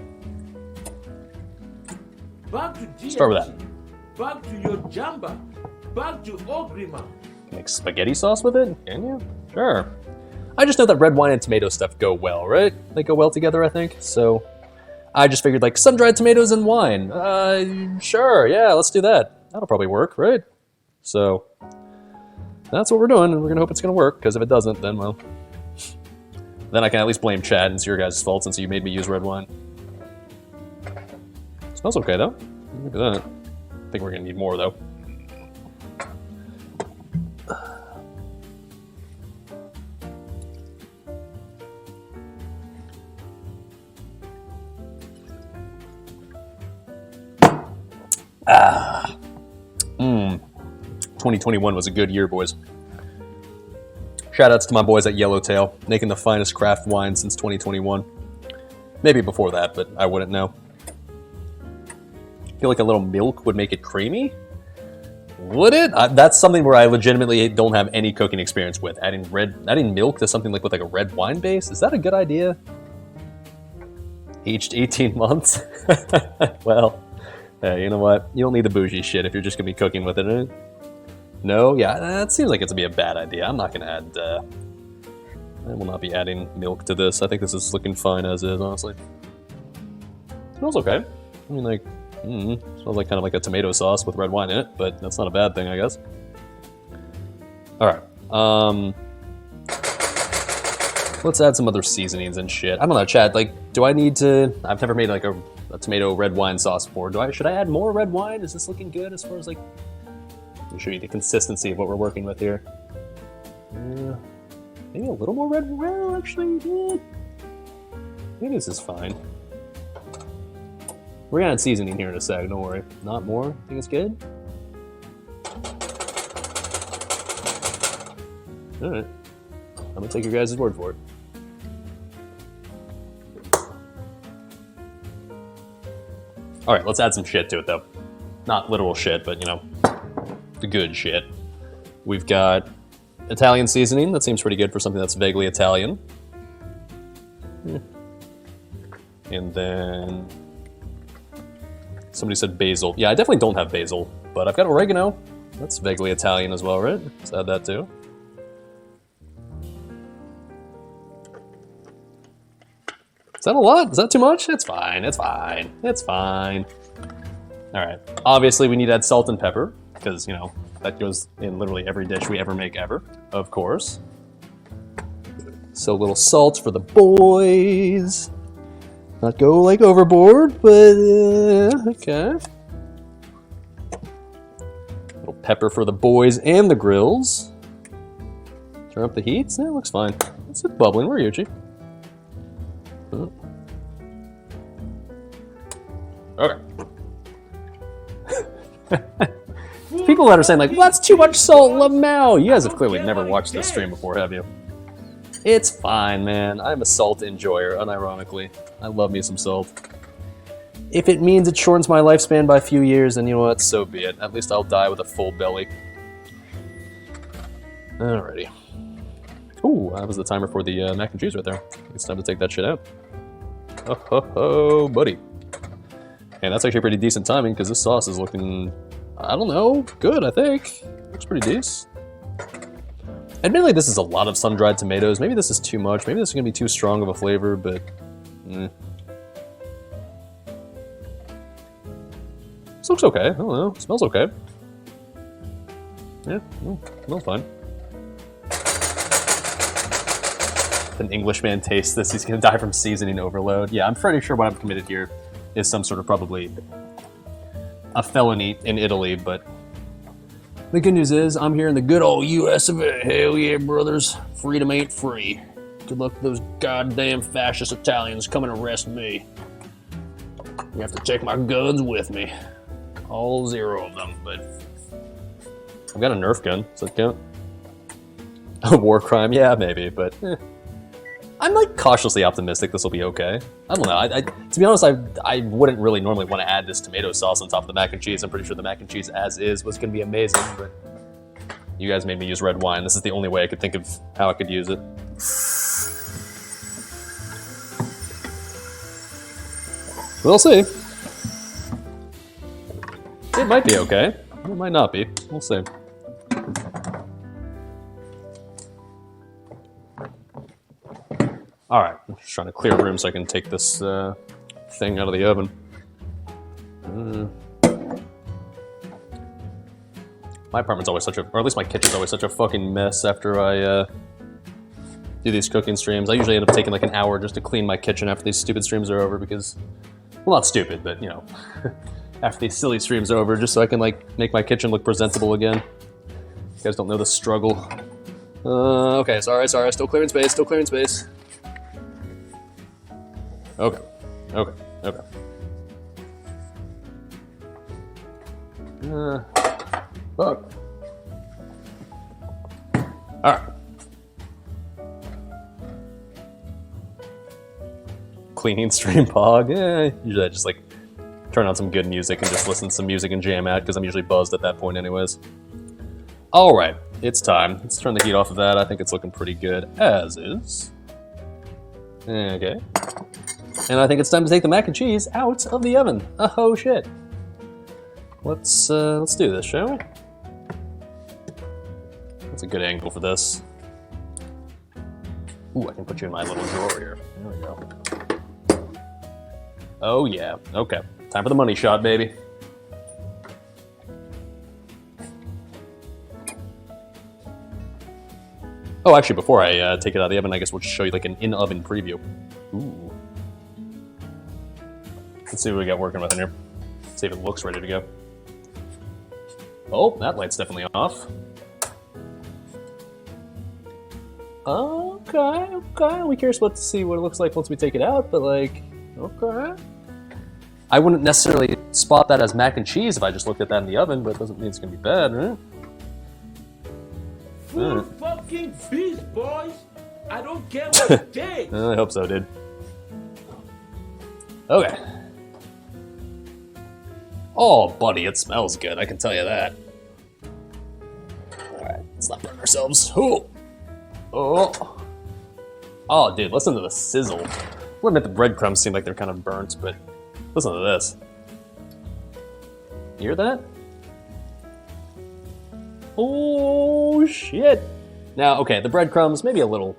Back to Start with that. Back to your jamba. Back to Ogrima. Make spaghetti sauce with it? Can you? Sure. I just know that red wine and tomato stuff go well, right? They go well together, I think. So I just figured like sun-dried tomatoes and wine. Sure, yeah, let's do that. That'll probably work, right? So that's what we're doing, and we're gonna hope it's gonna work, because if it doesn't, then well, then I can at least blame Chad, and it's your guys' fault since you made me use red wine. Smells okay though. Look at that. I think we're gonna need more though. Ah. 2021 was a good year, boys. Shoutouts to my boys at Yellowtail, making the finest craft wine since 2021. Maybe before that, but I wouldn't know. I feel like a little milk would make it creamy? Would it? That's something where I legitimately don't have any cooking experience with. Adding milk to something like with like a red wine base? Is that a good idea? Aged 18 months? Well, hey, you know what? You don't need the bougie shit if you're just gonna be cooking with it, right? No? Yeah, that seems like it's to be a bad idea. I'm not gonna add, I will not be adding milk to this. I think this is looking fine as is, honestly. Smells okay. I mean, like, smells like kind of like a tomato sauce with red wine in it, but that's not a bad thing, I guess. Alright, let's add some other seasonings and shit. I don't know, Chad, like, do I need to... I've never made, like, a tomato red wine sauce before. Should I add more red wine? Is this looking good as far as, like... Let me show you the consistency of what we're working with here. Maybe a little more red wine, well, actually, maybe this is fine. We're gonna add seasoning here in a sec, don't worry. Not more? Think it's good? Alright. I'm gonna take your guys' word for it. Alright, let's add some shit to it, though. Not literal shit, but, you know, the good shit. We've got Italian seasoning. That seems pretty good for something that's vaguely Italian. And then... Somebody said basil. Yeah, I definitely don't have basil, but I've got oregano. That's vaguely Italian as well, right? Let's add that too. Is that a lot? Is that too much? It's fine, it's fine, it's fine. All right, obviously we need to add salt and pepper, because, you know, that goes in literally every dish we ever make ever, of course. So a little salt for the boys. Not go, like, overboard, but, okay. A little pepper for the boys and the grills. Turn up the heat. Yeah, it looks fine. It's bubbling. Where are you, Chi? Oh. Okay. People that are saying, like, well, that's too much salt, Lamau. You guys have clearly never watched this stream before, have you? It's fine, man. I'm a salt enjoyer, unironically. I love me some salt. If it means it shortens my lifespan by a few years, then you know what? So be it. At least I'll die with a full belly. Alrighty. Ooh, that was the timer for the mac and cheese right there. It's time to take that shit out. Oh, ho, ho, buddy. And that's actually pretty decent timing, because this sauce is looking, I don't know, good, I think. Looks pretty decent. Admittedly, this is a lot of sun-dried tomatoes. Maybe this is too much. Maybe this is going to be too strong of a flavor, but... This looks okay. I don't know. It smells okay. Yeah, smells fine. If an Englishman tastes this, he's going to die from seasoning overload. Yeah, I'm pretty sure what I've committed here is some sort of probably a felony in Italy, but... The good news is, I'm here in the good old US of A. Hell yeah, brothers. Freedom ain't free. Good luck to those goddamn fascist Italians coming to arrest me. You have to take my guns with me. All 0 of them, but... I've got a Nerf gun. Does that count? A war crime? Yeah, maybe, but... I'm, like, cautiously optimistic this will be okay. I don't know. To be honest, I wouldn't really normally want to add this tomato sauce on top of the mac and cheese. I'm pretty sure the mac and cheese as is was going to be amazing, but you guys made me use red wine. This is the only way I could think of how I could use it. We'll see. It might be okay. It might not be. We'll see. Alright, I'm just trying to clear room so I can take this thing out of the oven. My apartment's always such a, or at least my kitchen's always such a fucking mess after I do these cooking streams. I usually end up taking like an hour just to clean my kitchen after these stupid streams are over because, well, not stupid, but you know, after these silly streams are over, just so I can like make my kitchen look presentable again. You guys don't know the struggle. Okay, sorry, still clearing space. Okay. Fuck. Alright. Cleaning stream pog. Usually I just like turn on some good music and just listen to some music and jam out because I'm usually buzzed at that point anyways. Alright, it's time. Let's turn the heat off of that. I think it's looking pretty good as is. Okay. And I think it's time to take the mac and cheese out of the oven. Oh shit. Let's do this, shall we? good angle for this. Ooh, I can put you in my little drawer here. There we go. Oh yeah, okay. Time for the money shot, baby. Oh, actually, before I take it out of the oven, I guess we'll just show you like an in-oven preview. Ooh. Let's see what we got working with in here. See if it looks ready to go. Oh, that light's definitely off. Okay, okay. I'm curious to see what it looks like once we take it out, but like, okay. I wouldn't necessarily spot that as mac and cheese if I just looked at that in the oven, but it doesn't mean it's gonna be bad, right? Full fucking beast, boys. I don't get what it takes. I hope so, dude. Okay. Oh, buddy, it smells good. I can tell you that. All right, let's not burn ourselves. Ooh. Oh. Oh, dude, listen to the sizzle. I'll admit the breadcrumbs seem like they're kind of burnt, but listen to this. You hear that? Oh, shit. Now, okay, the breadcrumbs, maybe a little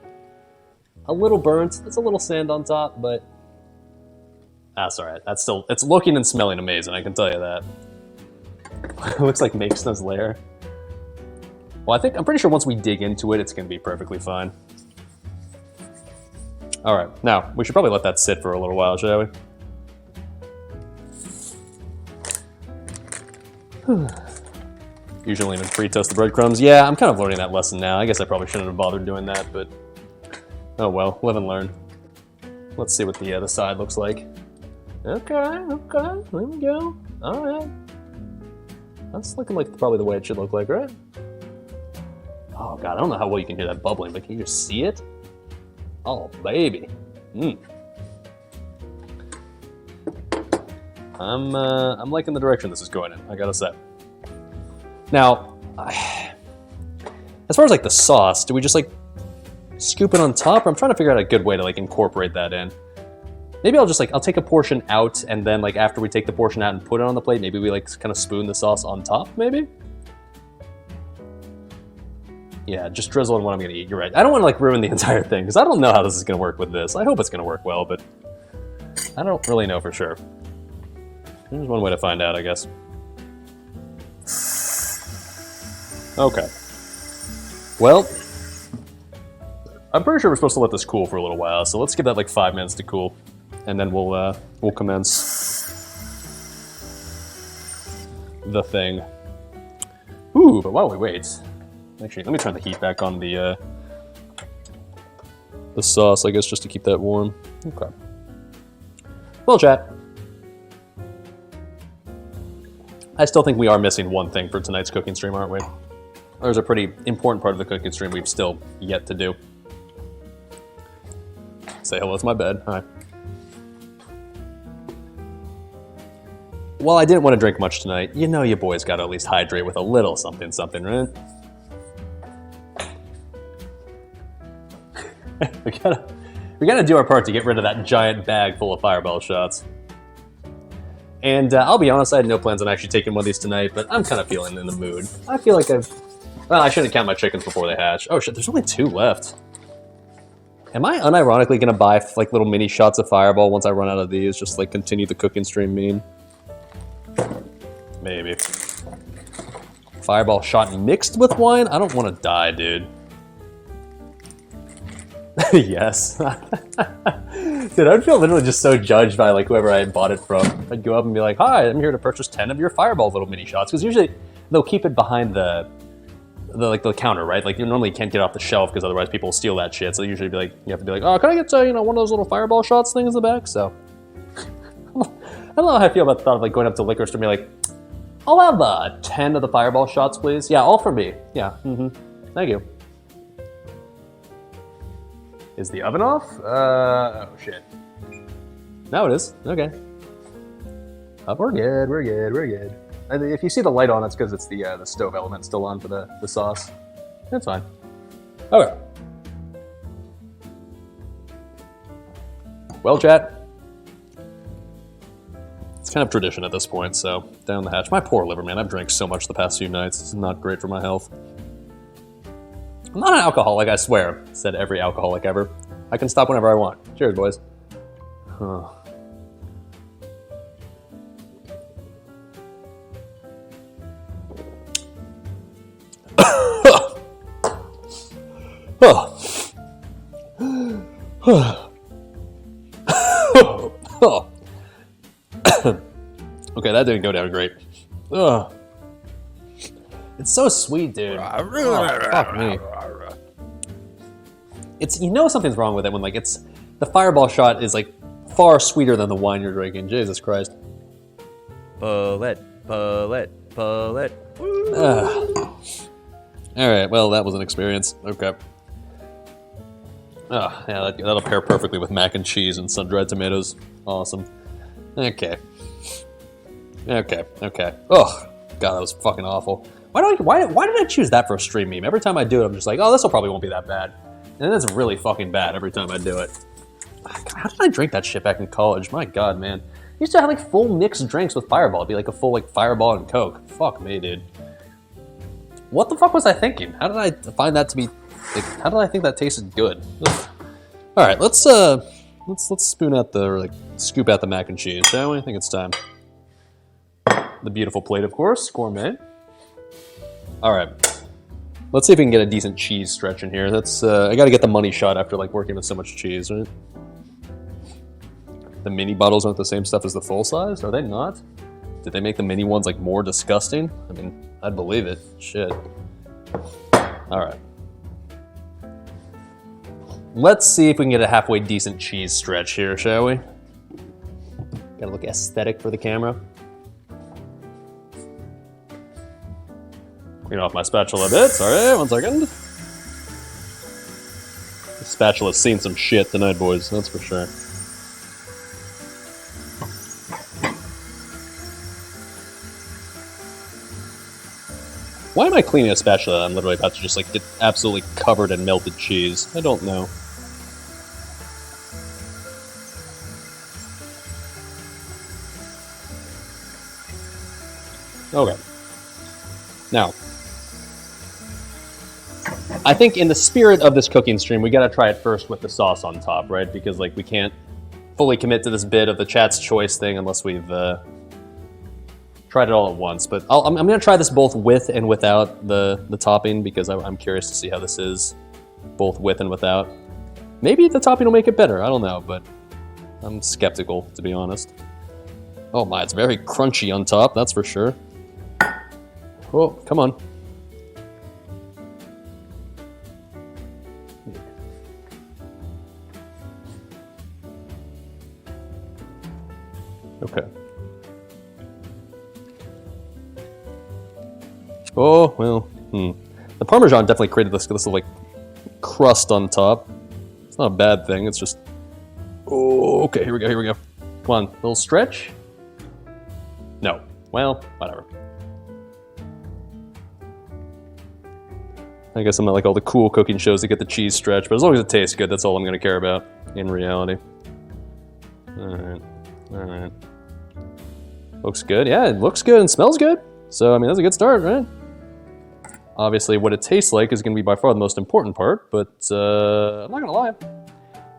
burnt. There's a little sand on top, but that's all right. That's still, it's looking and smelling amazing, I can tell you that. It looks like Makesna's lair. Well, I'm pretty sure once we dig into it, it's going to be perfectly fine. All right, now, we should probably let that sit for a little while, shall we? Usually even pre-toast the breadcrumbs. Yeah, I'm kind of learning that lesson now. I guess I probably shouldn't have bothered doing that, but oh well, live and learn. Let's see what the side looks like. Okay, okay, there we go. All right. That's looking like probably the way it should look like, right? Oh god, I don't know how well you can hear that bubbling, but can you just see it? Oh, baby. I'm liking the direction this is going in, I gotta say. Now, as far as like the sauce, do we just like scoop it on top? Or I'm trying to figure out a good way to like incorporate that in. Maybe I'll take a portion out, and then like after we take the portion out and put it on the plate, maybe we like kind of spoon the sauce on top, maybe? Yeah, just drizzle on what I'm gonna eat, you're right. I don't wanna like ruin the entire thing, because I don't know how this is gonna work with this. I hope it's gonna work well, but I don't really know for sure. There's one way to find out, I guess. Okay. Well, I'm pretty sure we're supposed to let this cool for a little while, so let's give that like 5 minutes to cool, and then we'll commence the thing. Ooh, but while we wait, actually, let me turn the heat back on the sauce, I guess, just to keep that warm. Okay. Well, chat. I still think we are missing one thing for tonight's cooking stream, aren't we? There's a pretty important part of the cooking stream we've still yet to do. Say hello to my bed. Hi. While I didn't want to drink much tonight, you know you boys gotta at least hydrate with a little something, right? we gotta do our part to get rid of that giant bag full of fireball shots. And I'll be honest, I had no plans on actually taking one of these tonight, but I'm kind of feeling in the mood. I feel like well, I shouldn't count my chickens before they hatch. Oh shit, there's only 2 left. Am I unironically gonna buy like little mini shots of fireball once I run out of these, just like continue the cooking stream mean? Maybe. Fireball shot mixed with wine? I don't want to die, dude. Yes. Dude, I'd feel literally just so judged by like whoever I bought it from. I'd go up and be like, "Hi, I'm here to purchase 10 of your fireball little mini shots," because usually they'll keep it behind the counter, right? Like you normally can't get off the shelf because otherwise people will steal that shit. So usually you have to be like, "Oh, can I get one of those little fireball shots things in the back?" So I don't know how I feel about the thought of like going up to the liquor store and be like, "I'll have 10 of the fireball shots, please." Yeah, all for me. Yeah. Thank you. Is the oven off? Oh shit. No, it is. Okay. We're good. And if you see the light on, it's because it's the stove element still on for the sauce. That's fine. Okay. Well, chat. It's kind of tradition at this point, so down the hatch. My poor liver, man. I've drank so much the past few nights. This is not great for my health. I'm not an alcoholic, I swear, said every alcoholic ever. I can stop whenever I want. Cheers, boys. Huh. Okay, that didn't go down great. Ugh. It's so sweet, dude. Oh, fuck me. It's, you know something's wrong with it when like it's the fireball shot is like far sweeter than the wine you're drinking. Jesus Christ. Bullet. All right, well that was an experience. Okay. Oh, yeah, that'll pair perfectly with mac and cheese and sun-dried tomatoes. Awesome. Okay. Oh, God, that was fucking awful. Why did I choose that for a stream meme? Every time I do it, I'm just like, oh, this will probably won't be that bad. And then it's really fucking bad every time I do it. God, how did I drink that shit back in college? My God, man. I used to have like full mixed drinks with Fireball. It'd be like a full like Fireball and Coke. Fuck me, dude. What the fuck was I thinking? How did I find that to be? Like, how did I think that tasted good? Ugh. All right, let's spoon out the, or like scoop out the mac and cheese, shall we? I think it's time. The beautiful plate, of course, gourmet. All right, let's see if we can get a decent cheese stretch in here. That's I got to get the money shot after like working with so much cheese, right? The mini bottles aren't the same stuff as the full size, are they not? Did they make the mini ones like more disgusting? I mean, I'd believe it. Shit. All right. Let's see if we can get a halfway decent cheese stretch here, shall we? Gotta look aesthetic for the camera. Clean off my spatula a bit. Sorry, 1 second. The spatula's seen some shit tonight, boys. That's for sure. Why am I cleaning a spatula? I'm literally about to just like get absolutely covered in melted cheese. I don't know. Okay. Now, I think in the spirit of this cooking stream, we gotta try it first with the sauce on top, right? Because like we can't fully commit to this bit of the chat's choice thing unless we've tried it all at once. But I'm gonna try this both with and without the topping because I'm curious to see how this is, both with and without. Maybe the topping will make it better. I don't know, but I'm skeptical to be honest. Oh my, it's very crunchy on top, that's for sure. Oh, come on. Okay. Oh, well, The Parmesan definitely created this like crust on top. It's not a bad thing, it's just... Oh, okay, here we go. Come on, little stretch? No. Well, whatever. I guess I'm not like all the cool cooking shows that get the cheese stretch, but as long as it tastes good, that's all I'm going to care about in reality. Alright. Looks good. Yeah, it looks good and smells good. So, I mean, that's a good start, right? Obviously, what it tastes like is going to be by far the most important part, but I'm not going to lie.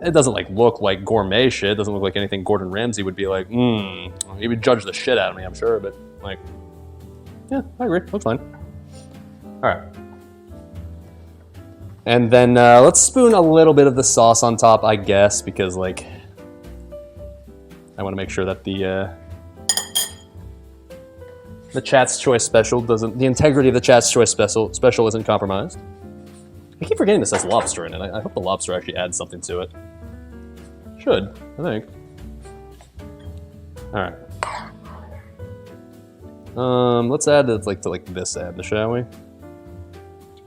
It doesn't like look like gourmet shit. It doesn't look like anything Gordon Ramsay would be like, He would judge the shit out of me, I'm sure, but like, yeah, I agree. Looks fine. Alright. And then let's spoon a little bit of the sauce on top, I guess, because like I want to make sure that the chat's choice special doesn't, the integrity of the chat's choice special isn't compromised. I keep forgetting this has lobster in it. I hope the lobster actually adds something to it. Should, I think. All right. Let's add it like to like this end, shall we?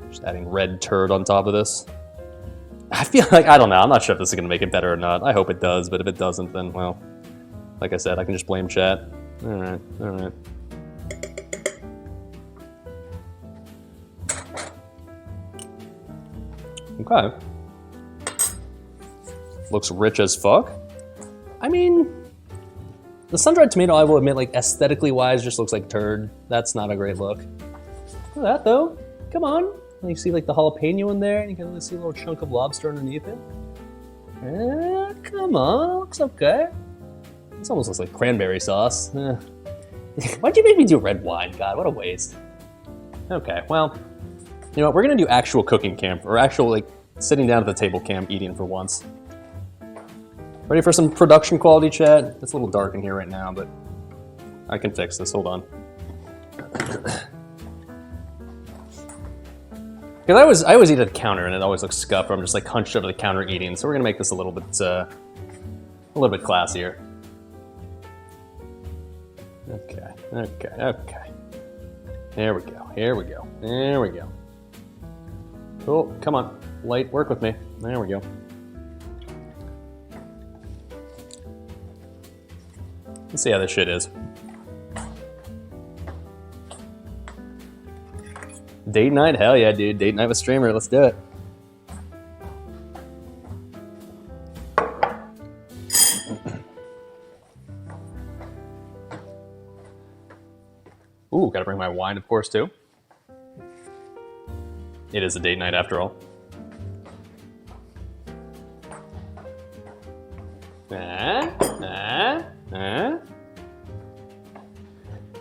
Just adding red turd on top of this. I feel like, I don't know, I'm not sure if this is going to make it better or not. I hope it does, but if it doesn't, then, well, like I said, I can just blame chat. Alright. Okay. Looks rich as fuck. I mean, the sun-dried tomato, I will admit, like, aesthetically wise, just looks like turd. That's not a great look. Look at that, though. Come on. You see like the jalapeno in there, and you can really see a little chunk of lobster underneath it. Come on, looks okay. This almost looks like cranberry sauce. Why'd you make me do red wine? God, what a waste. Okay, well, you know what? We're gonna do actual cooking camp, or actual like sitting down at the table camp eating for once. Ready for some production quality, chat? It's a little dark in here right now, but I can fix this. Hold on. Because I always eat at the counter and it always looks scuffed. I'm just like hunched over the counter eating. So we're gonna make this a little bit classier. Okay. There we go. Cool. Come on, light, work with me. There we go. Let's see how this shit is. Date night? Hell yeah, dude. Date night with streamer. Let's do it. Ooh, gotta bring my wine, of course, too. It is a date night after all.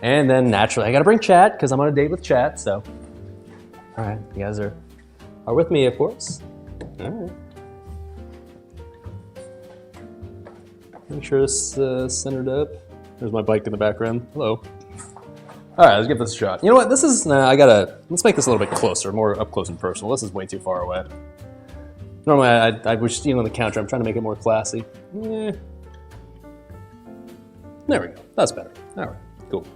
And then naturally, I gotta bring chat because I'm on a date with chat, so. All right, you guys are with me, of course. All right. Make sure it's centered up. There's my bike in the background. Hello. All right, let's give this a shot. You know what? This is, let's make this a little bit closer, more up close and personal. This is way too far away. Normally, I would just eat on the counter. I'm trying to make it more classy. There we go. That's better. All right, cool.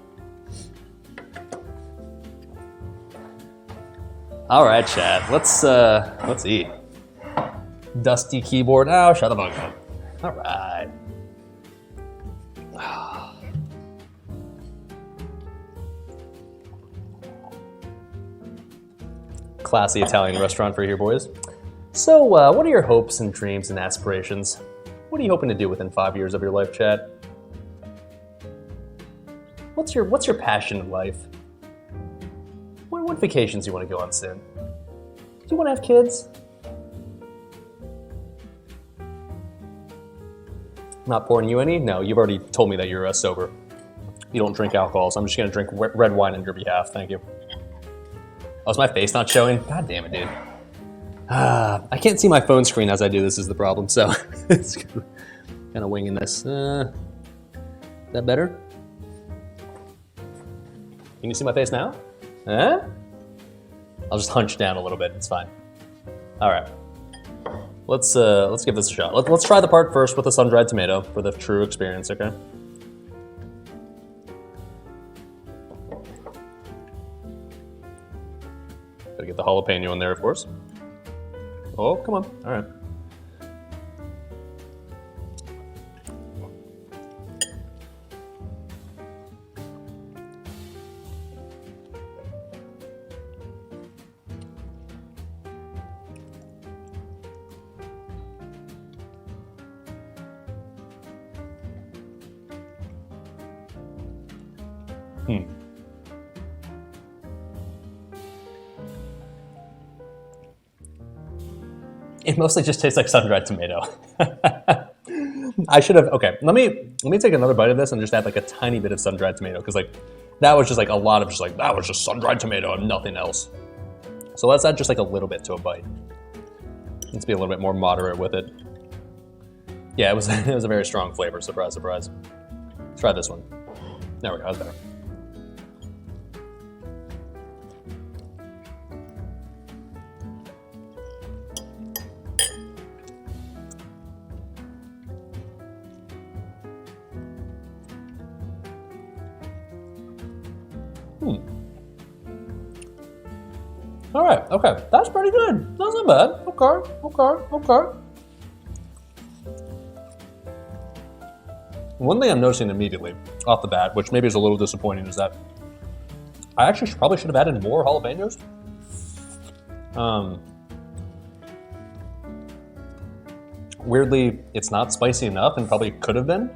All right, chat. Let's eat. Dusty keyboard. Oh, shut the fuck up. All right. Classy Italian restaurant for here, boys. So, what are your hopes and dreams and aspirations? What are you hoping to do within 5 years of your life, chat? What's your passion in life? What vacations do you want to go on soon? Do you want to have kids? Not pouring you any? No, you've already told me that you're sober. You don't drink alcohol, so I'm just going to drink red wine on your behalf. Thank you. Oh, is my face not showing? God damn it, dude. I can't see my phone screen as I do this is the problem, so it's kind of winging this. Is that better? Can you see my face now? Huh? I'll just hunch down a little bit. It's fine. All right. Let's give this a shot. Let's try the part first with the sun-dried tomato for the true experience. Okay. Gotta get the jalapeno in there, of course. Oh, come on. All right. It mostly just tastes like sun-dried tomato. I should have, okay, let me take another bite of this and just add like a tiny bit of sun-dried tomato, because like that was just like a lot of just like, that was just sun-dried tomato and nothing else. So let's add just like a little bit to a bite. Let's be a little bit more moderate with it. Yeah, it was a very strong flavor, surprise, surprise. Let's try this one. There we go, that's better. All right, okay, that's pretty good. That's not bad. Okay. One thing I'm noticing immediately off the bat, which maybe is a little disappointing, is that I actually probably should have added more jalapenos. Weirdly, it's not spicy enough, and probably could have been.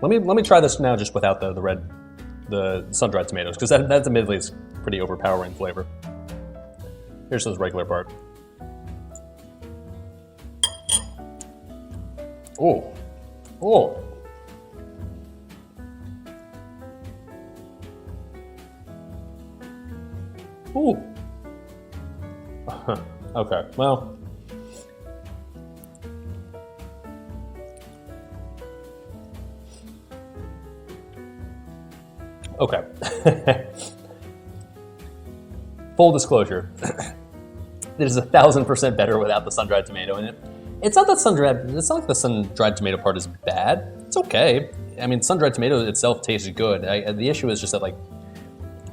Let me try this now, just without the sun-dried tomatoes, because that admittedly is pretty overpowering flavor. Here's this regular part. Oh. Oh. Ooh. Okay, well. Okay. Full disclosure. It is 1,000% better without the sun-dried tomato in it. It's not like the sun-dried tomato part is bad. It's okay. I mean, sun-dried tomato itself tastes good. The issue is just that, like,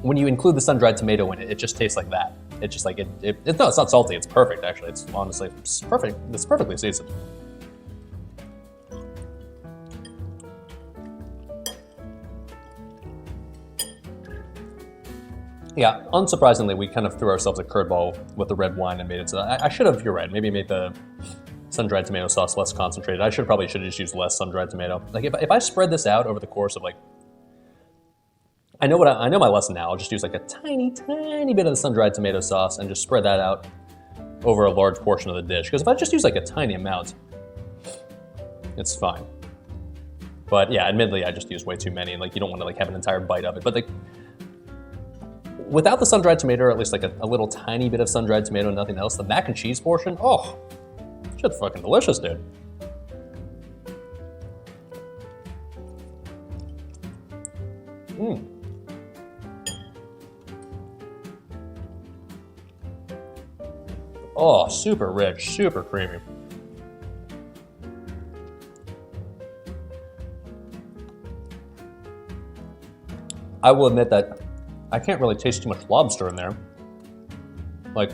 when you include the sun-dried tomato in it, it just tastes like that. It's just like, no, it's not salty. It's perfect, actually. It's honestly, it's perfect. It's perfectly seasoned. Yeah, unsurprisingly, we kind of threw ourselves a curveball with the red wine and made it so I should have, you're right, maybe made the sun-dried tomato sauce less concentrated. I probably should have just used less sun-dried tomato. Like, if I spread this out over the course of, like, I know my lesson now. I'll just use like a tiny bit of the sun-dried tomato sauce and just spread that out over a large portion of the dish. Because if I just use like a tiny amount, it's fine. But yeah, admittedly, I just used way too many, and like you don't want to like have an entire bite of it. But like without the sun-dried tomato, or at least like a little tiny bit of sun-dried tomato and nothing else, the mac and cheese portion, oh, shit's fucking delicious, dude. Mmm. Oh, super rich, super creamy. I will admit that I can't really taste too much lobster in there. Like,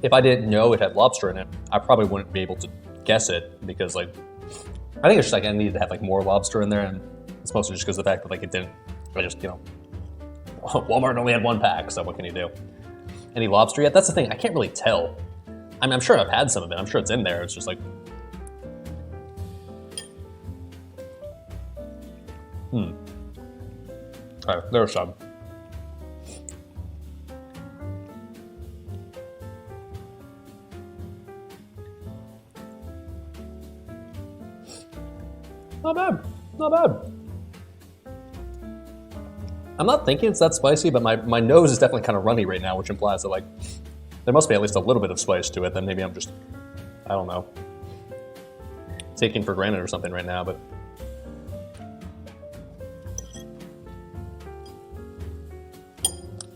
if I didn't know it had lobster in it, I probably wouldn't be able to guess it because, like, I think it's just like I needed to have like more lobster in there, and it's mostly just because of the fact that like it didn't. I just, you know, Walmart only had one pack, so what can you do? Any lobster yet? That's the thing. I can't really tell. I mean, I'm sure I've had some of it. I'm sure it's in there. It's just like, All right, there's some. Not bad. Not bad. I'm not thinking it's that spicy, but my nose is definitely kind of runny right now, which implies that like there must be at least a little bit of spice to it. Then maybe I'm just, I don't know, taking for granted or something right now. But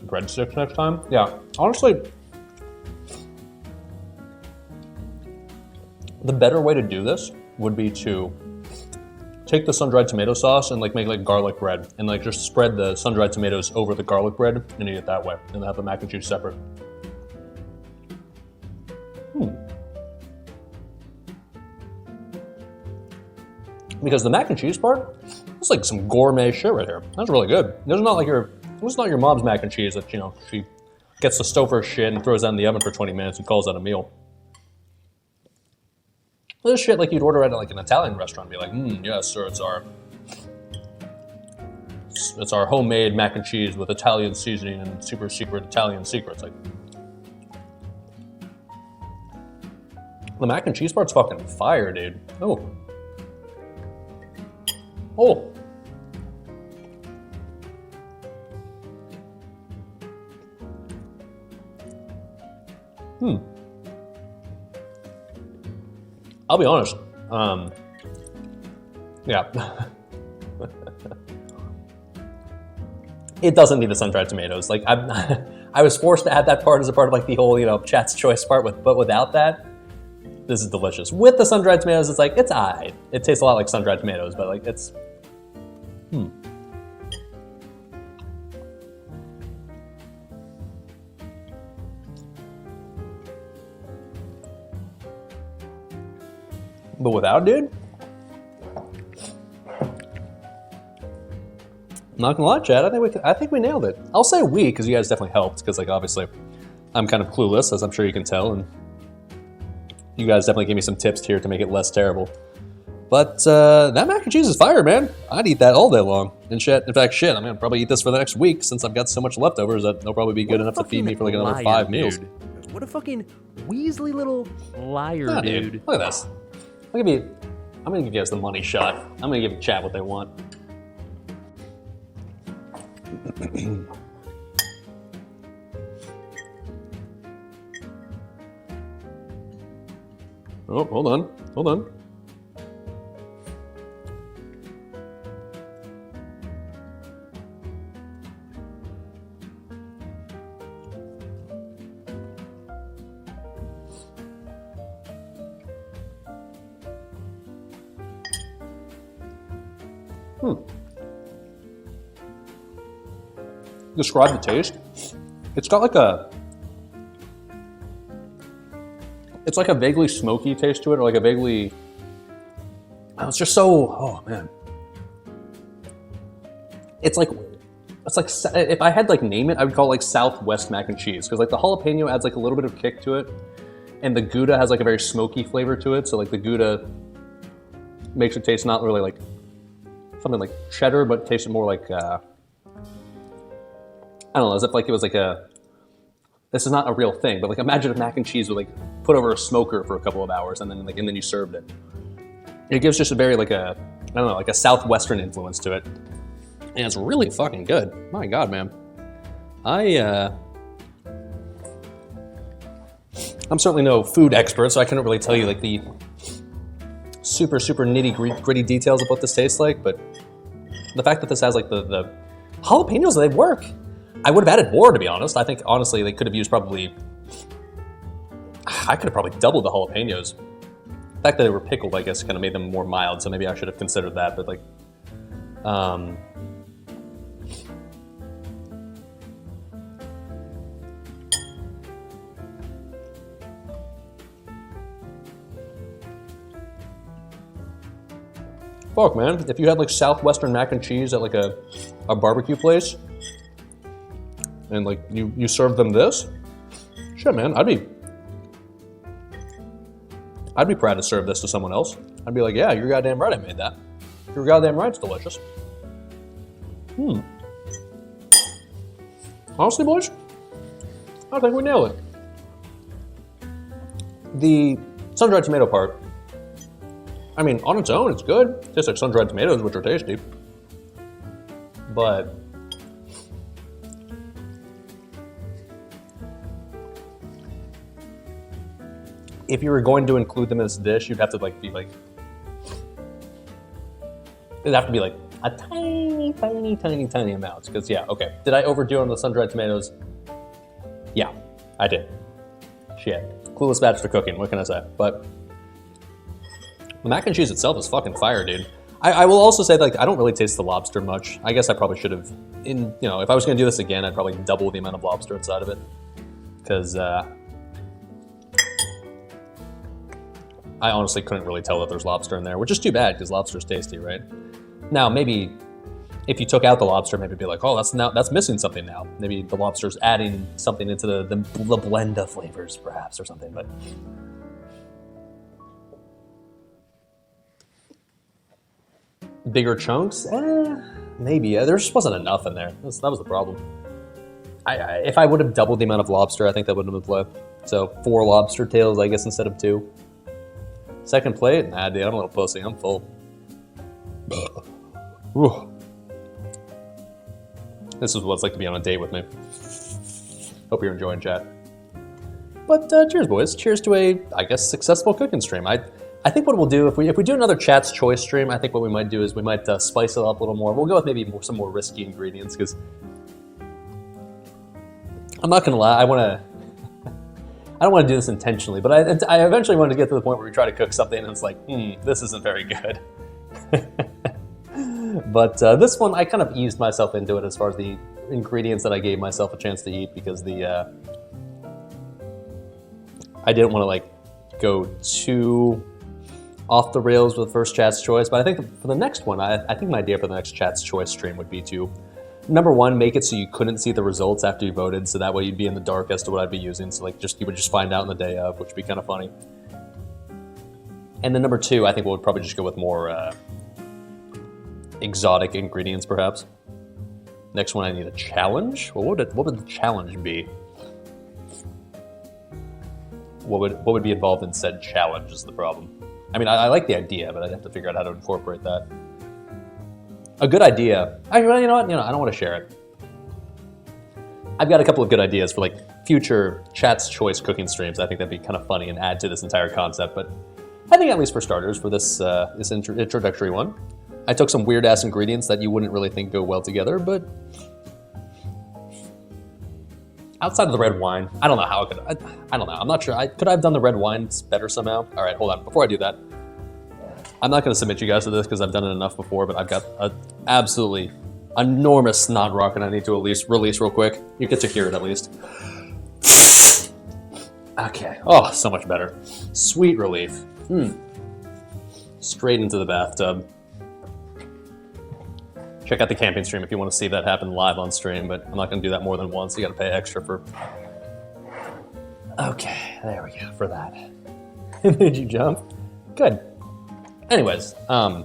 breadsticks next time? Yeah, honestly, the better way to do this would be to take the sun-dried tomato sauce and like make like garlic bread and like just spread the sun-dried tomatoes over the garlic bread and eat it that way, and have the mac and cheese separate. Because the mac and cheese part, it's like some gourmet shit right here. That's really good. This is not your mom's mac and cheese that, you know, she gets the stove her shit and throws that in the oven for 20 minutes and calls that a meal. This shit like you'd order at like an Italian restaurant and be like, yes, sir, it's our homemade mac and cheese with Italian seasoning and super secret Italian secrets. Like, the mac and cheese part's fucking fire, dude. Oh. Oh. I'll be honest. Yeah. It doesn't need the sun-dried tomatoes. Like I was forced to add that part as a part of like the whole, you know, chat's choice part. But without that, this is delicious. With the sun-dried tomatoes, it's like it's aight. It tastes a lot like sun-dried tomatoes, but like it's. But without, dude, I'm not gonna lie, Chad. I think we nailed it. I'll say we because you guys definitely helped. Because like obviously, I'm kind of clueless, as I'm sure you can tell, and you guys definitely gave me some tips here to make it less terrible. But that mac and cheese is fire, man. I'd eat that all day long. And shit, in fact, shit, I'm gonna probably eat this for the next week since I've got so much leftovers that they'll probably be good enough to feed me for like another 5 meals. What a fucking weaselly little liar, Nah, dude. Look at this. I'm gonna give you guys the money shot. I'm gonna give chat what they want. Oh, hold on. Describe the taste. It's got like it's like a vaguely smoky taste to it, or like a vaguely, oh, it's just so, oh man. It's like, if I had like name it, I would call it like Southwest mac and cheese, because like the jalapeno adds like a little bit of kick to it, and the Gouda has like a very smoky flavor to it, so like the Gouda makes it taste not really like something like cheddar, but it tastes more like, I don't know, as if like it was like this is not a real thing, but like imagine if mac and cheese was like put over a smoker for a couple of hours and then you served it. It gives just a very like I don't know, like a Southwestern influence to it. And it's really fucking good. My God, man. I'm certainly no food expert, so I couldn't really tell you like the super nitty gritty details of what this tastes like, but the fact that this has like the jalapenos, they work. I would have added more, to be honest. I think honestly they could have used I could have probably doubled the jalapenos. The fact that they were pickled, I guess, kind of made them more mild, so maybe I should have considered that, but like fuck, man. If you had like Southwestern mac and cheese at like a barbecue place, and like you served them this, shit, man, I'd be proud to serve this to someone else. I'd be like, yeah, you're goddamn right I made that. You're goddamn right it's delicious. Honestly, boys, I think we nailed it. The sun-dried tomato part, I mean, on its own, it's good. It tastes like sun-dried tomatoes, which are tasty. But if you were going to include them in this dish, you'd have to like be like, it'd have to be like a tiny amount. Because yeah, okay. Did I overdo on the sun-dried tomatoes? Yeah, I did. Shit. Clueless Bachelor cooking, what can I say? But the mac and cheese itself is fucking fire, dude. I will also say, like, I don't really taste the lobster much. I guess I probably should have, if I was gonna do this again, I'd probably double the amount of lobster inside of it. Because, I honestly couldn't really tell that there's lobster in there, which is too bad because lobster's tasty, right? Now, maybe if you took out the lobster, maybe be like, oh, that's missing something now. Maybe the lobster's adding something into the blend of flavors, perhaps, or something. But bigger chunks, maybe. There just wasn't enough in there. That was the problem. If I would have doubled the amount of lobster, I think that would have been play. So 4 lobster tails, I guess, instead of 2. Second plate? Nah, dude, I'm a little pussy. I'm full. This is what it's like to be on a date with me. Hope you're enjoying chat. But cheers, boys. Cheers to a, I guess, successful cooking stream. I think what we'll do, if we do another Chat's Choice stream, I think what we might do is we might spice it up a little more. We'll go with maybe some more risky ingredients, because I'm not gonna lie, I don't want to do this intentionally, but I eventually wanted to get to the point where we try to cook something and it's like, this isn't very good. But this one, I kind of eased myself into it as far as the ingredients that I gave myself a chance to eat, because I didn't want to like go too off the rails with the first Chat's Choice. But I think for the next one, I think my idea for the next Chat's Choice stream would be to, number one, make it so you couldn't see the results after you voted, so that way you'd be in the dark as to what I'd be using. So like, you would just find out on the day of, which would be kind of funny. And then number 2, I think we'll probably just go with more exotic ingredients, perhaps. Next one, I need a challenge. Well, what would the challenge be? What would be involved in said challenge is the problem. I mean, I like the idea, but I'd have to figure out how to incorporate that. A good idea. Well, you know what? I don't want to share it. I've got a couple of good ideas for like future Chat's Choice cooking streams. I think that'd be kind of funny and add to this entire concept. But I think at least for starters, for this this introductory one, I took some weird ass ingredients that you wouldn't really think go well together. But outside of the red wine, I don't know how it could. I don't know. I'm not sure. Could I have done the red wines better somehow? All right, hold on. Before I do that, I'm not going to submit you guys to this because I've done it enough before. But I've got an absolutely enormous snot rocket I need to at least release real quick. You get to hear it at least. Okay. Oh, so much better. Sweet relief. Straight into the bathtub. Check out the camping stream if you want to see that happen live on stream, but I'm not going to do that more than once. You got to pay extra for... Okay, there we go, for that. Did you jump? Good. Anyways, yeah,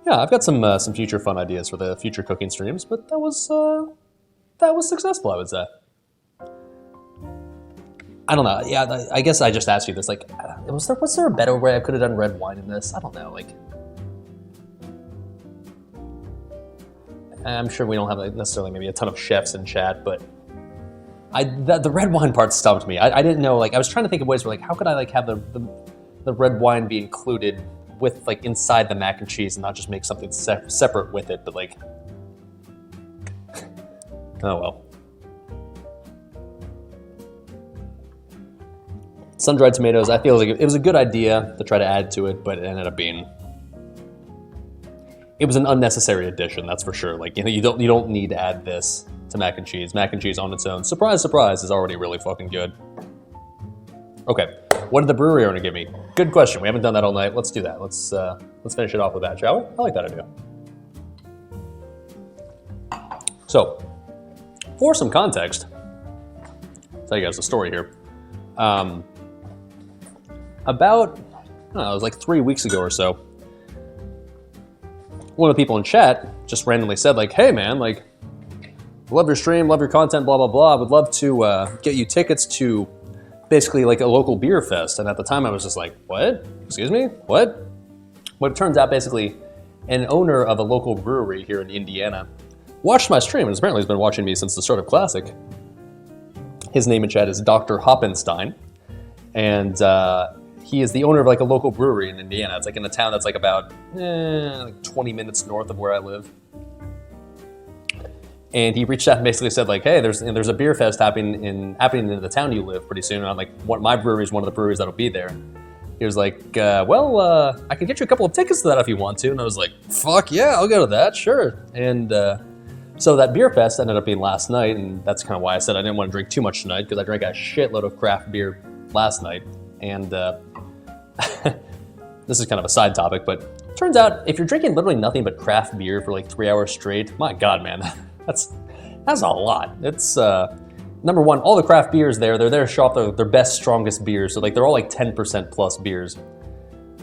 I've got some future fun ideas for the future cooking streams, but that was successful, I would say. I don't know. Yeah, I guess I just asked you this. Like, was there a better way I could have done red wine in this? I don't know. Like, I'm sure we don't have like, necessarily maybe a ton of chefs in chat, but the red wine part stumped me. I didn't know. Like, I was trying to think of ways where like how could I like have the red wine be included with like inside the mac and cheese and not just make something separate with it, but like, oh well. Sun-dried tomatoes, I feel like it was a good idea to try to add to it, but it ended up being, it was an unnecessary addition, that's for sure. Like, you don't need to add this to mac and cheese. Mac and cheese on its own, surprise, surprise, is already really fucking good. Okay, what did the brewery owner give me? Good question. We haven't done that all night. Let's do that. Let's finish it off with that, shall we? I like that idea. So, for some context, I'll tell you guys a story here. About, I don't know, it was like 3 weeks ago or so, one of the people in chat just randomly said like, hey man, like, love your stream, love your content, blah, blah, blah. I would love to get you tickets to basically like a local beer fest. And at the time I was just like, what? Excuse me? What? Well, it turns out basically an owner of a local brewery here in Indiana watched my stream and apparently has been watching me since the start of Classic. His name in chat is Dr. Hoppenstein. And he is the owner of like a local brewery in Indiana. It's like in a town that's like about like 20 minutes north of where I live. And he reached out and basically said like, hey, there's a beer fest happening in the town you live pretty soon. And I'm like, my brewery is one of the breweries that'll be there. He was like, I can get you a couple of tickets to that if you want to. And I was like, fuck yeah, I'll go to that, sure. And so that beer fest ended up being last night, and that's kind of why I said I didn't want to drink too much tonight, because I drank a shitload of craft beer last night. And this is kind of a side topic, but turns out if you're drinking literally nothing but craft beer for like 3 hours straight, my God, man, that's a lot. It's number one, all the craft beers they're there to show off their best, strongest beers. So like they're all like 10% plus beers.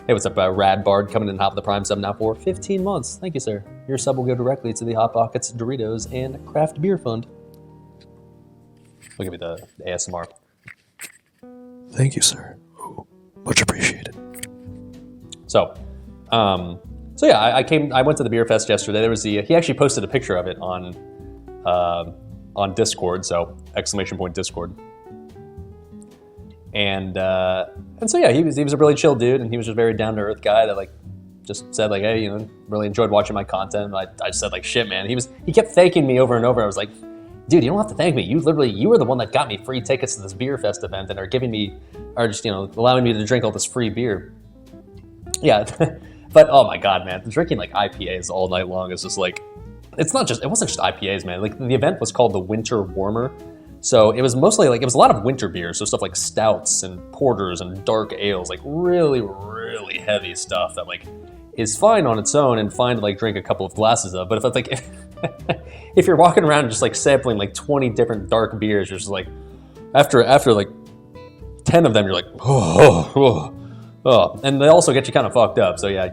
Hey, what's up, Rad Bard coming in hot with the Prime sub now for 15 months. Thank you, sir. Your sub will go directly to the Hot Pockets, Doritos, and Craft Beer Fund. Look at me, the ASMR. Thank you, sir. Ooh, much appreciated. So yeah, I went to the beer fest yesterday. There was he actually posted a picture of it on Discord, so !Discord. And so yeah, he was a really chill dude, and he was just a very down to earth guy that like just said like, hey, really enjoyed watching my content. I just said like, shit, man. He kept thanking me over and over. I was like, dude, you don't have to thank me. You were the one that got me free tickets to this beer fest event and are just allowing me to drink all this free beer. Yeah, but oh my God, man, drinking like IPAs all night long is just like, it wasn't just IPAs, man. Like the event was called the Winter Warmer. So it was mostly like, it was a lot of winter beers. So stuff like stouts and porters and dark ales, like really, really heavy stuff that like is fine on its own and fine to like drink a couple of glasses of. But if it's like, if you're walking around and just like sampling like 20 different dark beers, you're just like, after like 10 of them, you're like, oh. And they also get you kind of fucked up. So yeah, I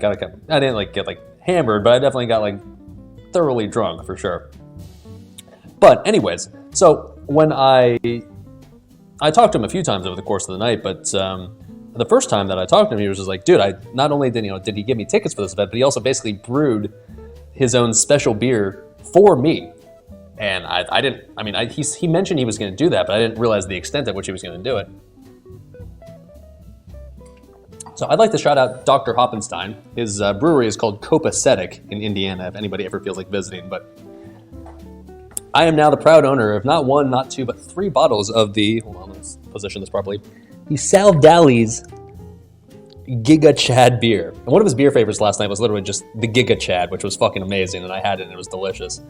didn't like get like hammered, but I definitely got like thoroughly drunk for sure. But anyways, so when I talked to him a few times over the course of the night, but the first time that I talked to him, he was just like, dude, not only did he give me tickets for this event, but he also basically brewed his own special beer for me. And he mentioned he was going to do that, but I didn't realize the extent at which he was going to do it. So I'd like to shout out Dr. Hoppenstein. His brewery is called Copacetic in Indiana, if anybody ever feels like visiting. But I am now the proud owner of not one, not two, but 3 bottles of the, hold on, let's position this properly, the SalvDali's Giga Chad beer. And one of his beer favorites last night was literally just the Giga Chad, which was fucking amazing, and I had it and it was delicious.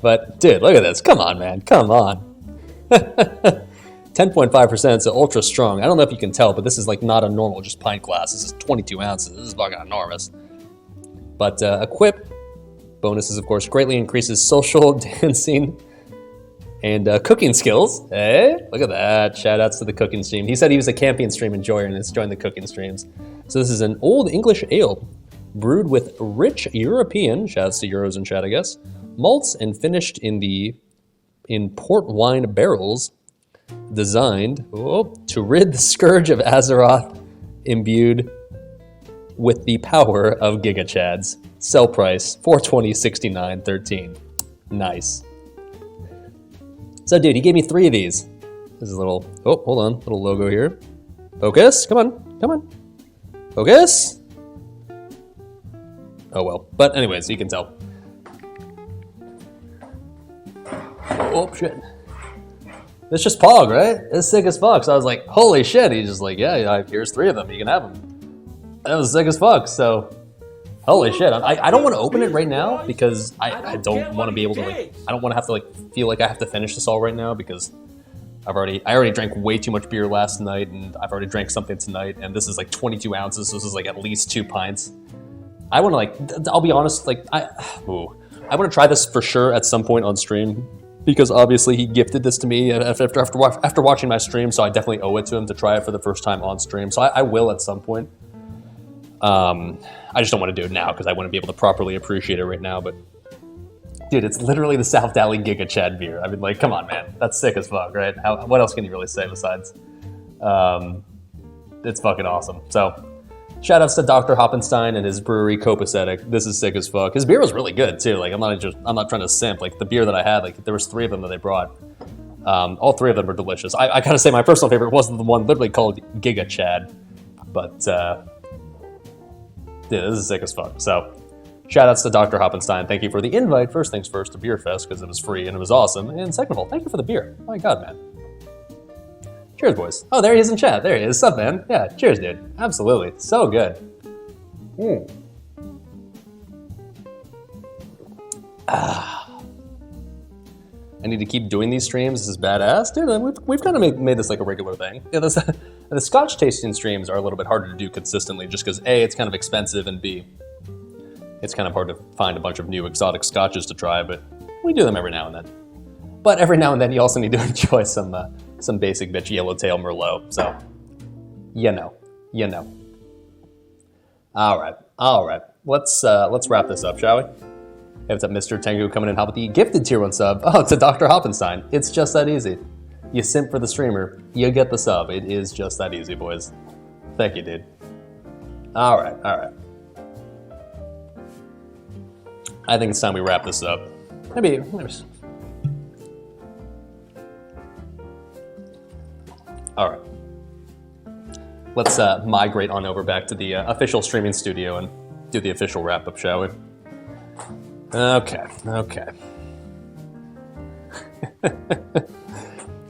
But dude, look at this. Come on, man. Come on. 10.5%, so ultra strong. I don't know if you can tell, but this is like not a normal just pint glass. This is 22 ounces. This is fucking enormous. But a quip, bonuses, of course, greatly increases social, dancing, and cooking skills. Hey, look at that. Shout outs to the cooking stream. He said he was a camping stream enjoyer and has joined the cooking streams. So this is an old English ale brewed with rich European, shouts to Euros in chat, I guess, malts and finished in port wine barrels, designed to rid the scourge of Azeroth, imbued with the power of Giga Chads. Sell price $420.69.13. Nice. So, dude, he gave me 3 of these. This is a little. Oh, hold on, little logo here. Focus. Come on. Focus. Oh well. But anyways, you can tell. Oh shit. It's just Pog, right? It's sick as fuck. So I was like, holy shit. He's just like, yeah, here's 3 of them. You can have them. That was sick as fuck. So, holy shit. I don't want to open it right now because I don't want to be able to, like, I don't want to have to, like, feel like I have to finish this all right now because I already drank way too much beer last night and I've already drank something tonight and this is like 22 ounces. So this is like at least 2 pints. I want to, like, I'll be honest, like, I want to try this for sure at some point on stream. Because obviously he gifted this to me after watching my stream, so I definitely owe it to him to try it for the first time on stream. So I will at some point. I just don't want to do it now because I wouldn't be able to properly appreciate it right now. But dude, it's literally the SalvDali Giga Chad beer. I mean, like, come on, man, that's sick as fuck, right? What else can you really say besides? It's fucking awesome. So. Shout outs to Dr. Hoppenstein and his brewery Copacetic. This is sick as fuck. His beer was really good too. Like I'm not trying to simp. Like the beer that I had, like there was 3 of them that they brought. All 3 of them were delicious. I gotta say my personal favorite wasn't the one literally called Giga Chad. But yeah, this is sick as fuck. So shout outs to Dr. Hoppenstein. Thank you for the invite. First things first to Beer Fest because it was free and it was awesome. And second of all, thank you for the beer. My God, man. Cheers, boys. Oh, there he is in chat. There he is. Sup, man? Yeah, cheers, dude. Absolutely. So good. I need to keep doing these streams. This is badass. Dude, we've kind of made this like a regular thing. Yeah, the Scotch tasting streams are a little bit harder to do consistently just because A, it's kind of expensive, and B, it's kind of hard to find a bunch of new exotic scotches to try, but we do them every now and then. But every now and then you also need to enjoy some basic bitch Yellowtail Merlot. So, you know. All right. Let's wrap this up, shall we? Hey, what's up, Mr. Tengu coming in hot with the gifted tier 1 sub. Oh, to Dr. Hoppenstein. It's just that easy. You simp for the streamer, you get the sub. It is just that easy, boys. Thank you, dude. All right. I think it's time we wrap this up. Maybe. All right. Let's migrate on over back to the official streaming studio and do the official wrap-up, shall we? Okay.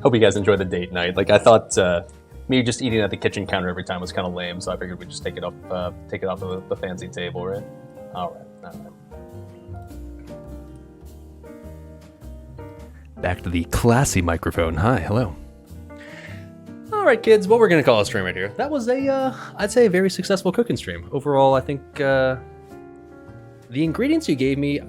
Hope you guys enjoyed the date night. Like, I thought me just eating at the kitchen counter every time was kind of lame, so I figured we'd just take it off the fancy table, right? All right. Back to the classy microphone. Hi, hello. All right, kids, what we're going to call a stream right here. That was I'd say a very successful cooking stream. Overall, I think the ingredients you gave me,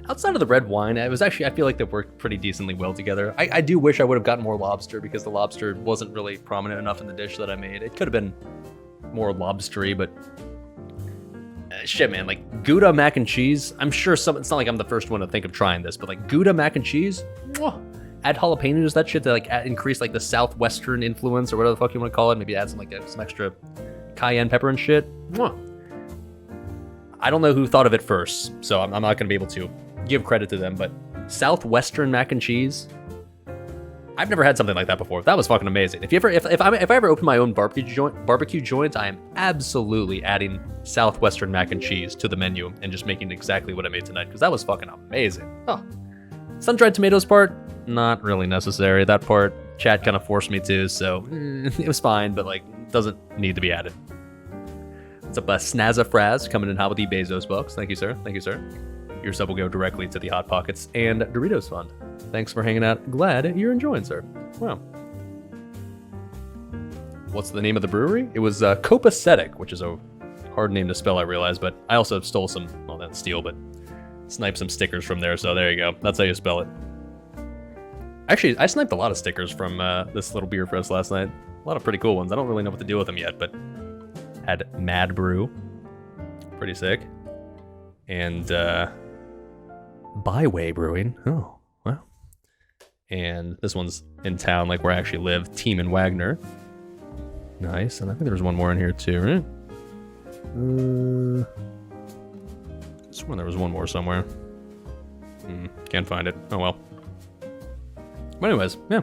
outside of the red wine, I feel like they worked pretty decently well together. I do wish I would have gotten more lobster because the lobster wasn't really prominent enough in the dish that I made. It could have been more lobstery, but shit, man, like Gouda mac and cheese. I'm sure it's not like I'm the first one to think of trying this, but like Gouda mac and cheese, mwah. Add jalapenos, that shit to like increase like the southwestern influence or whatever the fuck you want to call it. Maybe add some some extra cayenne pepper and shit. Mwah. I don't know who thought of it first, so I'm not going to be able to give credit to them, but southwestern mac and cheese, I've never had something like that before. That was fucking amazing. If I ever open my own barbecue joint, I am absolutely adding southwestern mac and cheese to the menu and just making exactly what I made tonight, because that was fucking amazing. Oh. Sun-dried tomatoes part, not really necessary. That part, chat kind of forced me to, so it was fine, but like, doesn't need to be added. What's up, Snazafraz coming in hot with the Bezos bucks. Thank you, sir. Thank you, sir. Your sub will go directly to the Hot Pockets and Doritos Fund. Thanks for hanging out. Glad you're enjoying, sir. Wow. What's the name of the brewery? It was Copacetic, which is a hard name to spell, I realize, but I also stole some, well, not steal, but sniped some stickers from there, so there you go. That's how you spell it. Actually, I sniped a lot of stickers from this little beer fest last night. A lot of pretty cool ones. I don't really know what to do with them yet, but had Mad Brew. Pretty sick. And Byway Brewing. Oh, wow. And this one's in town, like where I actually live. Team and Wagner. Nice. And I think there was one more in here too, right? I swear there was one more somewhere. Can't find it. Oh well. But anyways, yeah.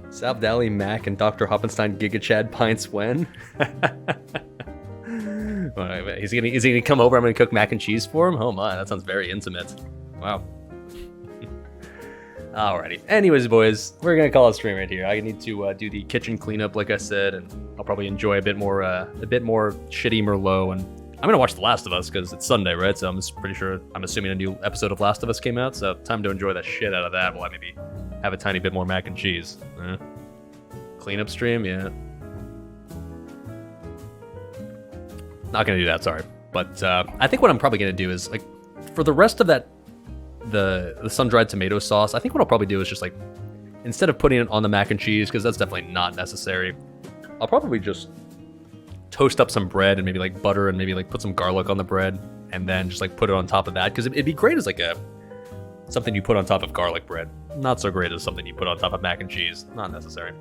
SalvDali, Mac, and Dr. Hoppenstein Giga Chad pints when? He's gonna come over, I'm gonna cook mac and cheese for him? Oh my, that sounds very intimate. Wow. Alrighty. Anyways, boys, we're gonna call it stream right here. I need to do the kitchen cleanup, like I said, and I'll probably enjoy a bit more shitty Merlot, and I'm gonna watch The Last of Us because it's Sunday, right? So I'm assuming a new episode of Last of Us came out, so time to enjoy the shit out of that while I maybe have a tiny bit more mac and cheese. Cleanup stream, yeah. Not gonna do that, sorry. But I think what I'm probably gonna do is, like, for the rest of that, the sun-dried tomato sauce, I think what I'll probably do is just, like, instead of putting it on the mac and cheese, because that's definitely not necessary, I'll probably just toast up some bread and maybe like butter and maybe like put some garlic on the bread and then just like put it on top of that, because it'd be great as like something you put on top of garlic bread. Not so great as something you put on top of mac and cheese. Not necessary.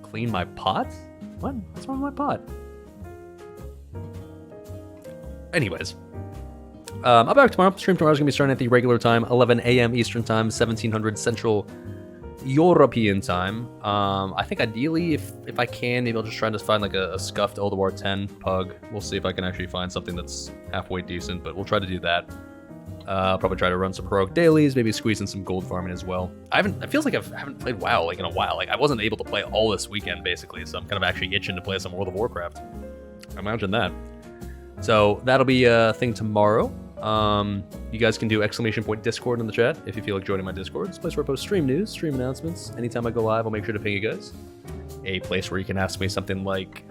Clean my pot? What? What's wrong with my pot? Anyways. I'll be back tomorrow. Stream tomorrow is going to be starting at the regular time, 11 a.m. Eastern Time, 1700 Central European Time. I think ideally, if I can, maybe I'll just try to find like a scuffed Old War 10 pug. We'll see if I can actually find something that's halfway decent, but we'll try to do that. I'll probably try to run some heroic dailies, maybe squeeze in some gold farming as well. It feels like I haven't played WoW like in a while. Like I wasn't able to play all this weekend basically, so I'm kind of actually itching to play some World of Warcraft. Imagine that. So that'll be a thing tomorrow. You guys can do !Discord in the chat if you feel like joining my Discord. It's a place where I post stream news, stream announcements. Anytime I go live, I'll make sure to ping you guys. A place where you can ask me something like,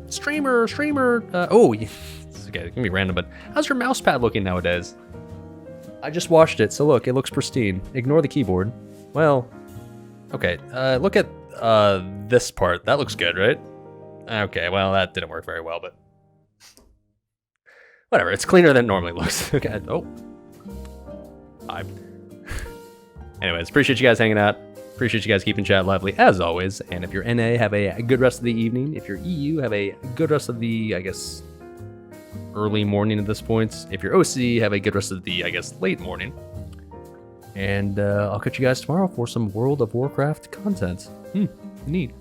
streamer, this is okay, it can be random, but how's your mouse pad looking nowadays? I just washed it, so look, it looks pristine. Ignore the keyboard. Well, okay, look at this part. That looks good, right? Okay, well, that didn't work very well, but whatever. It's cleaner than it normally looks. Okay. Oh. Hi. Anyways, appreciate you guys hanging out. Appreciate you guys keeping chat lively, as always. And if you're NA, have a good rest of the evening. If you're EU, have a good rest of the, I guess, early morning at this point. If you're OC, have a good rest of the, I guess, late morning. And I'll catch you guys tomorrow for some World of Warcraft content. Neat.